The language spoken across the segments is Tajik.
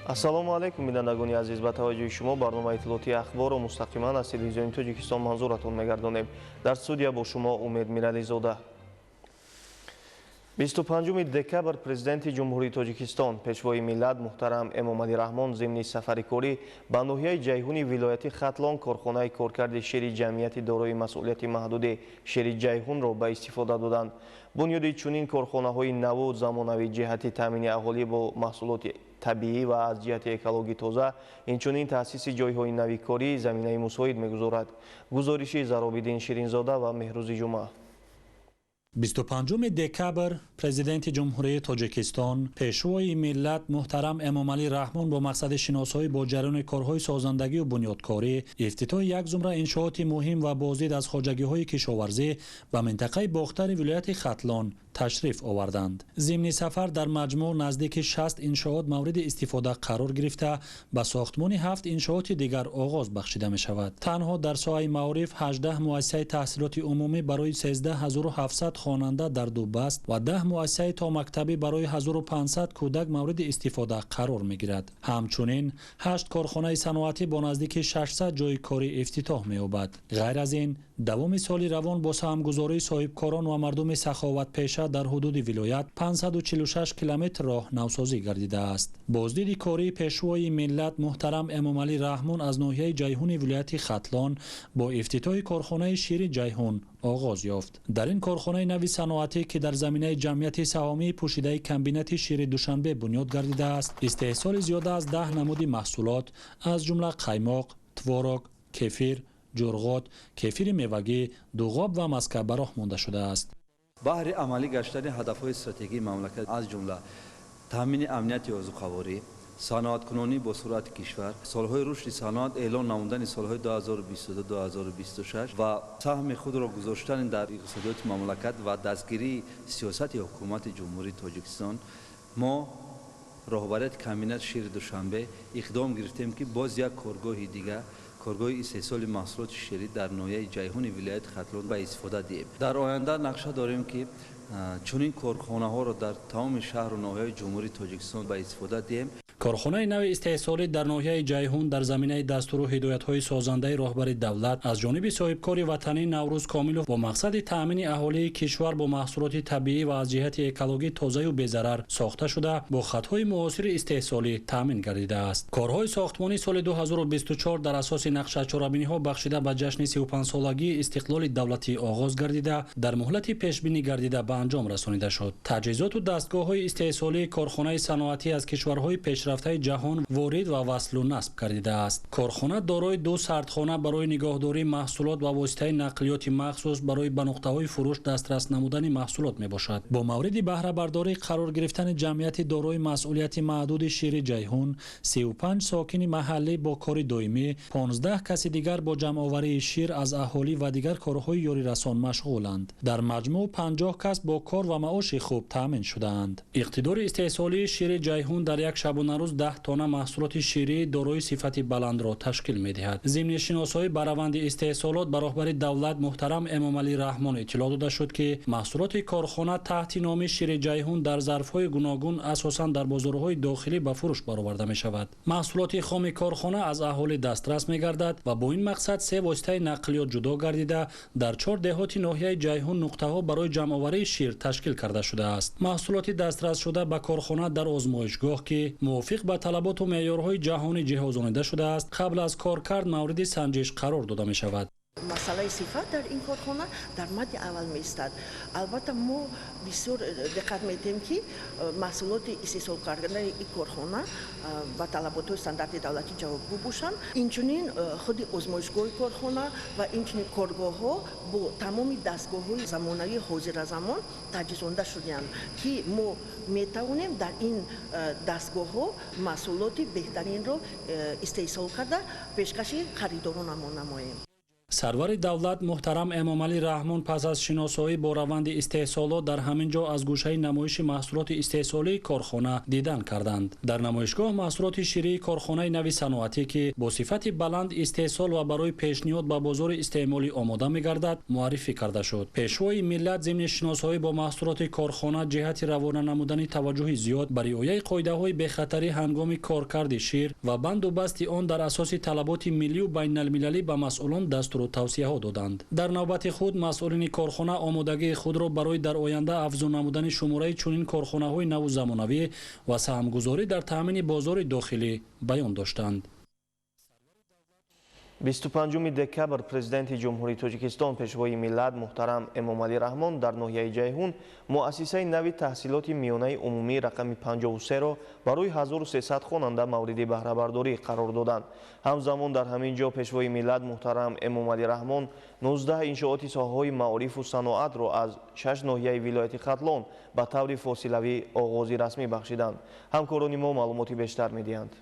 ассалому алайкум бинандагони азиз, ба таваҷҷӯҳи шумо барномаи иттилоотии ахборро мустақиман аз телевизиони Тоҷикистон манзуратон мегардонем. Дар студия бо шумо Умед Мирализода. 25 декабр президенти ҷумҳурии Тоҷикистон пешвои миллат муҳтарам Эмомалӣ Раҳмон зимни сафари корӣ ба ноҳияи ҷайҳуни вилояти Хатлон корхонаи коркарди шери ҷамъияти дорои масъулияти маҳдуди шери ҷайҳунро ба истифода доданд. бунёди чунин корхонаҳои наву замонавӣ ҷиҳати таъмини аҳолӣ бо маҳсулоти табиӣ ва аз ҷиҳати экологии тоза, инчунин таъсиси ҷойҳои нави корӣ заминаи мусоид мегузорад. гузориши Заробиддин Ширинзода ва Меҳрӯзи Ҷумъа. 25 декабр президенти ҷумҳурии Тоҷикистон пешвои миллат муҳтарам Эмомалӣ Раҳмон бо мақсади шиносоӣ бо ҷараёни корҳои созандагию бунёдкорӣ, ифтитоҳи як зумра иншооти муҳим ва бозид аз хоҷагиҳои кишоварзӣ ба минтақаи бохтари вилояти Хатлон ташриф оварданд. зимни сафар дар маҷмӯъ наздики 60 иншоот мавриди истифода қарор гирифта, ба сохтмони 7 иншооти дигар оғоз бахшида мешавад. танҳо дар соҳаи маориф 18 муассисаи таҳсилоти умумӣ барои 13700 хонанда дар дубаст ва 10 муассисаи томактабӣ барои 1500 кӯдак мавриди истифода қарор мегирад. ҳамчунин 8 корхонаи саноатӣ бо наздики 600 ҷойи корӣ ифтитоҳ меёбад. ғайр аз ин, давоми соли равон бо саҳмгузории соҳибкорон ва мардуми саховатпеша дар ҳудуди вилоят 546 километр роҳ навсозӣ гардидааст. боздиди кории пешвои миллат муҳтарам Эмомалӣ Раҳмон аз ноҳияи ҷайҳуни вилояти Хатлон бо ифтитоҳи корхонаи шири ҷайҳун оғоз ёфт. дар ин корхонаи нави саноатӣ, ки дар заминаи ҷамъияти саҳомии пӯшидаи комбинати шири Душанбе бунёд гардидааст, истеҳсоли зиёда аз 10 намуди маҳсулот аз ҷумла қаймоқ, творог, кефир, ҷурғот, кефири мевагӣ, дуғоб ва маскаба роҳ монда шудааст. баҳри амалӣ гаштани ҳадафҳои стратегии мамлакат аз ҷумла таъмини амнияти озуқаворӣ, саноаткунонӣ бо суръати кишвар, солҳои рушди саноат эълон намудани солҳои 2022-2026 ва саҳми худро гузоштани дар иқтисодиёти мамлакат ва дастгирии сиёсати ҳукумати ҷумҳурии Тоҷикистон, мо роҳбарияти комбинати шири Душанбе иқдом гирифтем, ки боз як коргоҳи дигар, коргоҳи истеҳсоли маҳсулоти шерӣ дар ноҳияи ҷайҳуни вилояти Хатлон ба истифода диҳем. дар оянда нақша дорем, ки чунин корхонаҳоро дар тамоми шаҳру ноҳияи ҷумҳурии Тоҷикистон ба истифода диҳем. корхонаи нави истеҳсолӣ дар ноҳияи ҷайҳун дар заминаи дастуру ҳидоятҳои созандаи роҳбари давлат аз ҷониби соҳибкори ватанӣ Наврӯз Комилов бо мақсади таъмини аҳолии кишвар бо маҳсулоти табиӣ ва аз ҷиҳати экологӣ тозаю безарар сохта шуда, бо хатҳои муосири истеҳсолӣ таъмин гардидааст. корҳои сохтмонӣ соли 2024 дар асоси нақшачорабиниҳо бахшида ба ҷашни 35-солагии истиқлоли давлатӣ оғоз гардида, дар муҳлати пешбинӣ гардида ба анҷом расонида шуд. таҷҳизоту дастгоҳҳои истеҳсолии корхонаи саноатӣ аз кишварҳои пешрафтаи ҷаҳон ворид ва васлу насб гардидааст. корхона дорои 2 сардхона барои нигоҳдории маҳсулот ва воситаи нақлиёти махсус барои ба нуқтаҳои фурӯш дастрас намудани маҳсулот мебошад. бо мавриди баҳрабардорӣ қарор гирифтани ҷамъияти дорои масъулияти маҳдуди шири ҷайҳун, 35 сокини маҳаллӣ бо кори доимӣ, 15 каси дигар бо ҷамъоварии шир аз аҳолӣ ва дигар корҳои ёрирасон машғуланд. дар маҷмӯъ 50 кас бо кор ва маоши хуб таъмин шудаанд. иқтидори истеҳсолии шири ҷайҳун дар як шабонарӯз 10 тонна маҳсулоти ширии дорои сифати баландро ташкил медиҳад. зимни шиносоӣ ба раванди истеҳсолот ба роҳбари давлат муҳтарам Эмомалӣ Раҳмон иттилоъ дода шуд, ки маҳсулоти корхона таҳти номи шири ҷайҳун дар зарфҳои гуногун асосан дар бозорҳои дохилӣ ба фурӯш бароварда мешавад. маҳсулоти хоми корхона аз аҳолӣ дастрас мегардад ва бо ин мақсад 3 воситаи нақлиёт ҷудо гардида дар 4 деҳоти ноҳияи ҷайҳун нуқтаҳо барои ҷамъоварии шир ташкил карда шудааст. маҳсулоти дастрасшуда ба корхона дар озмоишгоҳ, ки мувофиқ ба талаботу меъёрҳои ҷаҳонӣ ҷиҳозонида шудааст, қабл аз коркард мавриди санҷиш қарор дода мешавад. масъалаи сифат дар ин корхона дар мадди аввал меистад. албатта мо бисёр диққат метем, ки маҳсулоти истеҳсол карданаи ин корхона ба талаботҳои стандарти давлатӣ ҷавобгӯ бошанд. инчунин худи озмоишгоҳи корхона ва инчунин коргоҳҳо бо тамоми дастгоҳҳои замонавии ҳозиразамон таҷҳизонда шуданд, ки мо метавонем дар ин дастгоҳҳо маҳсулоти беҳтаринро истеҳсол карда пешкаши харидоронамон намоем. سرور دولت محترم امامعلی رحمان پس از شناسایی با روند استحصالات در همین جا از گوشه نمایش محصولات استحصالی کارخانه دیدن کردند. در نمایشگاه محصولات شیری کارخانه نوی صنعتی که با صفت بلند استحصال و برای پیشنهاد به بازار استعمالی آماده می‌گردد معرفی کرده شد. پیشوای ملت ضمن شناسایی با محصولات کارخانه جهت روانه نمودن توجه زیاد بر رعایت قاعده‌های بی‌خطری هنگام کارکرد شیر و بندوبست آن در اساس طلبات ملی و بین المللی به مسئولان دستور و توصیه ها دادند. در نوبت خود مسئولین کارخانه آمادگی خود را برای در آینده افزون نمودن شماره چنین کارخانه‌های نو و زمانوی و سهمگذاری در تامین بازار داخلی بیان داشتند. 25 دکبر پرزیدنت جمهوری تاجیکستان پیشوای ملت محترم امامعلی رحمان در ناحیه جیهون مؤسسه نوی تحصیلات میانه عمومی رقم 53 را برای 1300 خواننده مورد بهره برداری قرار دادند. همزمان در همین جا پیشوای ملت محترم امامعلی رحمان 19 انشاءات ساحه‌های معارف و صنعت را از 6 ناحیه ولایت ختلان به طور فاصلوی آغازی رسمی بخشیدند. همکاران ما معلوماتی بیشتر می‌دهند.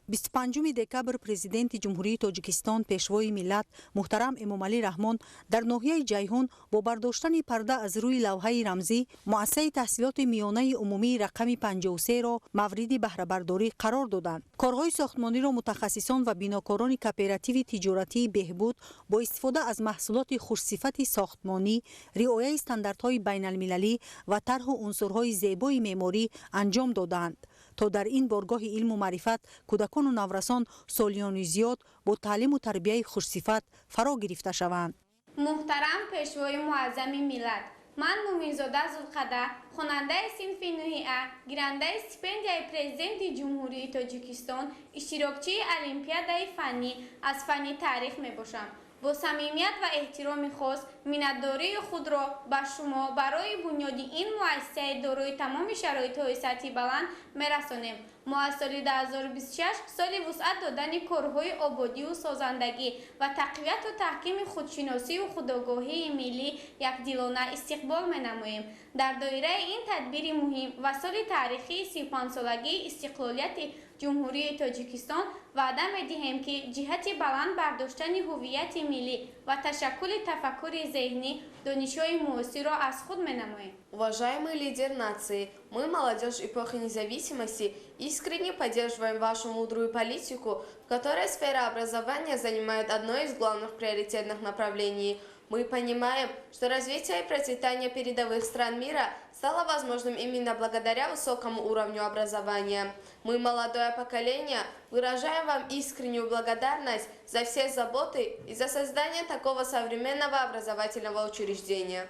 25 دکبر پرزیدنت جمهوری تاجیکستان پیشوای ملت محترم امامعلی رحمان در ناحیه جیهون با برداشتن پرده از روی لوحه رمزی مؤسسه تحصیلات میانه عمومی رقم 53 را مورد بهره برداری قرار دادند. کارهای ساختمانی را متخصصان و بیناکاران کاپراتیو تجارتی بهبود با استفاده از محصولات خوشصفت ساختمانی، رعایت استانداردهای بین المللی و طرح و عنصرهای زیبای معماری انجام دادند تا در این بارگاه علم و معرفت کودکان و نورسان سالیانی زیاد با تعلیم و تربیت خوشصفت فرا گرفته شوند. محترم پیشوای معظم ملت، من مومنزاده زلقده خواننده صنف نوعیه گیرنده استیپندیای پرزیدنت جمهوری تاجیکستان اشتراکچی المپیادای فنی از فنی تاریخ می باشم. با صمیمیت و احترام خاص منتداری خود را به شما برای بنیاد این مؤسسه دارای تمام شرایط سطحی بلند می‌رسانیم. ما سال 2026 سال وسعت دادن کارهای آبادی و سازندگی و تقویت و تحکیم خودشناسی و خودآگاهی ملی یکدلانه استقبال می‌نماییم. در دایره این تدبیر مهم و سال تاریخی 35 سالگی استقلالیت جمهوری تاجیکستان وعده می‌دهیم که جهت بلند برداشتن هویت ملی و تشکل تفکر ذهنی دانش‌های معاصر را از خود می‌نماییم. Уважаемый лидер нации, мы, молодежь эпохи независимости, искренне поддерживаем вашу мудрую политику, в которой сфера образования занимает одно из главных приоритетных направлений. Мы понимаем, что развитие и процветание передовых стран мира стало возможным именно благодаря высокому уровню образования. Мы, молодое поколение, выражаем вам искреннюю благодарность за все заботы и за создание такого современного образовательного учреждения.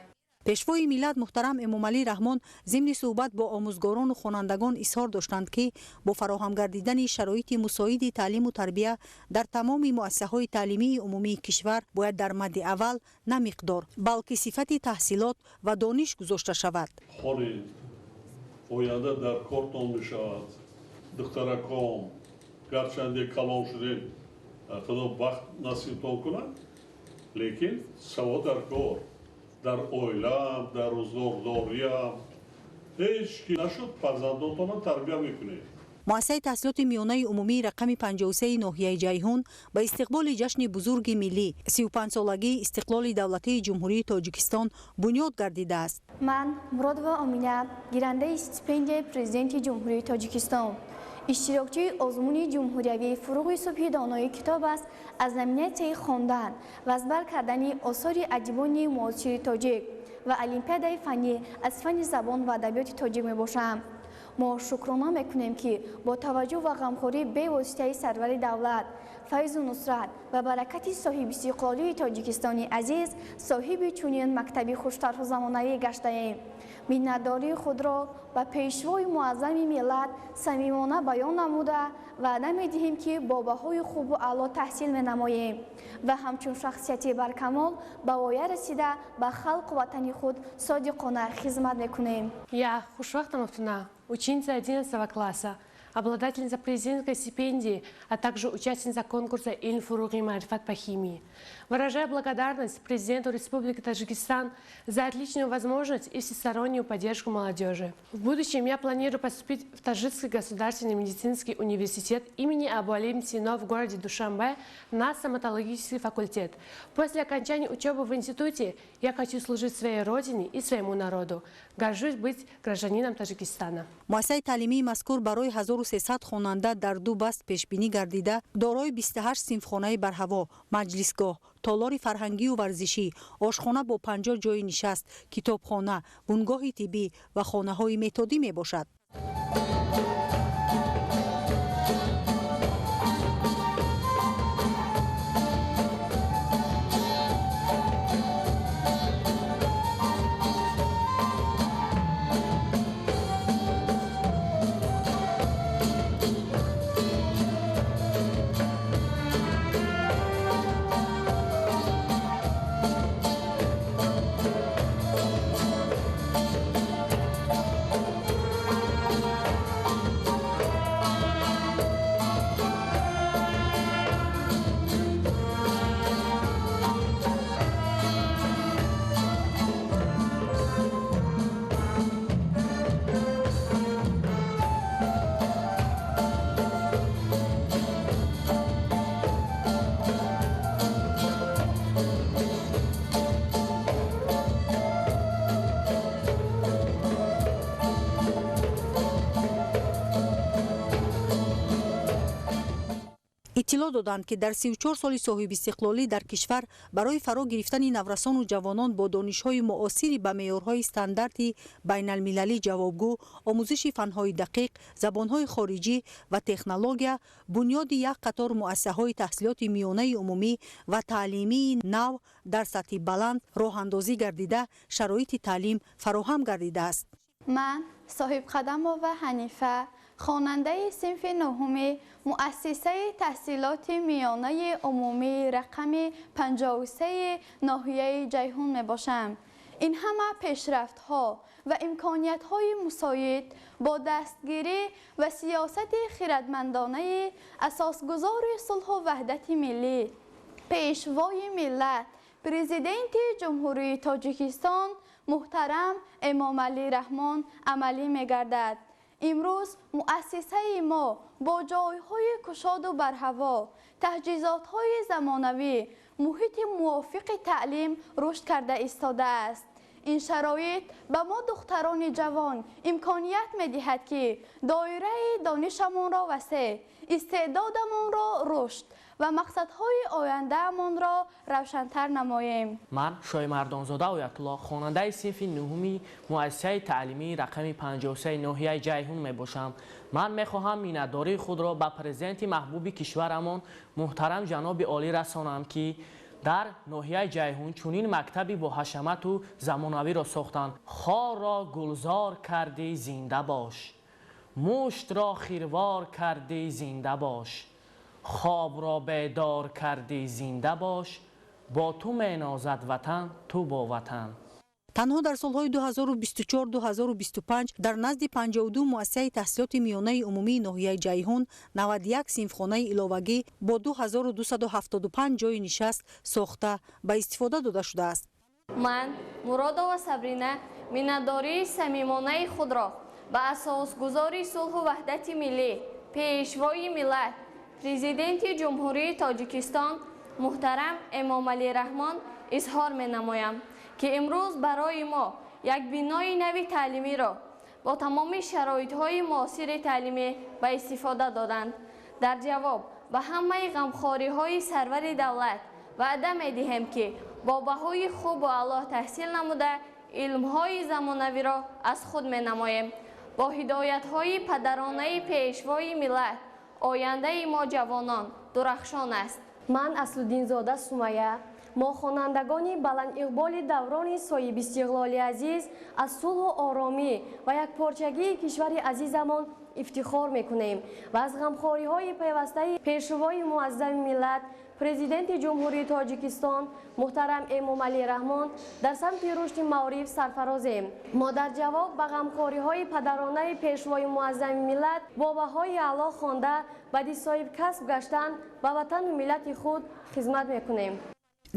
پیشوای ملت محترم امامعلی رحمان ضمن صحبت با آموزگاران و خوانندگان اظهار داشتند که با فراهم گردیدن شرایط مساعد تعلیم و تربیت در تمام مؤسسه‌های تعلیمی عمومی کشور باید در مد اول نه مقدار بلکه صفت تحصیلات و دانش گذاشته شود. خورید آینده در کارتان میشود. دخترکان گرچند کلان شدین خدا وقت نصیبتان کند، لیکن سواد در کار در اویلام، در روزگارداریم هیچ کی نشد فرزندانتان تربیت میکنه. مؤسسه تحصیلات میانه عمومی رقم 53 ناحیه جیهون با استقبال جشن بزرگ ملی 35 سالگی استقلال دولتی جمهوری تاجیکستان بنیاد گردیده است. من مراد و آمینه گیرنده استیپندیای پرزیدنت جمهوری تاجیکستان اشتراکچی آزمون جمهوریوی فروغ صبحی دانایی کتاب است از زمینه طی خواندن و ازبر کردن آثار ادیبان معاصر تاجیک و المپیادای فنی از فن زبان و ادبیات تاجیک می باشم. ما شکرانه میکنیم که با توجه و غمخوری به واسطه سرور دولت فیض و نصرت و برکت صاحب استقلالی تاجیکستانی عزیز صاحب چنین مکتبی خوش‌طرح و زمانه‌ای گشته‌ایم. منتداری خود را به پیشوای معظم ملت صمیمانه بیان نموده وعده می‌دهیم که با بهای خوب و اعلی تحصیل می‌نماییم و همچون شخصیتی برکمال به وای رسیده به خلق وطن خود صادقانه خدمت می‌کنیم. Я Хушвахта Мафтуна, ученица 11 класса, обладательница президентской стипендии, а также участница конкурса «Илм-Фуруг и Ма'рифат» по химии. Выражаю благодарность президенту Республики Таджикистан за отличную возможность и всестороннюю поддержку молодежи. В будущем я планирую поступить в Таджикский государственный медицинский университет имени Абу-Алим Сино в городе Душанбе на стоматологический факультет. После окончания учебы в институте я хочу служить своей родине и своему народу. Горжусь быть гражданином Таджикистана. муассисаи таълимии мазкур барои 1300 хонанда дар ду баст пешбинӣ гардида дорои 28 синфхонаи барҳаво, маҷлисгоҳ, толори фарҳангию варзишӣ, ошхона бо 50 ҷои нишаст, китобхона, бунгоҳи тиббӣ ва хонаҳои методӣ мебошад. иттилоъ доданд ки дар 34 соли соҳибистиқлолӣ дар кишвар барои фаро гирифтани наврасону ҷавонон бо донишҳои муосири ба меъёрҳои стандарти байналмилалӣ ҷавобгӯ, омӯзиши фанҳои дақиқ, забонҳои хориҷӣ ва технология, бунёди як қатор муассисаҳои таҳсилоти миёнаи умумӣ ва таълимии нав дар сатҳи баланд роҳандозӣ гардида шароити таълим фароҳам гардидааст. من صاحب قدم‌آوا حنیفه خواننده صنف نهم مؤسسه تحصیلات میانه عمومی رقم 53 ناحیه جیهون میباشم. این همه پیشرفت‌ها و امکانیت‌های مساعد با دستگیری و سیاست خردمندانه اساسگذار صلح و وحدت ملی، پیشوای ملت، پرزیدنت جمهوری تاجیکستان محترم امام علی رحمان عملی می‌گردد. امروز مؤسسه ما با جایهای کشاد و برهوا، تجهیزات‌های زمانوی، محیط موافق تعلیم رشد کرده ایستاده است. این شرایط به ما دختران جوان امکانیت می‌دهد که دایره دانشمان را وسیع، استعدادمان را رشد و مقصدهای آیندهمان را روشن‌تر نماییم. من شای مردانزاده آیت‌الله خواننده صنف نهمی مؤسسه تعلیمی رقم 53 ناحیه جیهون میباشم. من میخواهم میnnتداری خود را به پرزیدنت محبوب کشورمان محترم جناب عالی رسانم که در ناحیه جیهون چنین مکتبی با حشمت و زمانوی را ساختند. خار را گلزار کردی زنده باش، مشت را خیروار کردی زنده باش، خواب را بیدار کردی زنده باش، با تو مینازد وطن تو با وطن. танҳо дар солҳои 2024-2025 дар назди 52 муассисаи таҳсилоти миёнаи умумии ноҳияи ҷайҳун 91 синфхонаи иловагӣ бо 2275 ҷойи нишаст сохта ба истифода дода шудааст. من مرادова سبرینه منتداری صمیمانه خود را به اساسگذاری صلح و وحدت ملی، پیشوای ملت، پرزیدنت جمهوری تاجیکستان محترم امام علی رحمان اظهار می‌نمایم که امروز برای ما یک بنای نوی تعلیمی را با تمام شرایط‌های معاصر تعلیمی به استفاده دادند. در جواب به همه غمخواری‌های سرور دولت وعده می‌دهیم که با بهای خوب و اعلی تحصیل نموده علم‌های زمانوی را از خود می‌نماییم. با هدایت‌های پدرانه پیشوای ملت آینده ما جوانان درخشان است. من اسلودین زاده سمیه ما خوانندگان بلند اقبال دوران صاحب استقلال عزیز از صلح و آرامی و یک پارچگی کشور عزیزمان افتخار میکنیم و از غمخواری های پیوسته پیشروای معظم ملت президенти ҷумҳурии тоҷикистон муҳтарам эмомалӣ раҳмон дар самти рушди маориф сарфарозем. мо дар ҷавоб ба ғамхориҳои падаронаи пешвои муаззами миллат бо баҳои аъло хонда баъди соҳибкасб гаштан ба ватану миллати худ хизмат мекунем.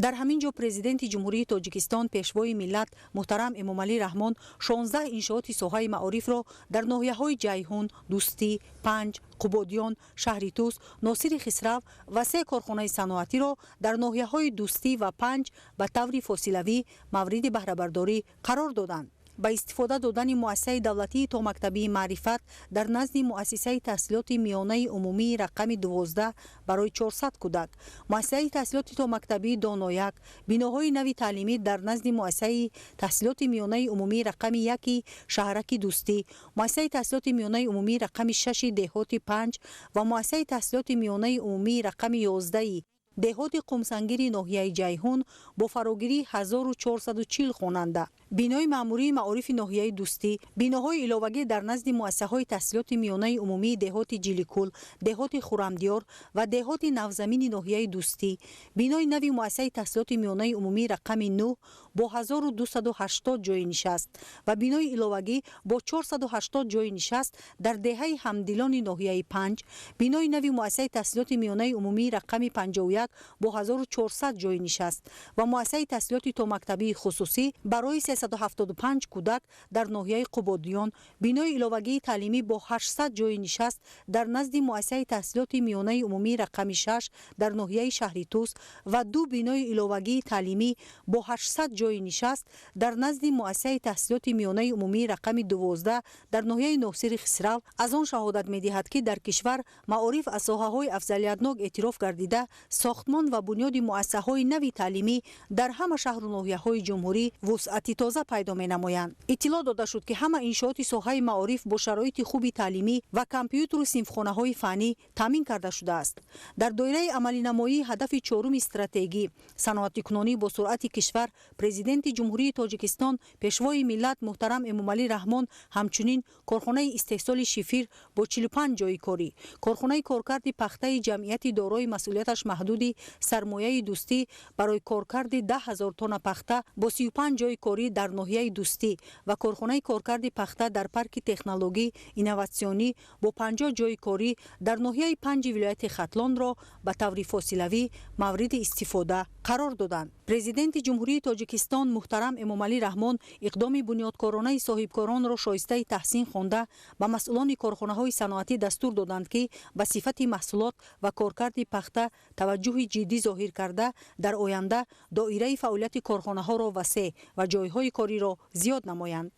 дар ҳамин ҷо президенти ҷумҳурии тоҷикистон пешвои миллат муҳтарам эмомалӣ раҳмон 16 иншооти соҳаи маорифро дар ноҳияҳои ҷайҳун, дӯстӣ, панҷ, қубодиён, шаҳри Тус, носири Хисрав ва 3 корхонаи саноатиро дар ноҳияҳои дӯстӣ ва панҷ ба таври фосилавӣ мавриди баҳрабардорӣ қарор доданд. با استفاده دادن مؤسسه دولتی تا مکتبی معرفت در نزد مؤسسه تحصیلات میانه عمومی رقم 12 برای 400 کودک، مؤسسه تحصیلات تا مکتبی دانایک، بناهای نوی تعلیمی در نزد مؤسسه تحصیلات میانه عمومی رقم 1 شهرک دوستی، مؤسسه تحصیلات میانه عمومی رقم 6 دهات 5 و مؤسسه تحصیلات میانه عمومی رقم 11 دهات قمسنگیری ناحیه جیهون با فراگیری 1440 خواننده. بینای مأموری معارف ناحیه دوستی، بیناهای علاوگی در نزد مؤسسه‌های تحصیلات میانه عمومی دهات جیلیکول، دهات خرمدیار و دهات نوزمین ناحیه دوستی، بینای نوی مؤسسه تحصیلات میانه عمومی رقم 9 با 1280 جای نشست و بینای علاوگی با 480 جای نشست در دهه همدلان ناحیه 5، بینای نوی مؤسسه تحصیلات میانه عمومی رقم 51 با 1400 جای نشست و مؤسسه تحصیلات تا مکتبی خصوصی برای 375 کودک در ناحیه قبادیان، بینای علاوگی تعلیمی با 800 جای نشست در نزد مؤسسه تحصیلات میانه عمومی رقم 6 در ناحیه شهری توس و 2 بینای علاوگی تعلیمی با 800 جای نشست در نزد مؤسسه تحصیلات میانه عمومی رقم 12 در ناحیه ناصر خسرو. از آن شهادت می‌دهد که در کشور معارف از ساحه‌های افضلیت‌ناک اعتراف گردیده، ساختمان و بنیاد مؤسسه‌های نوی تعلیمی در همه شهر و ناحیه‌های جمهوری وسعت تازه پیدا می‌نمایند. اطلاع داده شد که همه انشاءات ساحه معارف با شرایط خوب تعلیمی و کامپیوتر و صنفخانه‌های فنی تامین کرده شده است. در دایره عملی نمایی هدف چهارم استراتژی صنعت کنونی با سرعت کشور، پرزیدنت جمهوری تاجیکستان پیشوای ملت محترم امامعلی رحمان همچنین کارخانه استحصال شیفیر با 45 جای کاری، کارخانه کارکرد پخته جمعیت دارای مسئولیتش محدودی سرمایه دوستی برای کارکرد 10,000 تن پخته با 35 جای کاری در ناحیه دوستی و کارخانه کارکرد پخته در پارک تکنولوژی اینواسیونی با 50 جای کاری در ناحیه 5 ولایت ختلان را به طور فاصلوی مورد استفاده قرار دادند. پرزیدنت جمهوری تاجیکستان محترم امامعلی رحمان اقدام بنیادکارانه صاحبکاران را شایسته تحسین خوانده به مسئولان کارخانه‌های صنعتی دستور دادند که به صفت محصولات و کارکرد پخته توجه جدی ظاهر کرده در آینده دایره فعالیت کارخانه‌ها را وسیع و جایهای کاری را زیاد نمایند.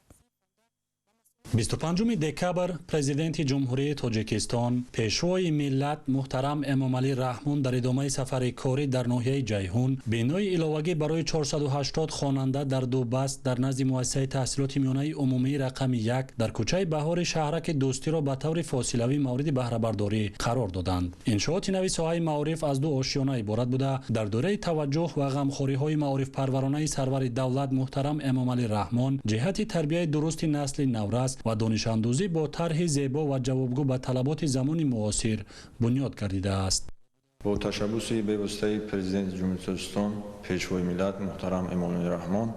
25 دکبر پرزیدنت جمهوری تاجیکستان پیشوای ملت محترم امامعلی رحمان در ادامه سفر کاری در ناحیه جیهون بینای علاوگی برای 480 خواننده در 2 بست در نزد مؤسسه تحصیلات میانه عمومی رقم 1 در کوچه بهار شهرک دوستی را به طور فاصلوی مورد بهره برداری قرار دادند. انشاءات نوی ساحه معارف از 2 آشیانه عبارت بوده در دوره توجه و غمخوری‌های معارف پرورانه سرور دولت محترم امامعلی رحمان جهت تربیت درست نسل نورس و دانش اندوزی با طرح زیبا و جوابگو به طلبات زمان معاصر بنیاد گردیده است. با تشبث به واسطه پرزیدنت جمهوری تاجیکستان پیشوای ملت محترم امامعلی رحمان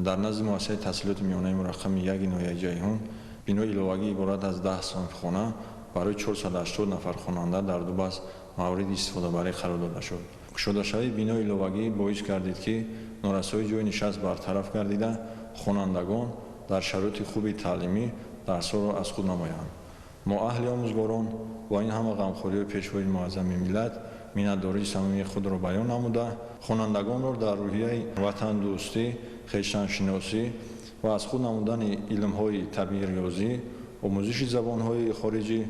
در نزد مؤسسه تحصیلات میانه مرقم 1 ناحیه جیهون بینای علاوگی عبارت از 10 صنفخانه برای 480 نفر خواننده در 2 بست مورد استفاده برای قرار داده شد. گشوده شوی بینای علاوگی باعث گردید که نارسایی جای نشست برطرف گردیده خوانندگان در شرایط خوبی تعلیمی درس‌ها را از خود نمایند. ما اهل آموزگاران با این همه غمخوری و پیشوای معظم ملت میانه‌داری صمیمی خود را بیان نموده خوانندگان را در روحیه وطن دوستی، خویشتن شناسی و از خود نمودن علم‌های طبیعی ریاضی، آموزش زبان‌های خارجی،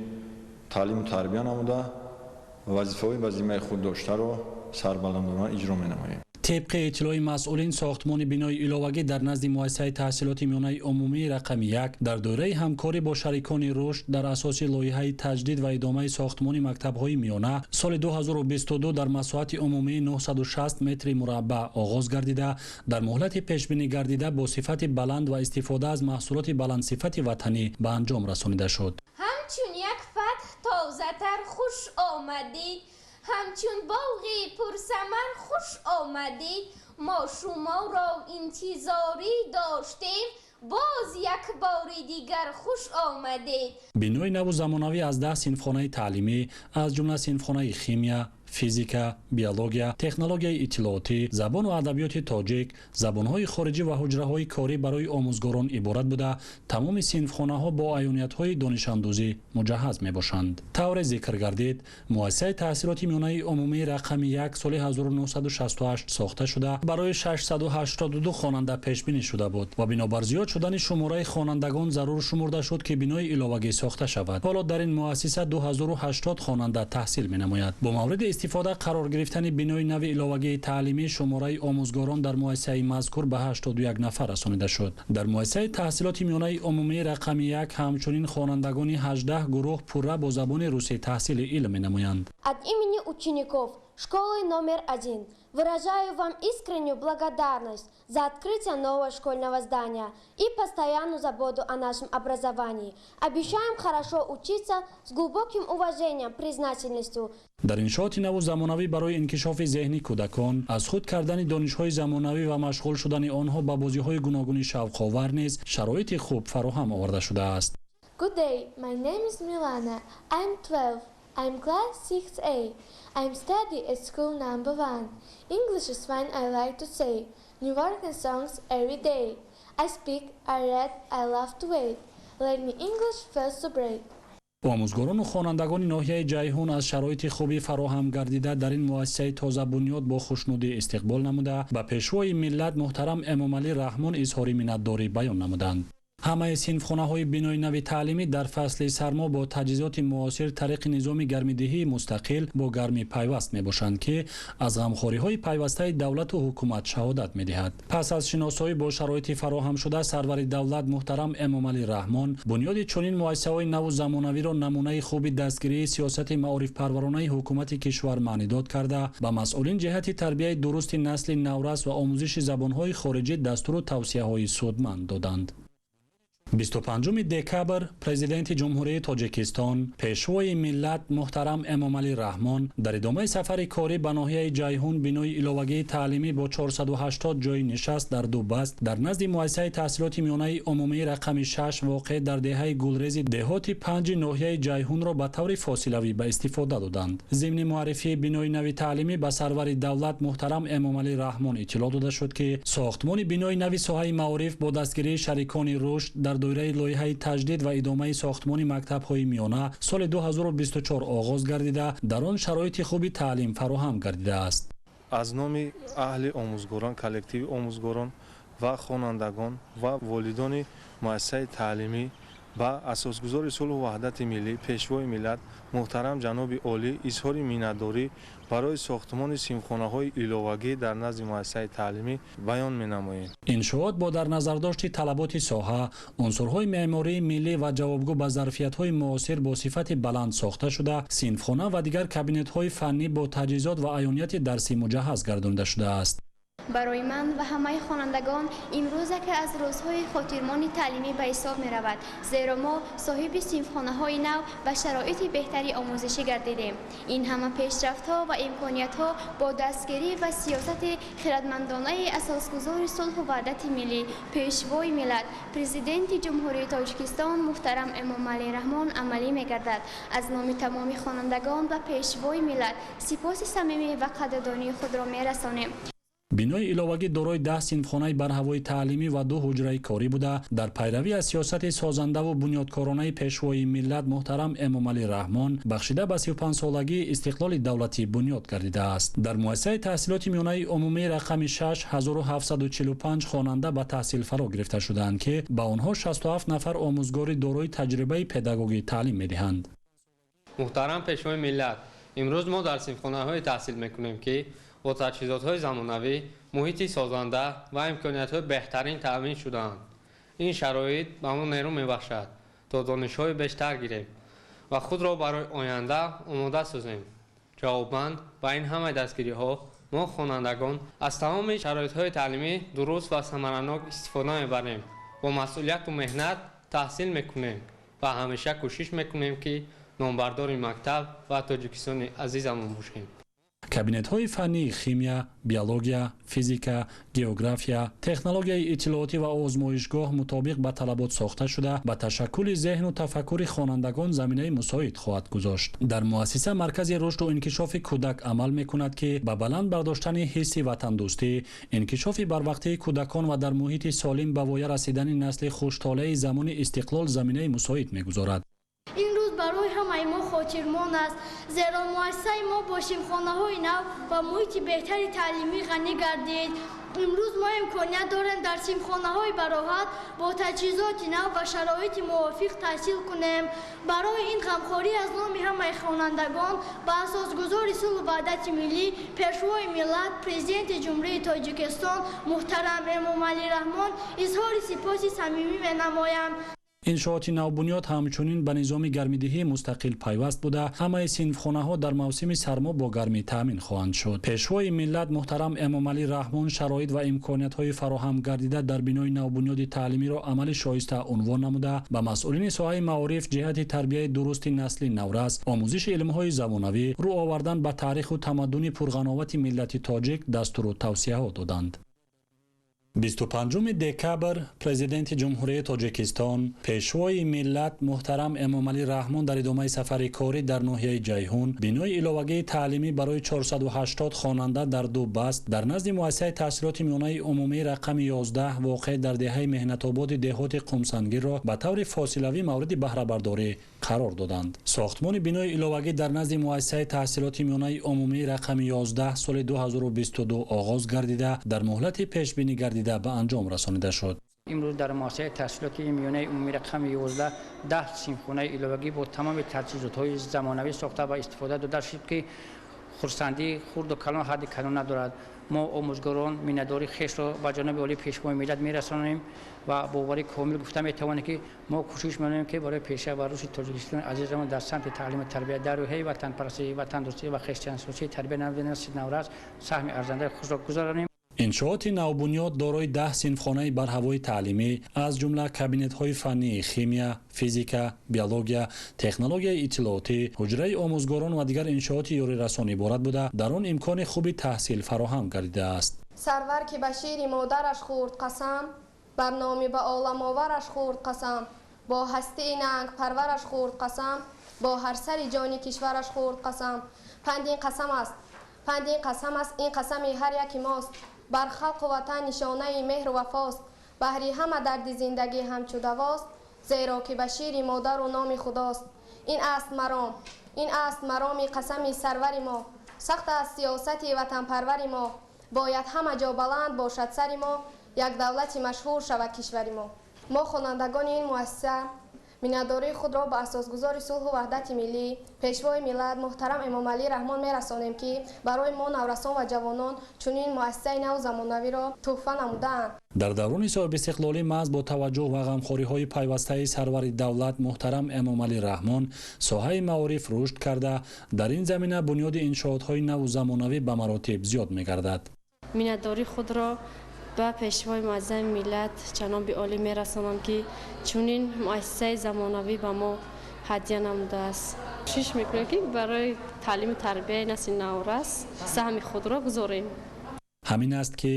تعلیم و تربیت نموده وظیفه خود داشته را سربلندانه اجرا می‌نماییم. طبق اطلاع مسئولین ساختمان بینای علاوگی در نزد مؤسسه تحصیلات میانه عمومی رقم 1 در دوره همکاری با شریکان رشد در اساس لایحه تجدید و ادامه ساختمان مکتب‌های میانه سال 2022 در مساحت عمومی 960 متر مربع آغاز گردیده در مهلت پیش بینی گردیده با صفت بلند و استفاده از محصولات بلند صفت وطنی به انجام رسانیده شد. همچون یک فتح تازه‌تر خوش آمدید، همچون باغی پرثمر خوش آمدید. ما شما را انتظاری داشتیم، باز یک بار دیگر خوش آمدید. بینای نو زمانوی از 10 صنفخانه تعلیمی از جمله صنفخانه شیمیا، فیزیکا، بیولوژیا، تکنولوژی اطلاعاتی، زبان و ادبیات تاجیک، زبان‌های خارجی و حجره‌های کاری برای آموزگاران عبارت بوده، تمام صنفخانه‌ها با عیونیت‌های دانش‌آموزی مجهز می‌باشند. طور ذکر گردید، مؤسسه تحصیلات میانه عمومی رقم 1 سال 1968 ساخته شده برای 682 خواننده پیش بینی شده بود و بنابر زیاد شدن شماره خوانندگان ضرور شمرده شد که بنای علاوه‌ای ساخته شود. حالا در این مؤسسه 2080 خواننده تحصیل می‌نماید. با مورد استفاده قرار گرفتن بنای نو علاوه‌ای تعلیمی شماره آموزگاران در مؤسسه مذکور به 81 نفر رسانیده شد. در مؤسسه تحصیلات میانه عمومی رقم 1 همچنین خوانندگان 18 گروه پوره با زبان روسی تحصیل علم می‌نمایند. От имени учеников школы номер 1 выражаю вам искреннюю благодарность за открытие нового школьного здания и постоянную заботу о нашем образовании. Обещаем хорошо учиться с глубоким уважением, признательностью. در انشاءات نو زمانوی برای انکشاف ذهنی کودکان از خود کردن دانش‌های زمانوی و مشغول شدن آنها به بازی‌های گوناگون شوق‌آور نیز شرایط خوب فراهم آورده شده است. Good day, my name is Milana. I'm 12. I'm class 6A. I'm study at school number 1. English is fine, I like to say. New work and songs every day. I speak, I read, I love to wait. Learning English feels so great. آموزگاران و خوانندگان ناحیه جیهون از شرایط خوبی فراهم گردیده در این مؤسسه تازه بنیاد با خوشنودی استقبال نموده و پیشوای ملت محترم امامعلی رحمان اظهار منتداری بیان نمودند. همه صنفخانه‌های بنای نو تعلیمی در فصل سرما با تجهیزات معاصر طریق نظام گرمیدهی مستقل با گرمی پیوست میباشند که از غمخوری‌های پیوسته دولت و حکومت شهادت میدهد. پس از شناسایی با شرایط فراهم شده سرور دولت محترم امامعلی رحمان بنیاد چنین مؤسسه‌های نو زمانوی را نمونه خوبی دستگیری سیاست معارف پرورانه حکومت کشور معنی داد کرده و مسئولین جهت تربیت درست نسل نورس و آموزش زبان‌های خارجی دستور و توصیه‌های سودمند دادند. 25 دکبر پرزیدنت جمهوری تاجیکستان پیشوای ملت محترم امامعلی رحمان در ادامه سفر کاری به ناحیه جیهون بنای علاوه‌ای تعلیمی با 480 جای نشست در دو بست در نزد مؤسسه تحصیلات میانه عمومی رقم 6 واقع در دهه گلریز دهات 5 ناحیه جیهون را به طور فاصلوی به استفاده دادند. ضمن معرفی بنای نو تعلیمی به سرور دولت محترم امامعلی رحمان اطلاع داده شد که ساختمان بنای نو ساحه معارف با دستگیری شریکان رشد در دوره لایحه تجدید و ادامه ساختمان مکتب‌های میانه سال 2024 آغاز گردیده در آن شرایط خوبی تعلیم فراهم گردیده است. از نام اهل آموزگاران، کلکتیو آموزگاران و خوانندگان و والدان مؤسسه تعلیمی و اساسگزار صلح و وحدت ملی پیشوای ملت محترم جناب عالی اظهار منتداری برای ساختمان صنفخانه‌های علاوه‌ای در نزد مؤسسه تعلیمی بیان می‌نماییم. انشاءات با در نظر داشت طلبات ساحه، عنصرهای معماری ملی و جوابگو به ظرفیت‌های معاصر با صفت بلند ساخته شده، صنفخانه و دیگر کابینت‌های فنی با تجهیزات و عیانیت درسی مجهز گردانده شده است. برای من و همه خوانندگان این روز که از روزهای خاطرمان تعلیمی به حساب می رود، زیرا ما صاحب صنفخانه‌های نو و شرایط بهتری آموزشی گردیدیم. این همه پیشرفت‌ها و امکانیت‌ها با دستگیری و سیاست خردمندانه اساسگزار صلح و وحدت ملی پیشوای ملت پرزیدنت جمهوری تاجیکستان محترم امامعلی رحمان عملی می‌گردد. از نام تمام خوانندگان و پیشوای ملت سپاس صمیمی و قدردانی خود را می‌رسانیم. بنای علاوه‌ای دارای 10 صنفخانه برهوای تعلیمی و 2 حجره کاری بوده در پیروی از سیاست سازنده و بنیادکارانه پیشوای ملت محترم امامعلی رحمان بخشیده به 35 سالگی استقلال دولتی بنیاد گردیده است. در مؤسسه تحصیلات میانه عمومی رقم 6 1745 خواننده به تحصیل فرا گرفته شدند که به آنها 67 نفر آموزگار دارای تجربه پداگوژی تعلیم می‌دهند. محترم پیشوای ملت، امروز ما در صنفخانه‌های تحصیل می‌کنیم که با تجهیزات‌های زمانوی، محیط سازنده و امکانیت‌های بهترین تأمین شده‌اند. این شرایط به ما نیرو می‌بخشد تا دانش‌های بیشتر گیریم و خود را برای آینده آماده سازیم. جوابمند به این همه دستگیری‌ها ما خوانندگان از تمام شرایط‌های تعلیمی درست و ثمره‌ناک استفاده می‌بریم. با مسئولیت و مهنت تحصیل می‌کنیم و همیشه کوشش می‌کنیم که نامبردار مکتب و تاجیکستان عزیزمون باشیم. кабинетҳои фаннии химия, биология, физика, география, технологияи иттилооти ва озмоишгоҳ мутобиқ ба талабот сохта шуда ба ташаккули зеҳну тафаккури хонандагон заминаи мусоид хоҳад гузошт. дар муассиса маркази рушду инкишофи кӯдак амал мекунад ки ба баланд бардоштани ҳисси ватандӯстӣ, инкишофи барвақтии кӯдакон ва дар муҳити солим ба воя расидани насли хуштолаи замони истиқлол заминаи мусоид мегузорад. این روز برای همه ما خاطرمان است زیرا مؤسسه ما با شیمخانه‌های نو و محیط بهتر تعلیمی غنی گردید. امروز ما امکانیت داریم در شیمخانه‌های براحت با تجهیزات نو و شرایط موافق تحصیل کنیم. برای این غمخواری از نام همه خوانندگان با اساسگذار صلح و وحدت ملی پیشوای ملت پرزیدنت جمهوری تاجیکستان محترم امامعلی رحمان اظهار سپاس صمیمی می‌نمایم. иншооти навбунёд ҳамчунин ба низоми гармидиҳӣ мустақил пайваст буда ҳамаи синфхонаҳо дар мавсими сармо бо гармӣ таъмин хоҳанд шуд. пешвои миллат муҳтарам эмомалӣ раҳмон шароит ва имкониятҳои фароҳам гардида дар бинои навбунёди таълимиро амали шоиста унвон намуда ба масъулини соҳаи маориф ҷиҳати тарбияи дурусти насли наврас, омӯзиши илмҳои замонавӣ, рӯ овардан ба таъриху тамаддуни пурғановати миллати тоҷик дастуру тавсияҳо доданд. 25 декабр президенти ҷумҳурияи тоҷикистон пешвои миллат муҳтарам эмомалӣ раҳмон дар идомаи сафари корӣ дар ноҳияи ҷайҳун бинои иловагии таълимӣ барои 480 хонанда дар ду баст дар назди муассисаи таҳсилоти миёнаи умумии рақами 11 воқеъ дар деҳаи меҳнатободи деҳоти қумсангирро ба таври фосилавӣ мавриди баҳрабардорӣ қарор доданд. сохтмони бинои иловагӣ дар назди муассисаи таҳсилоти миёнаи умумии рақами 11 соли 2022 оғоз гардида дар муҳлати пешбинӣ гардида به انجام رسانیده شد. امروز در مؤسسه تحصیلاتی میانه عمومی رقم 11 10 سیمخانه ایلوگی با تمام تجهیزات‌های زمانوی ساخته و استفاده داده شد که خرسندی خرد و کلان حد کلان ندارد. ما آموزگاران مینداری خویش را به جانب عالی پیشوای ملت میرسانیم و باوری کامل گفته میتوانیم که ما کوشش می‌کنیم که برای پیشه و رشد تاجیکستان عزیزمان در سمت تعلیم و تربیت در روحیه وطن پرستی وطن دوستی و خویشتن‌شناسی تربیت نسل نورس سهم ارزنده خود را گذارانیم. иншооти навбунёд дорои 10 синфхонаи барҳавои таълимӣ аз ҷумла кабинетҳои фаннии химия, физика, биология, технологияи иттилоотӣ, ҳуҷраи омӯзгорон ва дигар иншооти ёрирасон иборат буда дар он имкони хуби таҳсил фароҳам гардидааст. سرور که به شیر مادرش خورد قسم بر نامی به عالم آورش خورد قسم با هستی ننگ پرورش خورد قسم با هر سر جانی کشورش خورد قسم پندین قسم است پندین قسم است این قسم هر یکی ماست بر خلق و وطن نشانه مهر و وفاست بهری همه درد زندگی همچو دواست زیرا که به شیر مادر و نام خداست این است مرام قسم سرور ما سخت از سیاست وطن پرور ما باید همه جا بلند باشد سر ما یک دولت مشهور شود کشور ما خوانندگان این مؤسسه مینداری خود را به اساسگذار صلح و وحدت ملی پیشوای ملت محترم امامعلی رحمان میرسانیم که برای ما نورسان و جوانان چنین مؤسسه نو زمانوی را تحفه نمودند. дар даврони соҳиб истиқлолӣ маҳз бо таваҷҷӯҳ ва ғамхориҳои пайвастаи сарвари давлат муҳтарам эмомалӣ раҳмон соҳаи маориф рушд карда дар ин замина бунёди иншоотҳои наву замонавӣ ба маротиб зиёд мегардад. миннатдорӣ худро ба пешвои муаззами миллат ҷаноби олӣ мерасонам ки чунин муассисаи замонавӣ ба мо ҳадия намудааст. кӯшиш мекунем ки барои таълиму тарбияи насли наврас саҳми худро гузорем. ҳамин аст ки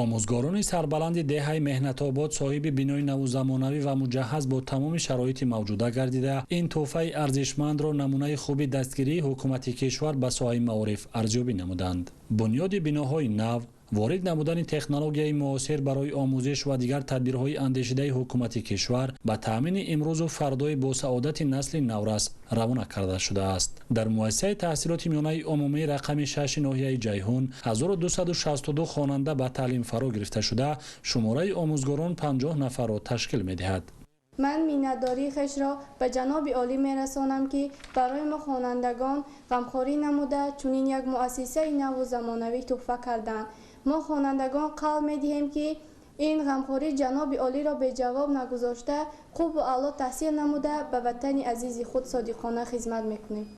омӯзгорони сарбаланди деҳаи меҳнатобод соҳиби бинои наву замонавӣ ва муҷаҳҳаз бо тамоми шароити мавҷуда гардида ин тӯҳфаи арзишмандро намунаи хуби дастгирии ҳукумати кишвар ба соҳаи маориф арзёбӣ намуданд. бунёди биноҳои нав ворид намудани технологияи муосир барои омӯзиш ва дигар тадбирҳои андешидаи ҳукумати кишвар ба таъмини имрӯзу фардои босаодати насли наврас равона карда шудааст. дар муассисаи таҳсилоти миёнаи умумии рақами 6 ноҳияи ҷайҳун 1262 хонанда ба таълим фаро гирифта шуда шумораи омӯзгорон 50 нафарро ташкил медиҳад. من مینداری خش را به جناب عالی میرسانم که برای ما خوانندگان غمخواری نموده چنین یک مؤسسه نو و زمانوی تحفه کردند. ما خوانندگان قول میدهیم که این غمخواری جناب عالی را به جواب نگذاشته خوب و اعلی تحصیل نموده به وطن عزیز خود صادقانه خدمت میکنیم.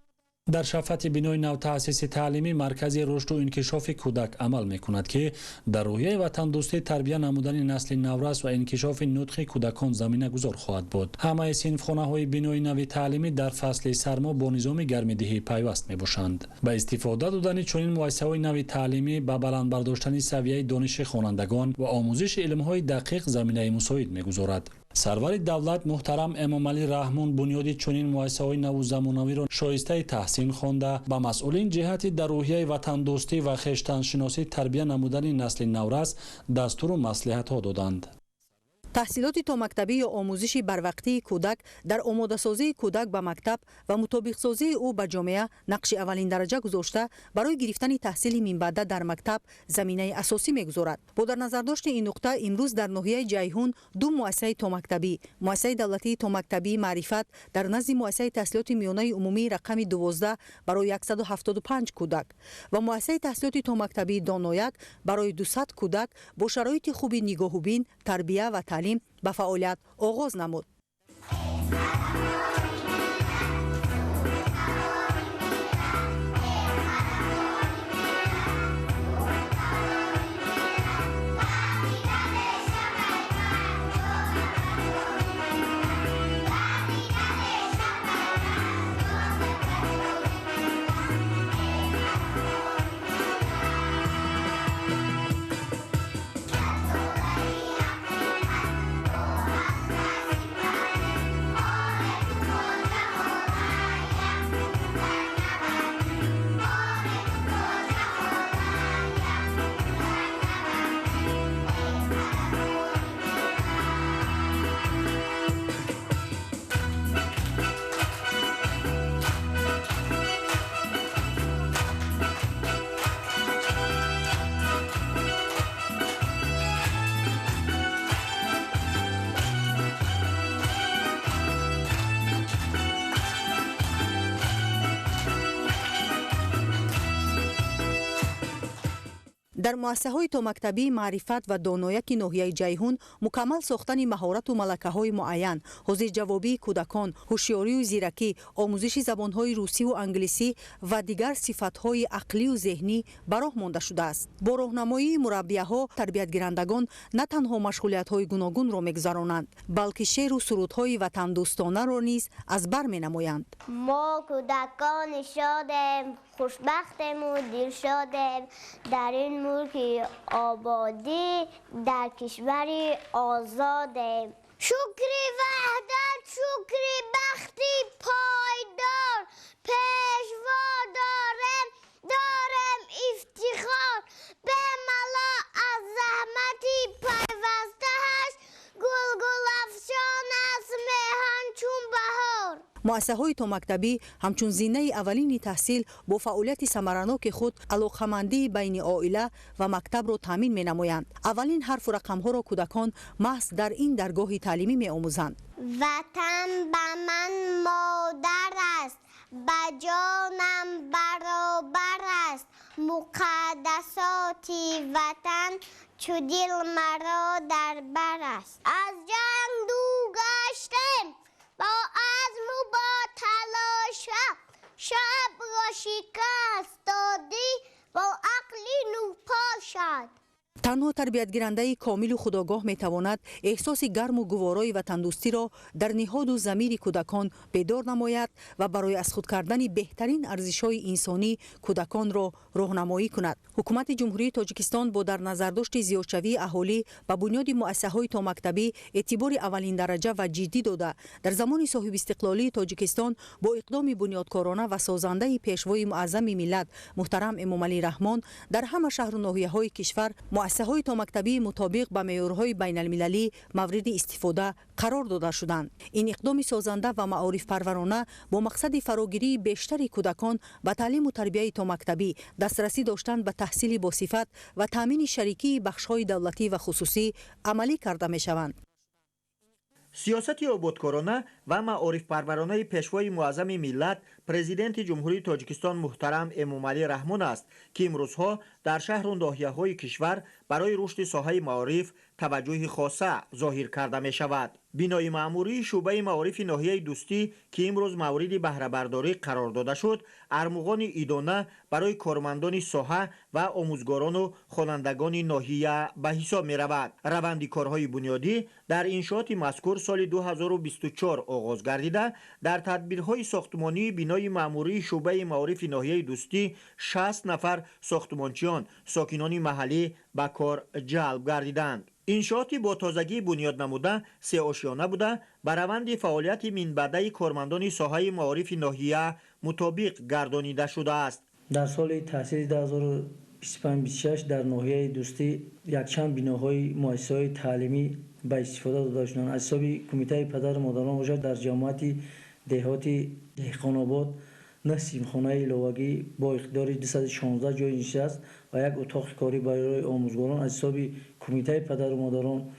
در شفت بینای نو تأسیس تعلیمی مرکز رشد و انکشاف کودک عمل میکند که در روحیه وطن دوستی تربیت نمودن نسل نورس و انکشاف نطق کودکان زمینه گذار خواهد بود. همه صنفخانه های بینای نو تعلیمی در فصل سرما با نظام گرمایدهی پیوست میباشند. با استفاده دادن چنین مؤسسه‌های نو تعلیمی با بلند برداشتن سویه دانش خوانندگان و آموزش علم‌های دقیق زمینه مساعد میگذارد. سرور دولت محترم امامعلی رحمان بنیاد چنین مؤسسه‌های نوزمانوی را شایسته تحسین خوانده با مسئولین جهت در روحیه وطن دوستی و خویشتن شناسی تربیت نمودن نسل نورس دستور و مصلحت‌ها دادند. تحصیلات تا مکتبی یا آموزش بروقتی کودک در آماده سازی کودک به مکتب و مطابق سازی او به جامعه نقش اولین درجه گذاشته برای گرفتن تحصیل منبعد در مکتب زمینه اساسی میگذارد. با در نظر داشت این نقطه امروز در ناحیه جیهون دو مؤسسه تا مکتبی، مؤسسه دولتی تا مکتبی معرفت در نزد مؤسسه تحصیلات میانه عمومی رقم 12 برای 175 کودک و مؤسسه تحصیلات تا مکتبی دانایک برای 200 کودک با شرایط خوب نگاه و بین، تربیت و تعلیم به فعالیت آغاز نمود. در مؤسسه‌های تا مکتبی معرفت و دانایک ناحیه جیهون مکمل ساختن مهارت و ملکه‌های معین، حوزه جوابی کودکان، هوشیاری و زیرکی، آموزش زبان‌های روسی و انگلیسی و دیگر صفت‌های عقلی و ذهنی به راه مانده شده است. با راهنمایی مربی‌ها، تربیت‌گیرندگان نه تنها مشغولیت‌های گوناگون را می‌گذرانند، بلکه شعر و سرودهای وطن دوستانه را نیز از بر می‌نمایند. ما کودکان شادیم، خوشبختیم و دلشادیم در این ملک آبادی، در کشوری آزادیم. شکری وحدت، شکری بختی پایدار، پیشوا دارم افتخار، به ملا از زحمتی پیوسته هست، گل افشان است میهن چون بهار. مؤسسه‌های تا مکتبی همچون زینه اولین تحصیل با فعالیت ثمرناک خود علاقه‌مندی بین عائله و مکتب را تامین می‌نمایند. اولین حرف و رقم‌ها را کودکان محض در این درگاه تعلیمی می‌آموزند. وطن به من مادر است، به جانم برابر است، مقدساتی وطن چو دل مرا در بر است. از جنگ دور گشتم با عزم و با تلاش، شب را شکست دادی با عقلی نوپاشد. تنها تربیتگیرنده کامل و خودآگاه میتواند احساس گرم و گوارای و تندرستی را در نهاد و ضمیر کودکان بیدار نماید و برای از خود کردن بهترین ارزش‌های انسانی کودکان را راهنمایی کند. حکومت جمهوری تاجیکستان با در نظر داشت زیادشوی اهالی به بنیاد مؤسسه‌های تا مکتبی اعتبار اولین درجه و جدی داده در زمان صاحب استقلالی تاجیکستان با اقدام بنیادکارانه و سازنده پیشوای معظم ملت محترم امامعلی رحمان در همه شهر و ناحیه‌های کشور مؤسسه‌های تا مکتبی مطابق به معیارهای بین المللی مورد استفاده قرار داده شدند. این اقدام سازنده و معارف پرورانه با مقصد فراگیری بیشتر کودکان به تعلیم و تربیت تا مکتبی، دسترسی داشتن به تحصیل با صفت و تامین شریکی بخش‌های دولتی و خصوصی عملی کرده می‌شوند. سیاست آبادکارانه و معارف پرورانه پیشوای معظم ملت پرزیدنت جمهوری تاجیکستان محترم امامعلی رحمان است که امروزها در شهر و ناحیه‌های کشور برای رشد ساحه معارف توجه خاصه ظاهر کرده می شود. بینای مأموری شعبه معارف ناحیه دوستی که امروز مورد بهره برداری قرار داده شد، ارمغان ایدانه برای کارمندان ساحه و آموزگاران و خوانندگان ناحیه به حساب می رود. روند کارهای بنیادی در انشاءات مذکور سال 2024 آغاز گردیده، در تدبیرهای ساختمانی بینای مأموری شعبه معارف ناحیه دوستی 60 نفر ساختمانچیان ساکنان محلی به کار جلب گردیدند. انشاءاتی با تازگی بنیاد نموده 3 آشیانه بوده به روند فعالیت منبعه کارمندان ساحه معارف ناحیه مطابق گردانیده شده است. در سال تحصیلی 2025-26 در ناحیه دوستی یکچند بیناهای مؤسسه‌های تعلیمی به استفاده داده شدند. از حساب کمیته پدر و مادران وجود در جماعت دهاتی دهقان‌آباد نسیمخانه ایلوگی با اقدار 216 جای نشست و یک اتاق کاری برای آموزگاران از حساب کمیته پدر و مادران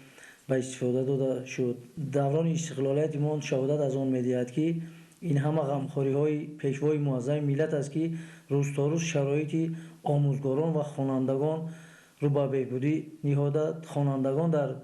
به استفاده داده شد. دوران استقلالیت ما شهادت از آن می‌دهد که این همه غمخوری‌های پیشوای معظم ملت است که روز تا روز شرایط آموزگاران و خوانندگان رو به بهبودی نهاده. خوانندگان در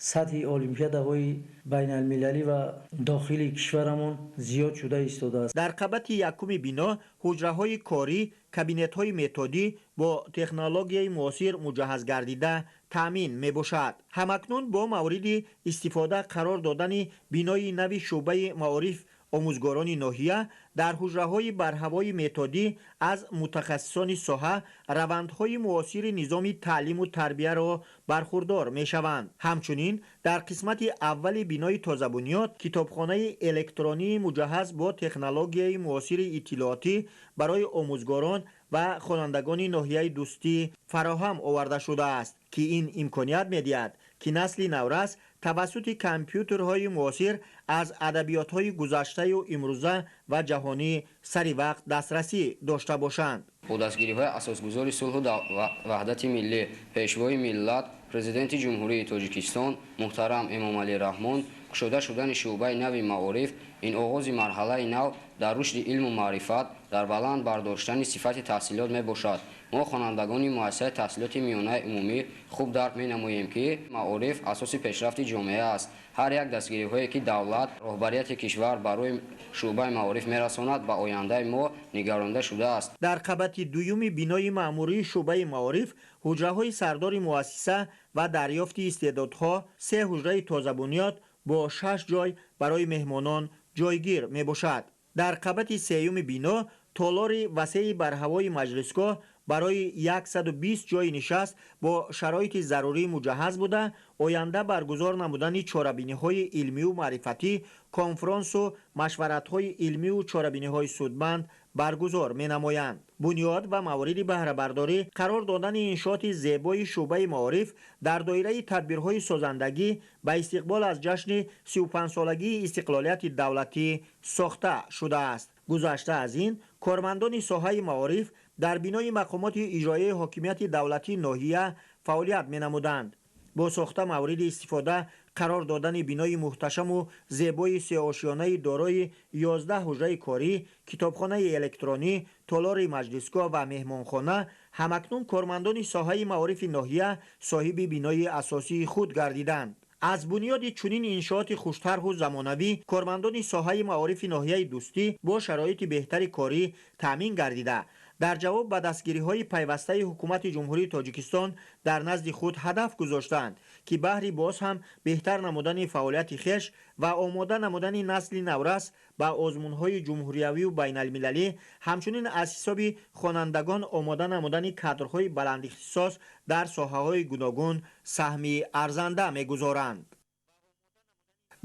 سطح المپیادهای بین المللی و داخلی کشورمان زیاد شده ایستاده است. در قبط یکم بینا حجره‌های کاری، کابینت‌های متدی با تکنولوژی معاصر مجهز گردیده تامین می‌باشد. همکنون با مورد استفاده قرار دادن بینای نوی شعبه معارف آموزگاران ناحیه در حجره‌های برهوای متدی از متخصصان ساحه روندهای معاصر نظام تعلیم و تربیه را برخوردار می‌شوند. همچنین در قسمت اول بینای تازه بنیاد کتابخانه الکترونی مجهز با تکنولوژی معاصر اطلاعاتی برای آموزگاران و خوانندگان ناحیه دوستی فراهم آورده شده است که این امکانیت می‌دهد که نسل نورس توسط کامپیوترهای معاصر از ادبیات‌های گذشته و امروزه و جهانی سری وقت دسترسی داشته باشند. با دستگیری‌های اساسگذار صلح و وحدت ملی پیشوای ملت پرزیدنت جمهوری تاجیکستان محترم امامعلی رحمان گشوده شدن شعبه نو معارف این آغاز مرحله نو در رشد علم و معرفت در بلند برداشتن صفت تحصیلات می باشد. ما خوانندگان مؤسسه تحصیلات میانه عمومی خوب درک می نماییم که معارف اساس پیشرفت جامعه است. هر یک دستگیری‌هایی که دولت رهبریت کشور برای شعبه معارف می‌رساند به آینده ما نگرانده شده است. در قبط دوم بینای مأموری شعبه معارف حجره‌های سردار مؤسسه و دریافت استعدادها 3 حجره تازه بنیاد با 6 جای برای مهمانان جایگیر میباشد. در قبط سیوم بینا تالار وسیع بر هوای مجلسگاه برای 120 جای نشست با شرایط ضروری مجهز بوده. آینده برگزار نمودن چاره‌بینی‌های علمی و معرفتی، کنفرانس و مشورت‌های علمی و چاره‌بینی‌های سودمند برگزار می‌نمایند. بنیاد و موارد بهره برداری قرار دادن انشاءات زیبای شعبه معارف در دایره تدبیرهای سازندگی به استقبال از جشن 35 سالگی استقلالیت دولتی ساخته شده است. گذشته از این کارمندان ساحه معارف در بینای مقامات اجرایی حاکمیت دولتی ناحیه فعالیت می‌نمودند. با ساخته مورد استفاده قرار دادن بینای محتشم و زیبای 3 آشیانه دارای 11 حجره کاری، کتابخانه الکترونی، تالار مجلسگاه و مهمانخانه، همکنون کارمندان ساحه معارف ناحیه صاحب بینای اساسی خود گردیدند. از بنیاد چنین انشاءات خوش‌طرح و زمانوی کارمندان ساحه معارف ناحیه دوستی با شرایط بهتر کاری تامین گردیده در جواب به دستگیری‌های پیوسته حکومت جمهوری تاجیکستان در نزد خود هدف گذاشتند که بهر باز هم بهتر نمودن فعالیت خویش و آماده نمودن نسل نورس به آزمون‌های جمهوریوی و بین المللی، همچنین از حساب خوانندگان آماده نمودن کادرهای بلند اختصاص در ساحه‌های گوناگون سهمی ارزنده می‌گذارند.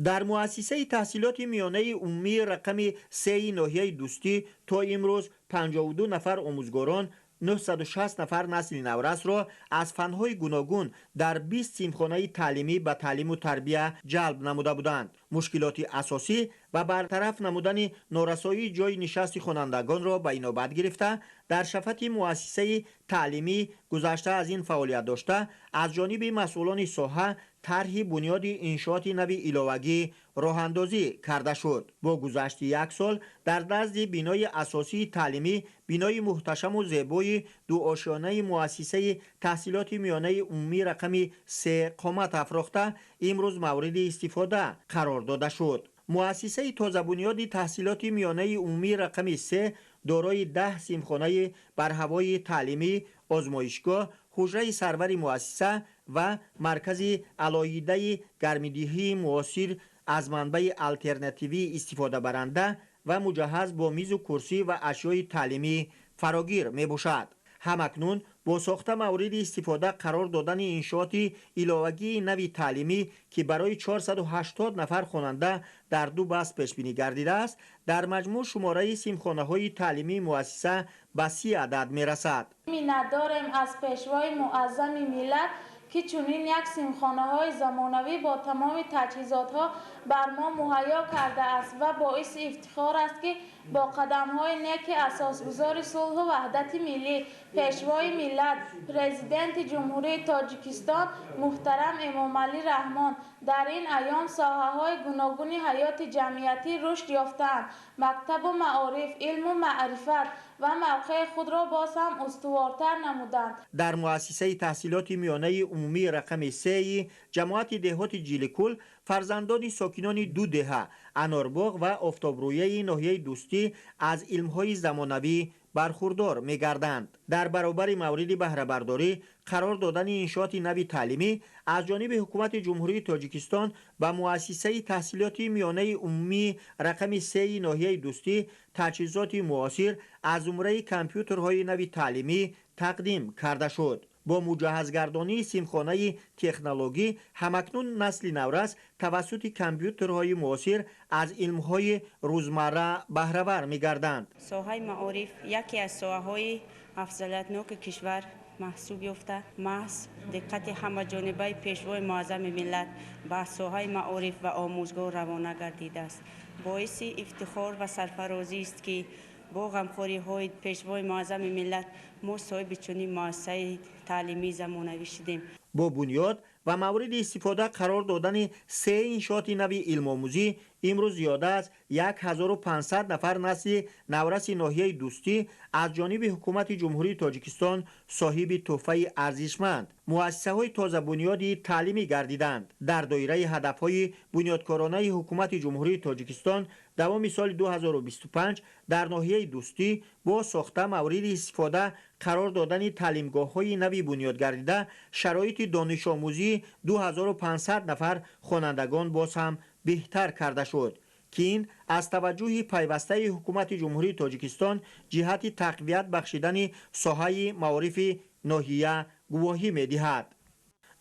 در مؤسسه تحصیلات میانه عمومی رقم 3 ناحیه دوستی تا امروز 52 نفر آموزگاران، 960 نفر نسل نورس را از فنهای گوناگون در 20 تیمخانه تعلیمی به تعلیم و تربیه جلب نموده بودند. مشکلات اساسی و برطرف نمودن نارسایی جای نشست خوانندگان را به اینابت گرفته در شفت مؤسسه تعلیمی گذشته از این فعالیت داشته از جانب مسئولان ساحه طرح بنیاد انشاءات نوی ایلاوگی راه اندازی کرده شد. با گذشت یک سال در نزد بینای اساسی تعلیمی، بینای محتشم و زیبای دو آشیانه مؤسسه تحصیلات میانه عمومی رقم 3 قامت افراخته امروز مورد استفاده قرار داده شد. مؤسسه تازه بنیاد تحصیلات میانه عمومی رقم 3 دارای 10 سیمخانه برهوای تعلیمی، آزمایشگاه، حجره سرور مؤسسه و مرکز علایده گرمیدهی معاصر از منبع الترناتیوی استفاده برنده و مجهز با میز و کرسی و اشیای تعلیمی فراگیر می باشد. همکنون با ساخته مورد استفاده قرار دادن انشاءات ایلاوگی نوی تعلیمی که برای 480 نفر خواننده در 2 بست پیش بینی گردیده است، در مجموع شماره سیمخانه های تعلیمی مؤسسه به 30 عدد می رسد. می‌نداریم از پیشوای معظم ملت که چنین یک سیمخانه های زمانوی با تمام تجهیزات ها بر ما مهیا کرده است و باعث افتخار است که با قدم های نیک اساسگزار صلح و وحدت ملی پیشوای ملت پرزیدنت جمهوری تاجیکستان محترم امامعلی رحمان در این ایام ساحه های گوناگون حیات جمعیتی رشد یافتند. مکتب و معارف، علم و معرفت و موقع خود را باز هم استوارتر نمودند. در مؤسسه تحصیلات میانه عمومی رقم 3 جماعت دهات جیلکل فرزندان ساکنان 2 دهه انارباغ و آفتابرویه ناحیه دوستی از علمهای زمانوی برخوردار می‌گردند. در برابر مورد بهره برداری قرار دادن انشاءات نوی تعلیمی از جانب حکومت جمهوری تاجیکستان به مؤسسه تحصیلات میانه عمومی رقم 3 ناحیه دوستی تجهیزات معاصر از جمله کامپیوترهای نوی تعلیمی تقدیم کرده شد. با مجهزگردانی سیمخانه تکنولوژی همکنون نسل نورس توسط کامپیوترهای معاصر از علمهای روزمره بهره‌ور می‌گردند. ساحه معارف یکی از ساحه‌های افضلیت‌ناک کشور محسوب یافته، محض دقت همه جانبه پیشوای معظم ملت به ساحه معارف و آموزگار روانه گردیده است. باعث افتخار و سرفرازی است که با غمخواری های پیشوای معظم ملت ما صاحب چنین مؤسسه تعلیمی زمانوی شدیم. با بنیاد و مورد استفاده قرار دادن 3 انشاءات نوی علم آموزی امروز زیاده از 1500 نفر نسل نورس ناحیه دوستی از جانب حکومت جمهوری تاجیکستان صاحب تحفه ارزشمند مؤسسه های تازه بنیادی تعلیمی گردیدند. در دایره هدف های بنیادکارانه حکومت جمهوری تاجیکستان دوام سال 2025 در ناحیه دوستی با ساخته مورد استفاده قرار دادن تعلیمگاه های نوی بنیاد گردیده شرایط دانش آموزی 2500 نفر خوانندگان باز هم بهتر کرده شد که این از توجه پیوسته حکومت جمهوری تاجیکستان جهت تقویت بخشیدن ساحه معارف ناحیه گواهی می‌دهد.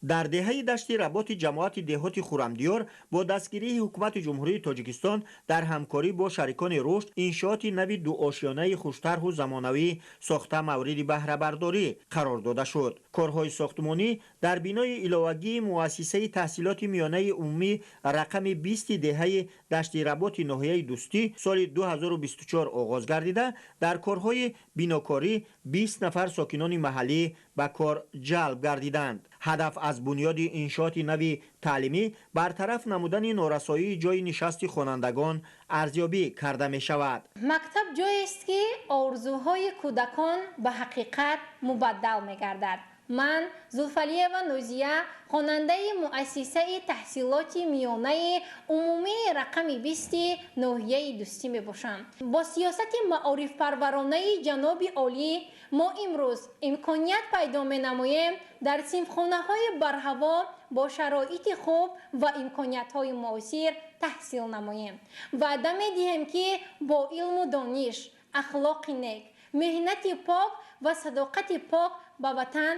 در دهه دشت رباط جماعت دهات خرمدیار با دستگیری حکومت جمهوری تاجیکستان در همکاری با شریکان رشد انشاءات نوی 2 آشیانه خوش‌طرح و زمانوی ساخته مورد بهره برداری قرار داده شد. کارهای ساختمانی در بینای ایلاوگی مؤسسه تحصیلات میانه عمومی رقم 20 دهه دشت رباط ناحیه دوستی سال 2024 آغاز گردیده در کارهای بیناکاری 20 نفر ساکنان محلی به کار جلب گردیدند. هدف از بنیاد انشاءات نوی تعلیمی برطرف نمودن نارسایی جای نشست خوانندگان ارزیابی کرده می شود. مکتب جایی است که آرزوهای کودکان به حقیقت مبدل می گردد. من زلفلیه و نوزیه خواننده مؤسسه تحصیلات میانه عمومی رقم 20 ناحیه دوستی می باشم. با سیاست معارف پرورانه جناب عالی ما امروز امکانیت پیدا می نماییم در سیمخانه های برهوا با شرایط خوب و امکانیت های معاصر تحصیل نماییم. وعده می دهیم که با علم و دانش، اخلاق نیک، مهنت پاک و صداقت پاک به وطن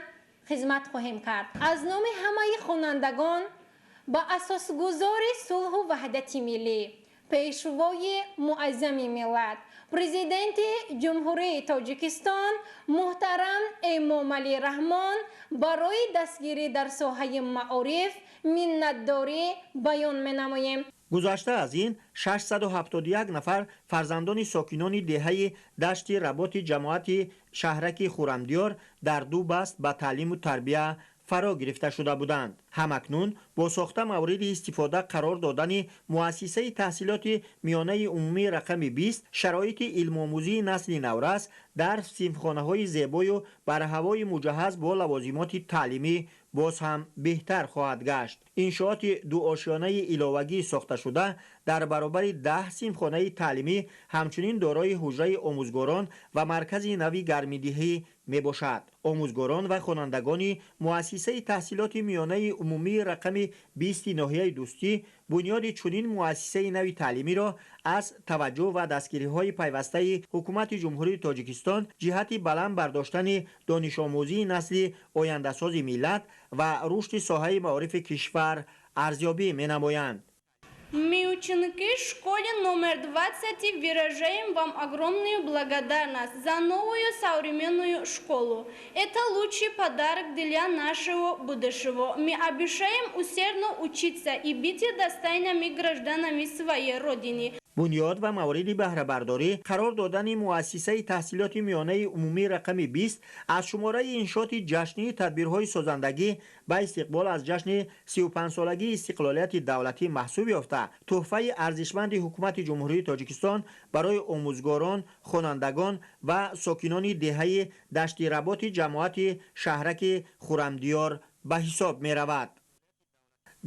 خدمت خواهیم کرد. از نام همه خوانندگان با اساسگزار صلح و وحدت ملی، پیشوای معظم ملت، پرزیدنت جمهوری تاجیکستان محترم امامعلی رحمان برای دستگیری در ساحه معارف منتداری بیان می‌نماییم. گذشته از این 671 نفر فرزندان ساکنان دهه دشت رباط جماعت شهرک خرمدیار در 2 بست به تعلیم و تربیه فرا گرفته شده بودند. همکنون با ساخته مورد استفاده قرار دادن مؤسسه تحصیلات میانه عمومی رقم 20 شرایط علم آموزی نسل نورس در صنفخانه‌های زیبای و برهوای مجهز با لوازمات تعلیمی باز هم بهتر خواهد گشت. انشاءات دو آشیانه علاوگی ساخته شده در برابر 10 صنفخانه تعلیمی همچنین دارای حجره آموزگاران و مرکز نوی گرمیدهی می باشد. آموزگاران و خوانندگان مؤسسه تحصیلات میانه عمومی رقم 20 ناحیه دوستی بنیاد چنین مؤسسه نوی تعلیمی را از توجه و دستگیری های پیوسته حکومت جمهوری تاجیکستان جهت بلند برداشتن دانش آموزی نسل آینده ساز ملت و رشد ساحه معارف کشور ارزیابی می نمایند. Мы, ученики школы номер 20, выражаем вам огромную благодарность за новую современную школу. Это лучший подарок для нашего будущего. Мы обещаем усердно учиться и быть достойными гражданами своей родины. بنیاد و موارد بهره برداری قرار دادن مؤسسه تحصیلات میانه عمومی رقم 20 از شماره انشاط جشنی تدبیرهای سازندگی به استقبال از جشن 35 سالگی استقلالیت دولتی محسوب یافته تحفه ارزشمند حکومت جمهوری تاجیکستان برای آموزگاران، خوانندگان و ساکنان دهه دشت رباط جماعت شهرک خرمدیار به حساب می رود.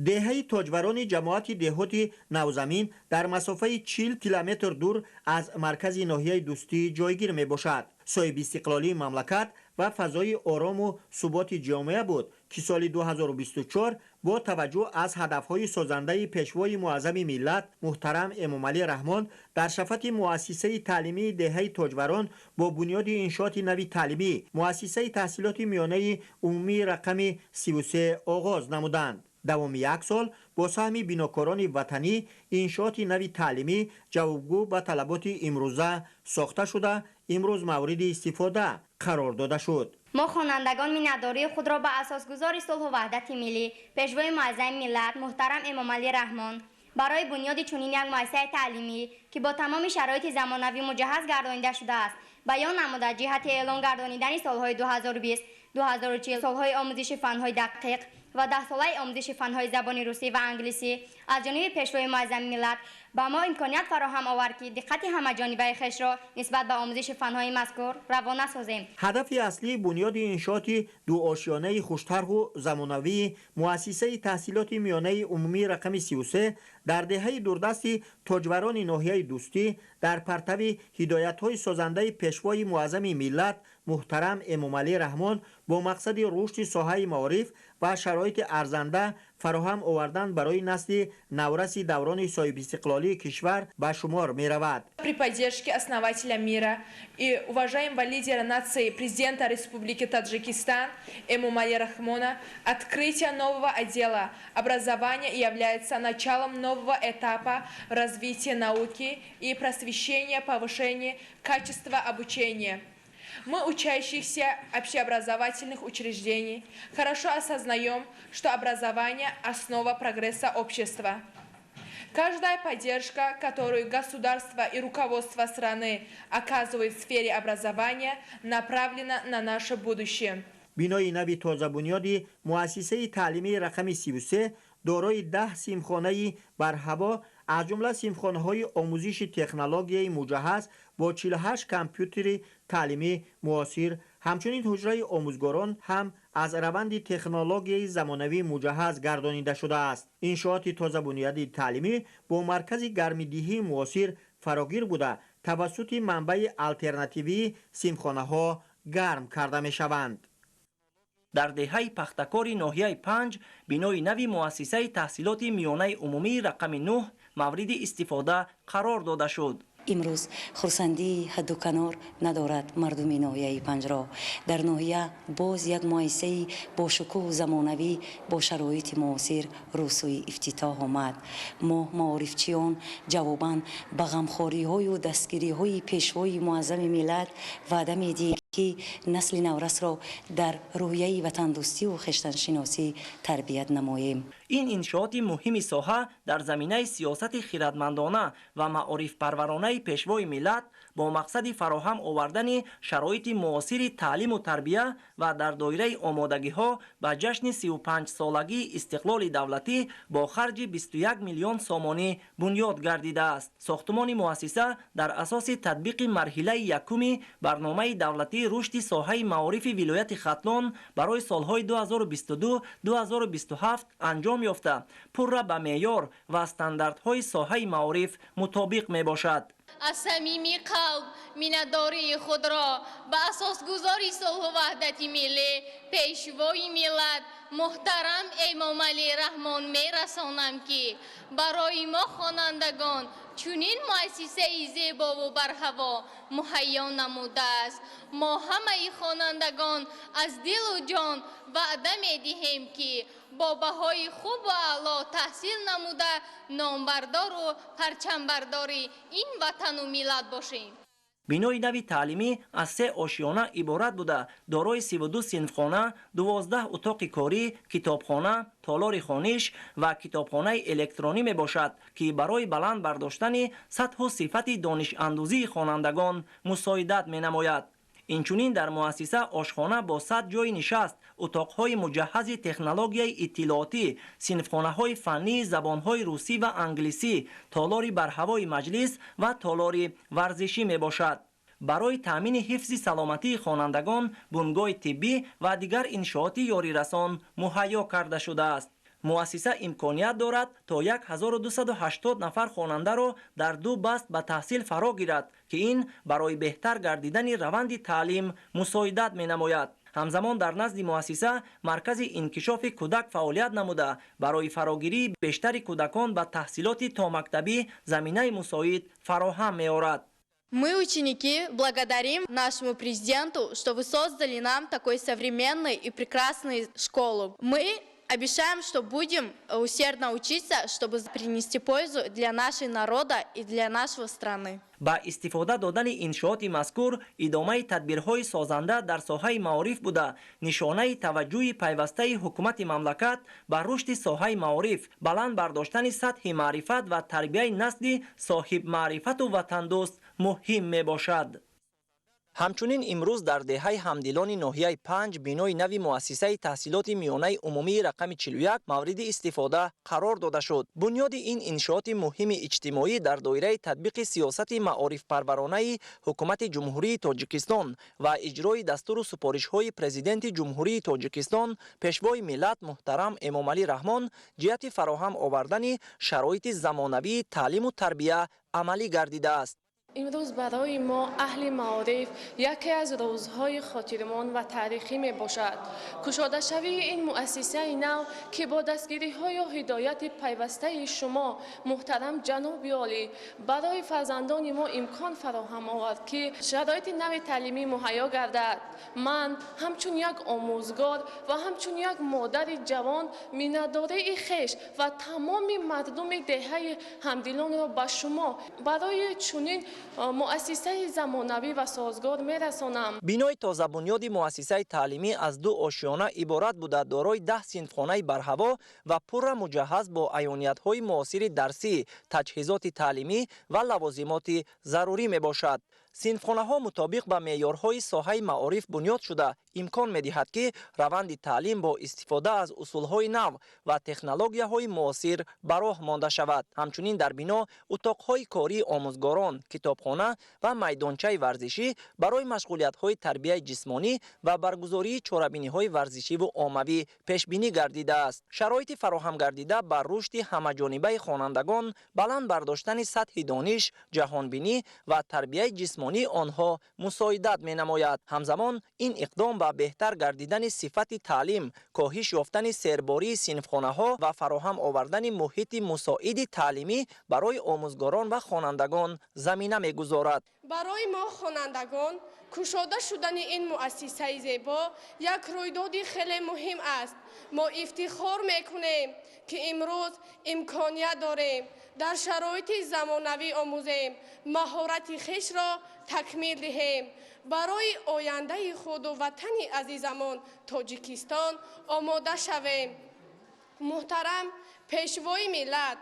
دهه تاجوران جماعت دهات نوزمین در مسافه 40 کیلومتر دور از مرکز ناحیه دوستی جایگیر می باشد. صاحب استقلالی مملکت و فضای آرام و ثبات جامعه بود که سال 2024 با توجه از هدفهای سازنده پیشوای معظم ملت محترم امامعلی رحمان در شفت مؤسسه تعلیمی دهه تاجوران با بنیاد انشاءات نوی تعلیمی مؤسسه تحصیلات میانه عمومی رقم 33 آغاز نمودند. دوام یک سال با سهم بیناکاران وطنی انشاءات نوی تعلیمی جوابگو به طلبات امروزه ساخته شده امروز مورد استفاده قرار داده شد. ما خوانندگان مینه‌داری خود را به اساسگزار صلح و وحدت ملی پیشوای معظم ملت محترم امامعلی رحمان برای بنیاد چنین یک مؤسسه تعلیمی که با تمام شرایط زمانوی مجهز گردانیده شده است بیان نموده جهت اعلان گردانیدن سالهای 2020 2040 سالهای آموزش فنهای دقیق و 10 ساله آموزش فنهای زبان روسی و انگلیسی از جانب پیشوای معظم ملت با ما امکانیت فراهم آورد که دقت همه‌جانبه خویش را نسبت به آموزش فنهای مذکور روانه سازیم. هدف اصلی بنیاد انشاءات دو آشیانه خوش‌طرح و زمانوی مؤسسه تحصیلات میانه عمومی رقم 33 در دهه دوردست تاجوران ناحیه دوستی در پرتو هدایت‌های سازنده پیشوای معظم ملت محترم امامعلی رحمان با مقصد رشد ساحه معارف و شرایط ارزنده فراهم آوردن برای نسل نورس دوران صاحب استقلالی کشور به شمار می رود. При поддержке основателя мира и уважаемого лидера нации президента Республики Таджикистан Эмомали Рахмона открытие нового отдела образования является началом нового этапа развития науки и просвещения, повышения качества обучения. Мы, учащиеся общеобразовательных учреждений, хорошо осознаем, что образование – основа прогресса общества. Каждая поддержка, которую государство и руководство страны оказывают в сфере образования, направлена на наше будущее. بینای نوی تازه بنیاد مؤسسه تعلیمی رقم 33 دارای 10 صنفخانه بر هوا از جمله صنفخانه‌های آموزش تکنولوژی مجهز با 48 کامپیوتر تعلیمی معاصر همچنین حجره آموزگاران هم از روند تکنولوژی زمانوی مجهز گردانیده شده است. انشاءات تازه بنیاد تعلیمی با مرکز گرمیدهی معاصر فراگیر بوده توسط منبع آلترناتیوی صنفخانه‌ها گرم کرده می شوند. در دهه پختکاری ناحیه 5 بینای نوی مؤسسه تحصیلات میانه عمومی رقم 9 مورد استفاده قرار داده شد. امروز خرسندی حد و کنار ندارد مردم ناحیه 5 را. در ناحیه باز یک مؤسسه با شکوه زمانوی با شرایط معاصر روسوی افتتاح آمد. ما معارفچیان جواباً به غمخواری های و دستگیری های پیشوای معظم ملت وعده می‌دهیم که نسل نورس را در روحیه وطن دوستی و خویشتن شناسی تربیت نماییم. این انشاءات مهم ساحه در زمینه سیاست خردمندانه و معارف پرورانه پیشوای ملت با مقصد فراهم آوردن شرایط معاصر تعلیم و تربیه و در دایره آمادگی ها به جشن 35 سالگی استقلال دولتی با خرج 21 میلیون سامانی بنیاد گردیده است. ساختمان مؤسسه در اساس تطبیق مرحله یکم برنامه دولتی رشد ساحه معارف ولایت ختلان برای سالهای 2022-2027 انجام یافته پر را به معیار و استانداردهای ساحه معارف مطابق می باشد. از صمیم قلب میnnتداری خود را به اساسگذاری صلح و وحدت ملی پیشوای ملت محترم امام علی رحمان میرسانم که برای ما خوانندگان چنین مؤسسه زیبا و برهوا مهیا نموده است. ما همه خوانندگان از دل و جان وعده می‌دهیم که با بهای خوب و اعلی تحصیل نموده نامبردار و پرچمبرداری این وطن و ملت باشیم. بینای نوی تعلیمی از 3 آشیانه عبارت بوده دارای 32 صنفخانه، 12 اتاق کاری، کتابخانه، تالار خوانش و کتابخانه الکترونی می باشد که برای بلند برداشتن سطح و صفت دانش اندوزی خوانندگان مساعدت می نماید. اینچنین در مؤسسه آشخانه با 100 جای نشست، اتاقهای مجهز تکنولوژی اطلاعاتی، صنفخانه‌های فنی زبانهای روسی و انگلیسی، تالار برهوای مجلس و تالار ورزشی می باشد. برای تامین حفظ سلامتی خوانندگان، بنگاه طبی و دیگر انشاءات یاری رسان مهیا کرده شده است. مؤسسه امکانیت دارد تا 1280 نفر خواننده را در 2 بست به تحصیل فرا گیرد که این برای بهتر گردیدن روند تعلیم مساعدت می نماید. همزمان در نزد مؤسسه مرکز انکشاف کودک فعالیت نموده برای فراگیری بیشتر کودکان به تحصیلات تا مکتبی زمینه مساعد فراهم می آورد. Мы, ученики, благодарим нашему президенту, что вы создали нам такой современный и прекрасную школу. Мы обещаем, что будем усердно учиться, чтобы принести пользу для нашего народа и для нашей страны. با استفاده دادن انشاءات مذکور ادامه تدبیرهای سازنده در ساحه معارف بوده نشانه توجه پیوسته حکومت مملکت به رشد ساحه معارف، بلند برداشتن سطح معرفت و تربیت نسل صاحب معرفت و وطن دوست مهم می باشد. همچنین امروز در دهه همدلان ناحیه 5 بینای نوی مؤسسه تحصیلات میانه عمومی رقم 41 مورد استفاده قرار داده شد. بنیاد این انشاءات مهم اجتماعی در دایره تطبیق سیاست معارف پرورانه حکومت جمهوری تاجیکستان و اجرای دستور و سپارش‌های پرزیدنت جمهوری تاجیکستان پیشوای ملت محترم امام علی رحمان جهت فراهم آوردن شرایط زمانوی تعلیم و تربیه عملی گردیده است. امروز برای ما اهل معارف یکی از روزهای خاطرمان و تاریخی می باشد. گشاده شوی این مؤسسه نو که با دستگیری های و هدایت پیوسته شما محترم جناب عالی برای فرزندان ما امکان فراهم آورد که شرایط نو تعلیمی مهیا گردد. من همچون یک آموزگار و همچون یک مادر جوان میnnتداری خویش و تمام مردم دهه همدلان را به شما برای چنین مؤسسه زمانوی و سازگار میرسانم. بینای تازه بنیاد مؤسسه تعلیمی از 2 آشیانه عبارت بوده دارای 10 صنفخانه برهوا و پر مجهز با عیانیت‌های معاصر درسی، تجهیزات تعلیمی و لوازمات ضروری می باشد. صنفخانه ها مطابق به معیارهای ساحه معارف بنیاد شده امکان می دهد که روند تعلیم با استفاده از اصولهای نو و تکنولوژی‌های معاصر به راه مانده شود. همچنین در بنا اتاقهای کاری آموزگاران، کتابخانه و میدانچه ورزشی برای مشغولیت‌های تربیت جسمانی و برگزاری چاره‌بینی‌های ورزشی و عاموی پیش بینی گردیده است. شرایط فراهم گردیده بر رشد همه‌جانبه خوانندگان، بلند برداشتن سطح دانش، جهانبینی و تربیت جسمانی آنها مساعدت می نماید. همزمان این اقدام به بهتر گردیدن صفت تعلیم، کاهش یافتن سرباری صنفخانه ها و فراهم آوردن محیط مساعد تعلیمی برای آموزگاران و خوانندگان زمینه می گذارد. برای ما خوانندگان گشاده شدن این مؤسسه زیبا یک رویداد خیلی مهم است. ما افتخار میکنیم که امروز امکانیت داریم در شرایط زمانوی آموزیم، مهارت خویش را تکمیل دهیم، برای آینده خود و وطن عزیزمان تاجیکستان آماده شویم. محترم پیشوای ملت،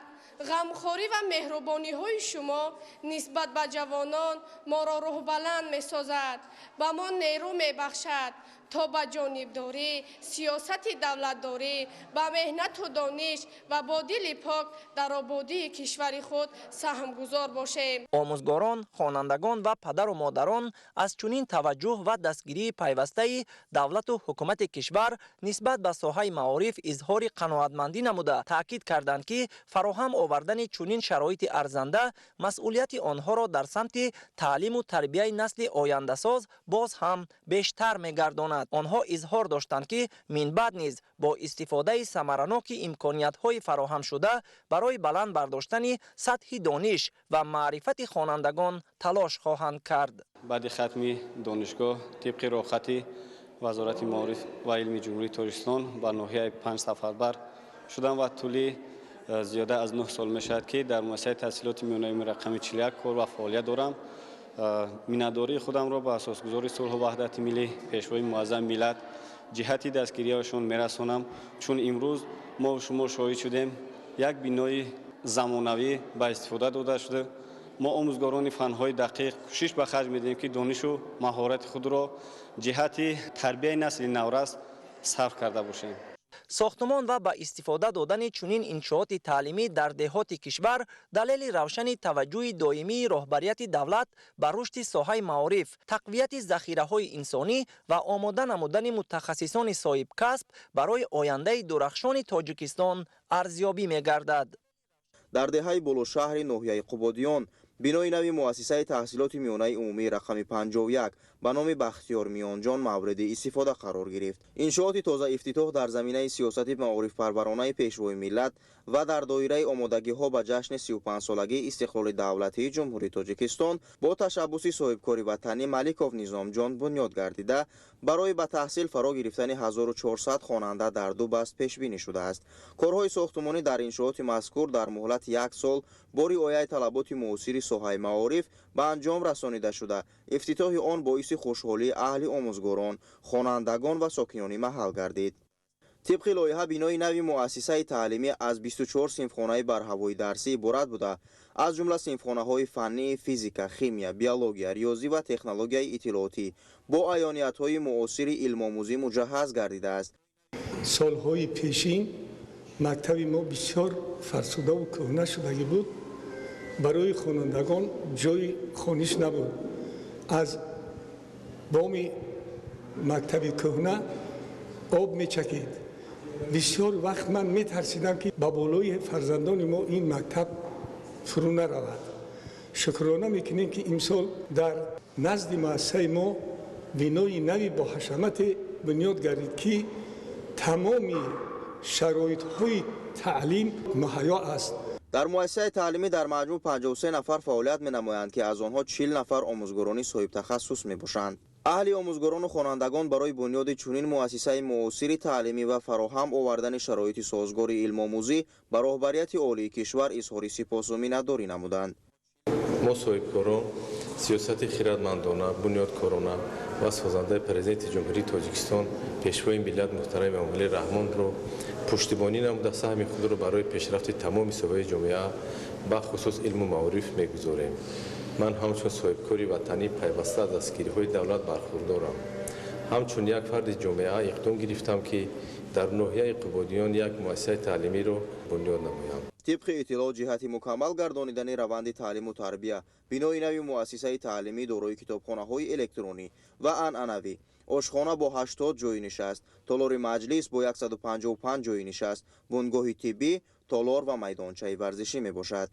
غمخوری و مهربانی های شما نسبت به جوانان ما را روح بلند می سازد، به ما نیرو می بخشد تا به جانبداری، سیاست دولتداری، به مهنت و دانش و با دل پاک در آبادی کشور خود سهمگزار باشیم. آموزگاران، خوانندگان و پدر و مادران از چنین توجه و دستگیری پیوسته دولت و حکومت کشور نسبت به ساحه معارف اظهار قناعتمندی نموده تاکید کردند که فراهم آوردن چنین شرایط ارزنده مسئولیت آنها را در سمت تعلیم و تربیت نسل آینده ساز باز هم بیشتر می‌گرداند. آنها اظهار داشتند که من بعد نیز با استفاده ثمرناک امکانیت‌های فراهم شده برای بلند برداشتن سطح دانش و معرفت خوانندگان تلاش خواهند کرد. بعد ختم دانشگاه طبق راهخط وزارت معارف و علم جمهوری تاجیکستان بر ناحیه 5 سفربر شدم و طول زیاده از 9 سال میشد که در مؤسسه تحصیلات میانه رقم 41 کار و فعالیت دارم. مینه‌داری خودم را به اساسگذار صلح و وحدت ملی پیشوای معظم ملت جهت دستگیری‌هاشان میرسانم، چون امروز ما و شما شاهد شدیم یک بنای زمانوی به استفاده داده شده. ما آموزگاران فن‌های دقیق کوشش به خرج می‌دهیم که دانش و مهارت خود را جهت تربیت نسل نورس صرف کرده باشیم. ساختمان و با استفاده دادن چنین انشاءات تعلیمی در دهات کشور دلیل روشن توجه دائمی رهبریت دولت بر رشد ساحه معارف، تقویت ذخیره‌های انسانی و آماده نمودن متخصصان صاحب کسب برای آینده درخشان تاجیکستان ارزیابی می‌گردد. در دهه بلوشهر ناحیه قبادیان بنای نوی مؤسسه تحصیلات میانه عمومی رقم 51 به نام بختیار میانجان مورد استفاده قرار گرفت. انشاءات تازه افتتاح در زمینه سیاست معارف پرورانه پیشوای ملت و در دایره آمادگی‌ها به جشن 35 سالگی استقلال دولتی جمهوری تاجیکستان با تشبث صاحبکار وطنی ملیکوف نظامجان بنیاد گردیده برای به تحصیل فرا گرفتن 1400 خواننده در 2 بست پیش بینی شده است. کارهای ساختمانی در انشاءات مذکور در مهلت 1 سال با رعایت طلبات معاصر ساحه معارف به انجام رسانیده شده. افتتاح آن باعث خوشحالی اهل آموزگاران، خوانندگان و ساکنان محل گردید. طبق لایحه بنای نوی مؤسسه تعلیمی از 24 صنفخانه برهوای درسی عبارت بوده، از جمله صنفخانه‌های فنی، فیزیک، شیمی، بیولوژی، ریاضی و تکنولوژی اطلاعاتی با عیانیت‌های معاصر علم آموزی مجهز گردیده است. سالهای پیشین مکتب ما بسیار فرسوده و کهنه شده بود. برای خوانندگان جای خوانش نبود. از بام مکتب کهنه آب میچکید. بسیار وقت من میترسیدم که به بالای فرزندان ما این مکتب فرو نرود. شکرانه میکنیم که امسال در نزد مؤسسه ما بنای نوی با حشمت بنیاد گردید که تمامی شرایط های تعلیم مهیا است. در مؤسسه تعلیمی در مجموع 53 نفر فعالیت می‌نمایند که از آنها 40 نفر آموزگاران صاحب تخصص میباشند. اهل آموزگاران و خوانندگان برای بنیاد چنین مؤسسه معاصر تعلیمی و فراهم آوردن شرایط سازگار علم آموزی به رهبریت عالی کشور اظهار سپاس و مینه‌داری نمودند. ما صاحبکاران سیاست خردمندانه، بنیادکارانه و سازنده پرزیدنت جمهوری تاجیکستان پیشوای ملت محترم امامعلی رحمان را پشتیبانی نموده سهم خود را برای پیشرفت تمام شعبه‌های جامعه به خصوص علم و معارف می‌گذاریم. من همچون صاحبکاری وطنی پیوسته از دستگیری‌های دولت برخوردارم. همچون یک فرد جامعه اقدام گرفتم که در ناحیه قبادیان یک مؤسسه تعلیمی را بنیاد نمایم. طبق اطلاع جهت مکمل گردانیدن روند تعلیم و تربیت، بنای نوی مؤسسه تعلیمی دارای کتابخانه‌های الکترونی و عنعنوی، آشخانه با 80 جای نشست، تالار مجلس با 155 جای نشست، بنگاه طبی، تالار و میدانچه ورزشی میباشد.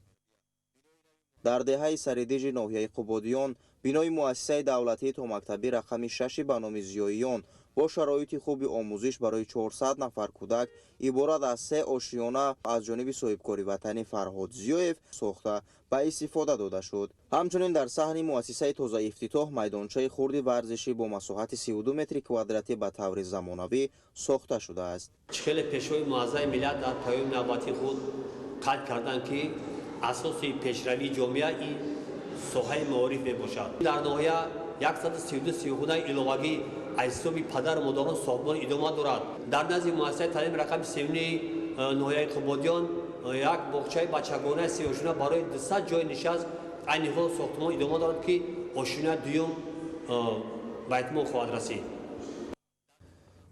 در دهه سردیج ناحیه قبادیان بنای مؤسسه دولتی تا مکتبی رقم 6 به نام ضیاییان با شرایط خوب آموزش برای 400 نفر کودک عبارت از 3 آشیانه از جانب صاحبکار وطنی فرهاد ضیایف ساخته به استفاده داده شد. همچنین در صحن مؤسسه تازه افتتاح میدانچه خرد ورزشی با مساحت 32 متر کوادراتی به طور زمانوی ساخته شده است. خیلی پیشوای معظم ملت در پیام نوبتی خود قید کردند که اساس پیشروی جامعه این ساحه معارف میباشد. در ناحیه 132 صنفخانه علاوگی از حساب پدر و مادران ساختمان ادامه دارد. در نزد مؤسسه تعلیم رقم 39 ناحیه قبادیان یک باغچه بچگانه 38 برای 200 جای نشست عین حال ساختمان ادامه دارد که آشونه دوم به اتمام خواهد رسید.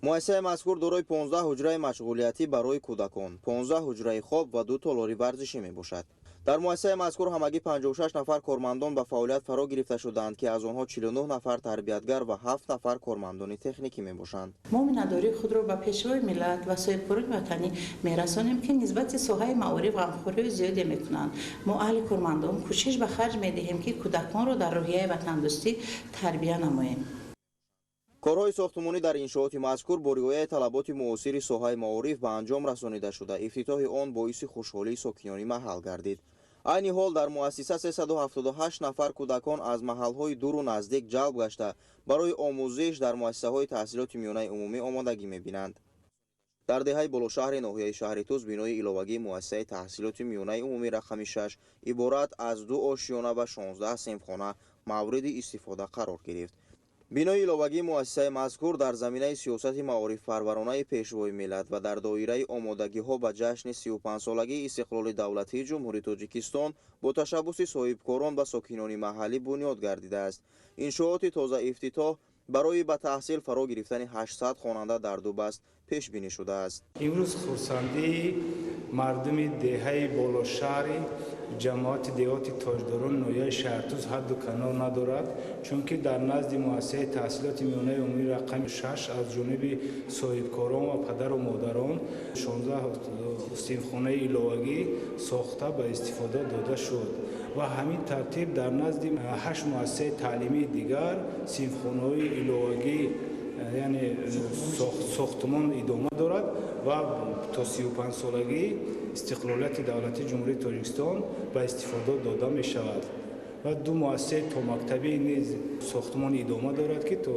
مؤسسه مذکور دارای 15 حجره مشغولیتی برای کودکان، 15 حجره خواب و 2 تالاری ورزشی میباشد. در مؤسسه مذکور همگی 56 نفر کارمندان به فعالیت فرا گرفته شدند که از آنها 49 نفر تربیتگر و 7 نفر کارمندان تکنیکی میباشند. ما میناداری خود را به پیشروی ملت و صاحبکاران وطنی میرسانیم که نسبت ساحه معارف غمخوری زیادی میکنند. ما اهل کارمندان کوشش به خرج میدهیم که کودکان را در روحیه وطن دوستی تربیت نماییم. کارهای ساختمانی در انشاءات مذکور با رعایت طلبات معاصر ساحه معارف به انجام رسانیده شده. افتتاح آن باعث خوشحالی ساکنان محل گردید. عین حال در مؤسسه 378 نفر کودکان از محلهای دور و نزدیک جلب گشته برای آموزش در مؤسسه‌های تحصیلات میانه عمومی آمادگی می‌بینند. در دهه بالاشهر ناحیه شهر توس بینای علاوگی مؤسسه تحصیلات میانه عمومی رقم 6 عبارت از 2 آشیانه و 16 صنفخانه مورد استفاده قرار گرفت. بینای علاوگی مؤسسه مذکور در زمینه سیاست معارف پرورانه پیشوای ملت و در دایره آمادگی‌ها به جشن 35 سالگی استقلال دولتی جمهوری تاجیکستان با تشبث صاحبکاران و ساکنان محلی بنیاد گردیده است. انشاءات تازه افتتاح برای به تحصیل فرا گرفتن 800 خواننده در 2 بست پیش بینی شده است. امروز خرسندی مردم دهه بالاشهر جماعت دیهات تاجداران ناحیه شهر توس حد و کنار ندارد، چون که در نزد مؤسسه تحصیلات میانه عمومی رقم 6 از جانب صاحبکاران و پدر و مادران 16 صنفخانه علاوگی ساخته به استفاده داده شد و همین ترتیب در نزد 8 مؤسسه تعلیمی دیگر صنفخانه علاوگی یعنی ساختمان ادامه دارد و تا 35 سالگی استقلالیت دولتی جمهوری تاجیکستان به استفاده داده می شود و 2 مؤسسه تا مکتبی نیز ساختمان ادامه دارد که تا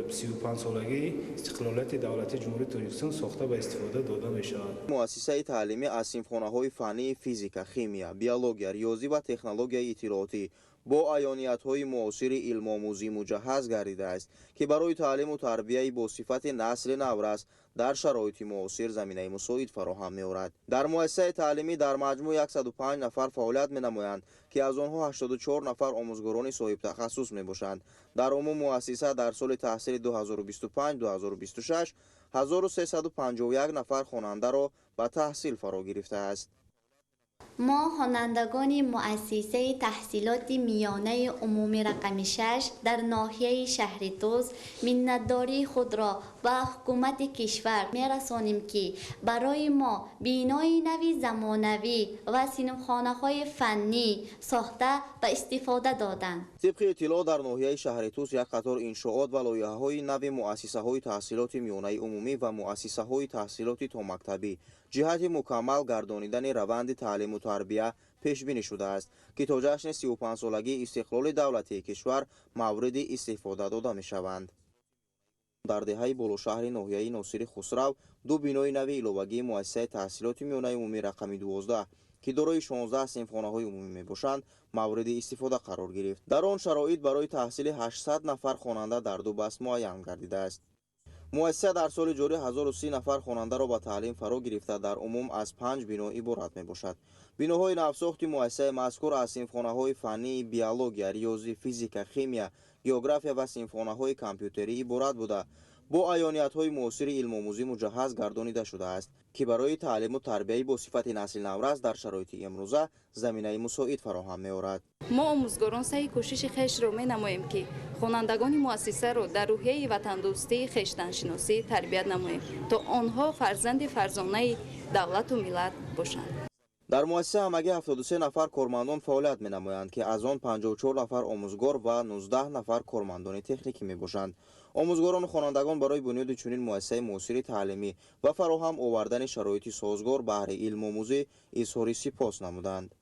35 سالگی استقلالیت دولتی جمهوری تاجیکستان ساخته به استفاده داده می شود. مؤسسه تعلیمی از صنفخانه‌های فنی فیزیک، شیمیا، بیولوژی، ریاضی و تکنولوژی اطلاعاتی با عیانیت‌های معاصر علم آموزی مجهز گردیده است که برای تعلیم و تربیت با صفت نسل نورس در شرایط معاصر زمینه مساعد فراهم می‌آورد. در مؤسسه تعلیمی در مجموع 105 نفر فعالیت می‌نمایند که از آنها 84 نفر آموزگاران صاحب تخصص می‌باشند. در عموم مؤسسه در سال تحصیل 2025-2026 1351 نفر خواننده را به تحصیل فرا گرفته است. ما خوانندگان مؤسسه تحصیلات میانه عمومی رقم 6 در ناحیه شهر توس منتداری خود را به حکومت کشور میرسانیم که برای ما بینای نوی زمانوی و صنفخانه‌های فنی ساخته و استفاده دادند. طبق اطلاع در ناحیه شهر توس یک قطار انشاءات و لایحه‌های نوی مؤسسه‌های تحصیلات میانه عمومی و مؤسسه‌های تحصیلات تا مکتبی جهت مکمل گردانیدن روند تعلیم و تربیت پیش بینی شده است که تا جشن 35 سالگی استقلال دولتی کشور مورد استفاده داده می شوند. در دهه بالاشهر ناحیه ناصر خسرو 2 بینای نوی علاوگی مؤسسه تحصیلات میانه عمومی رقم 12 که دارای 16 صنفخانه‌های عمومی میباشند مورد استفاده قرار گرفت. در آن شرایط برای تحصیل 800 نفر خواننده در 2 بست معین گردیده است. مؤسسه در سال جاری 1030 نفر خواننده را به تعلیم فرا گرفته در عموم از 5 بنا عبارت میباشد. بناهای نوساخت مؤسسه مذکور از صنفخانه‌های فنی، بیولوژی، ریاضی، فیزیک، شیمیا، گئوگرافیا و صنفخانه‌های کامپیوتری عبارت بوده با عیانیت‌های معاصر علم آموزی مجهز گردانیده شده است که برای تعلیم و تربیت با صفت نسل نورس در شرایط امروزه زمینه مساعد فراهم می‌آورد. ما آموزگاران سعی کوشش خویش را می‌نماییم که خوانندگان مؤسسه را در روحیه وطن دوستی، خویشتن‌شناسی تربیت نماییم تا آنها فرزند فرزانه دولت و ملت باشند. در مؤسسه همگی 73 نفر کارمندان فعالیت می‌نمایند که از آن 54 نفر آموزگار و 19 نفر کارمندان تکنیکی میباشند. آموزگاران و خوانندگان برای بنیاد چنین مؤسسه معاصر تعلیمی و فراهم آوردن شرایط سازگار بهره علم آموزی اظهار سپاس نمودند.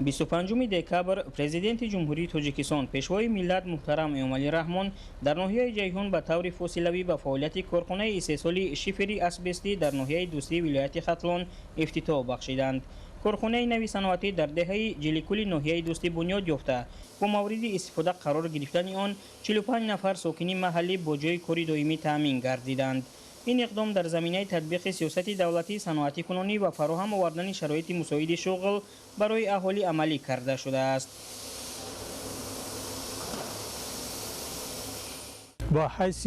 25 دکبر پرزیدنت جمهوری تاجیکستان پیشوای ملت محترم امامعلی رحمان در ناحیه جیهون به طور فاصلوی به فعالیت کارخانه استحصال شیفری اسبستی در ناحیه دوستی ولایت ختلان افتتاح بخشیدند. کارخانه نوی صنعتی در دهه جلیکولی ناحیه دوستی بنیاد یافته و مورد استفاده قرار گرفتن آن 45 نفر ساکنین محلی با جای کاری دائمی تامین گردیدند. این اقدام در زمینه تطبیق سیاست دولتی صنعتی کنونی و فراهم آوردن شرایط مساعد شغل برای اهالی عملی کرده شده است. با حیث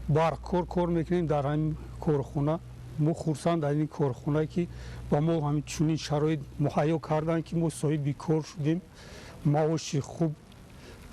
بارکور کار میکنیم در این کارخانه. ما خرسند در این کارخانه که با ما همین چنین شرایط مهیا کردن که ما صاحب کار شدیم، معاش خوب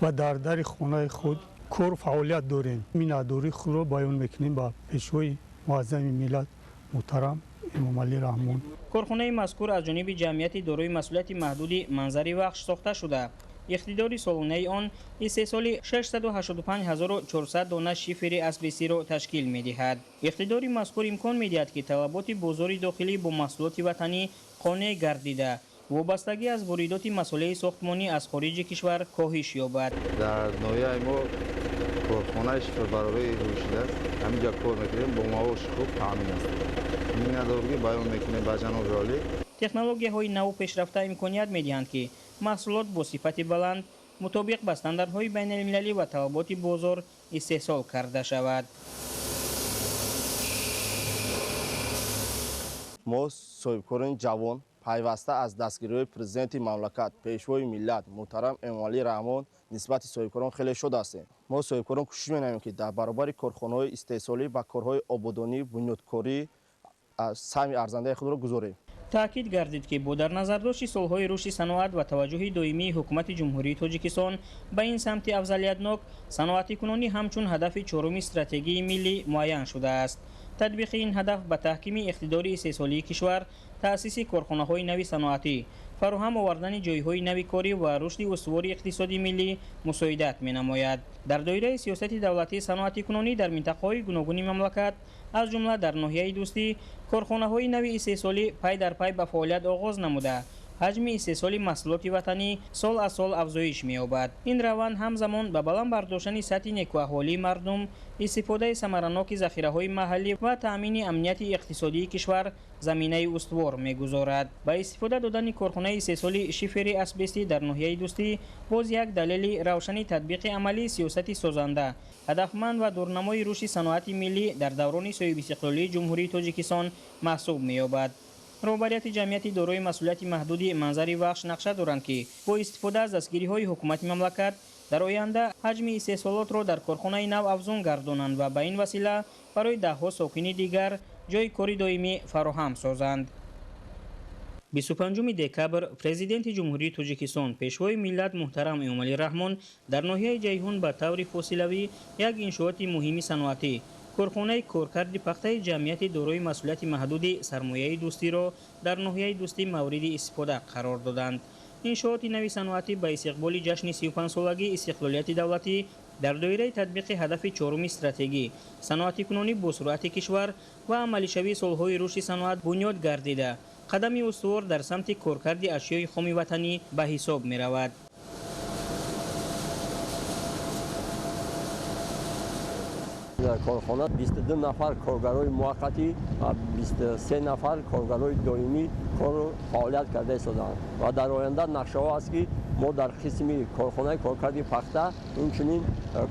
و در خانه خود کار فعالیت داریم. مینداری خود را بیان میکنیم با پیشوای معظم ملت محترم امام علی رحمان. کارخانه مذکور از جانب جمعیت دارای مسئولیت محدود منظری بخش ساخته شده. اقتدار سالانه آن این 3 سال 685,400 دانه شیفر اسبسی را تشکیل می‌دهد. اقتدار مذکور امکان می‌دهد که طلبات بازار داخلی با محصولات وطنی قانع گردیده وابستگی از واردات مسئله ساختمانی از خارج کشور کاهش یابد. در ناحیه ما کارخانه شیفربراری روشیده است. همینجا کار می‌کنیم، با معاش خوب تامین است. می‌نداری بیان می‌کنیم با جناب عالی. تکنولوژی‌های نو پیشرفته امکانیت می‌دهند که محصولات با صفت بلند مطابق با استانداردهای بین المللی و طلبات بازار استحصال کرده شود. ما صاحبکاران جوان پیوسته از دستگیری پرزیدنت مملکت پیشوای ملت محترم امام علی رحمان نسبت صاحبکاران خیلی شده هستیم. ما صاحبکاران کوشش می‌کنیم که در برابر کارخانه‌های استحصالی و کارهای آبادانی بنیادکاری سهم ارزنده خود را گذاریم. تأکید گردید که با در نظر داشت سالهای رشد صنعت و توجه دائمی حکومت جمهوری تاجیکستان به این سمت افضلیتناک صنعتی کنونی همچون هدف چهارم استراتژی ملی معین شده است. تطبیق این هدف به تحکیم اقتدار استحصالی کشور، تأسیس کارخانه‌های نوی صنعتی، فراهم آوردن جایهای نوی کاری و رشد استوار اقتصادی ملی مساعدت می‌نماید. در دایره سیاست دولتی صنعتی کنونی در منطقه‌های گوناگون مملکت از جمله در ناحیه دوستی کارخانه‌های نوی استحصالی پی در پی به فعالیت آغاز نموده حجم استحصال محصولات وطنی سال از سال افزایش می‌یابد. این روند همزمان به بالا برداشتن سطح نیکوحوالی مردم، استفاده ثمرناک ذخیره‌های محلی و تأمین امنیت اقتصادی کشور زمینه استوار می‌گذارد. با استفاده دادن کارخانه استحصال شیفر اسبستی در ناحیه دوستی باز یک دلیل روشن تطبیق عملی سیاست سازنده، هدفمند و دورنمای رشد صنعت ملی در دوران صاحب استقلالی جمهوری تاجیکستان محسوب می‌یابد. رهبریت جمعیت دارای مسئولیت محدود منظری بخش نقشه دارند که با استفاده از دستگیری‌های حکومت مملکت در آینده حجم استحصالات را در کارخانه نو افزون گردانند و به این وسیله برای ده‌ها ساکن دیگر جای کاری دائمی فراهم سازند. 25 دکبر پرزیدنت جمهوری تاجیکستان پیشوای ملت محترم امام علی رحمان در ناحیه جیهون به طور فاصله‌ای یک انشاءات مهم صنعتی کارخانه کارکرد پخته جمعیت دارای مسئولیت محدود سرمایه دوستی را در ناحیه دوستی مورد استفاده قرار دادند. انشاءات نوی صنعتی به استقبال جشن 35 سالگی استقلالیت دولتی در دایره تطبیق هدف چهارم استراتژی صنعتی کنونی با سرعت کشور و عملی شوی سالهای رشد صنعت بنیاد گردیده قدم استوار در سمت کارکرد اشیای خام وطنی به حساب می رود. در کارخانه 22 نفر کارگرای موقتی و 23 نفر کارگرای دائمی کار فعالیت کرده ایستادند و در آینده نقشه ها است که ما در قسم کارخانه کارکرد پخته همچنین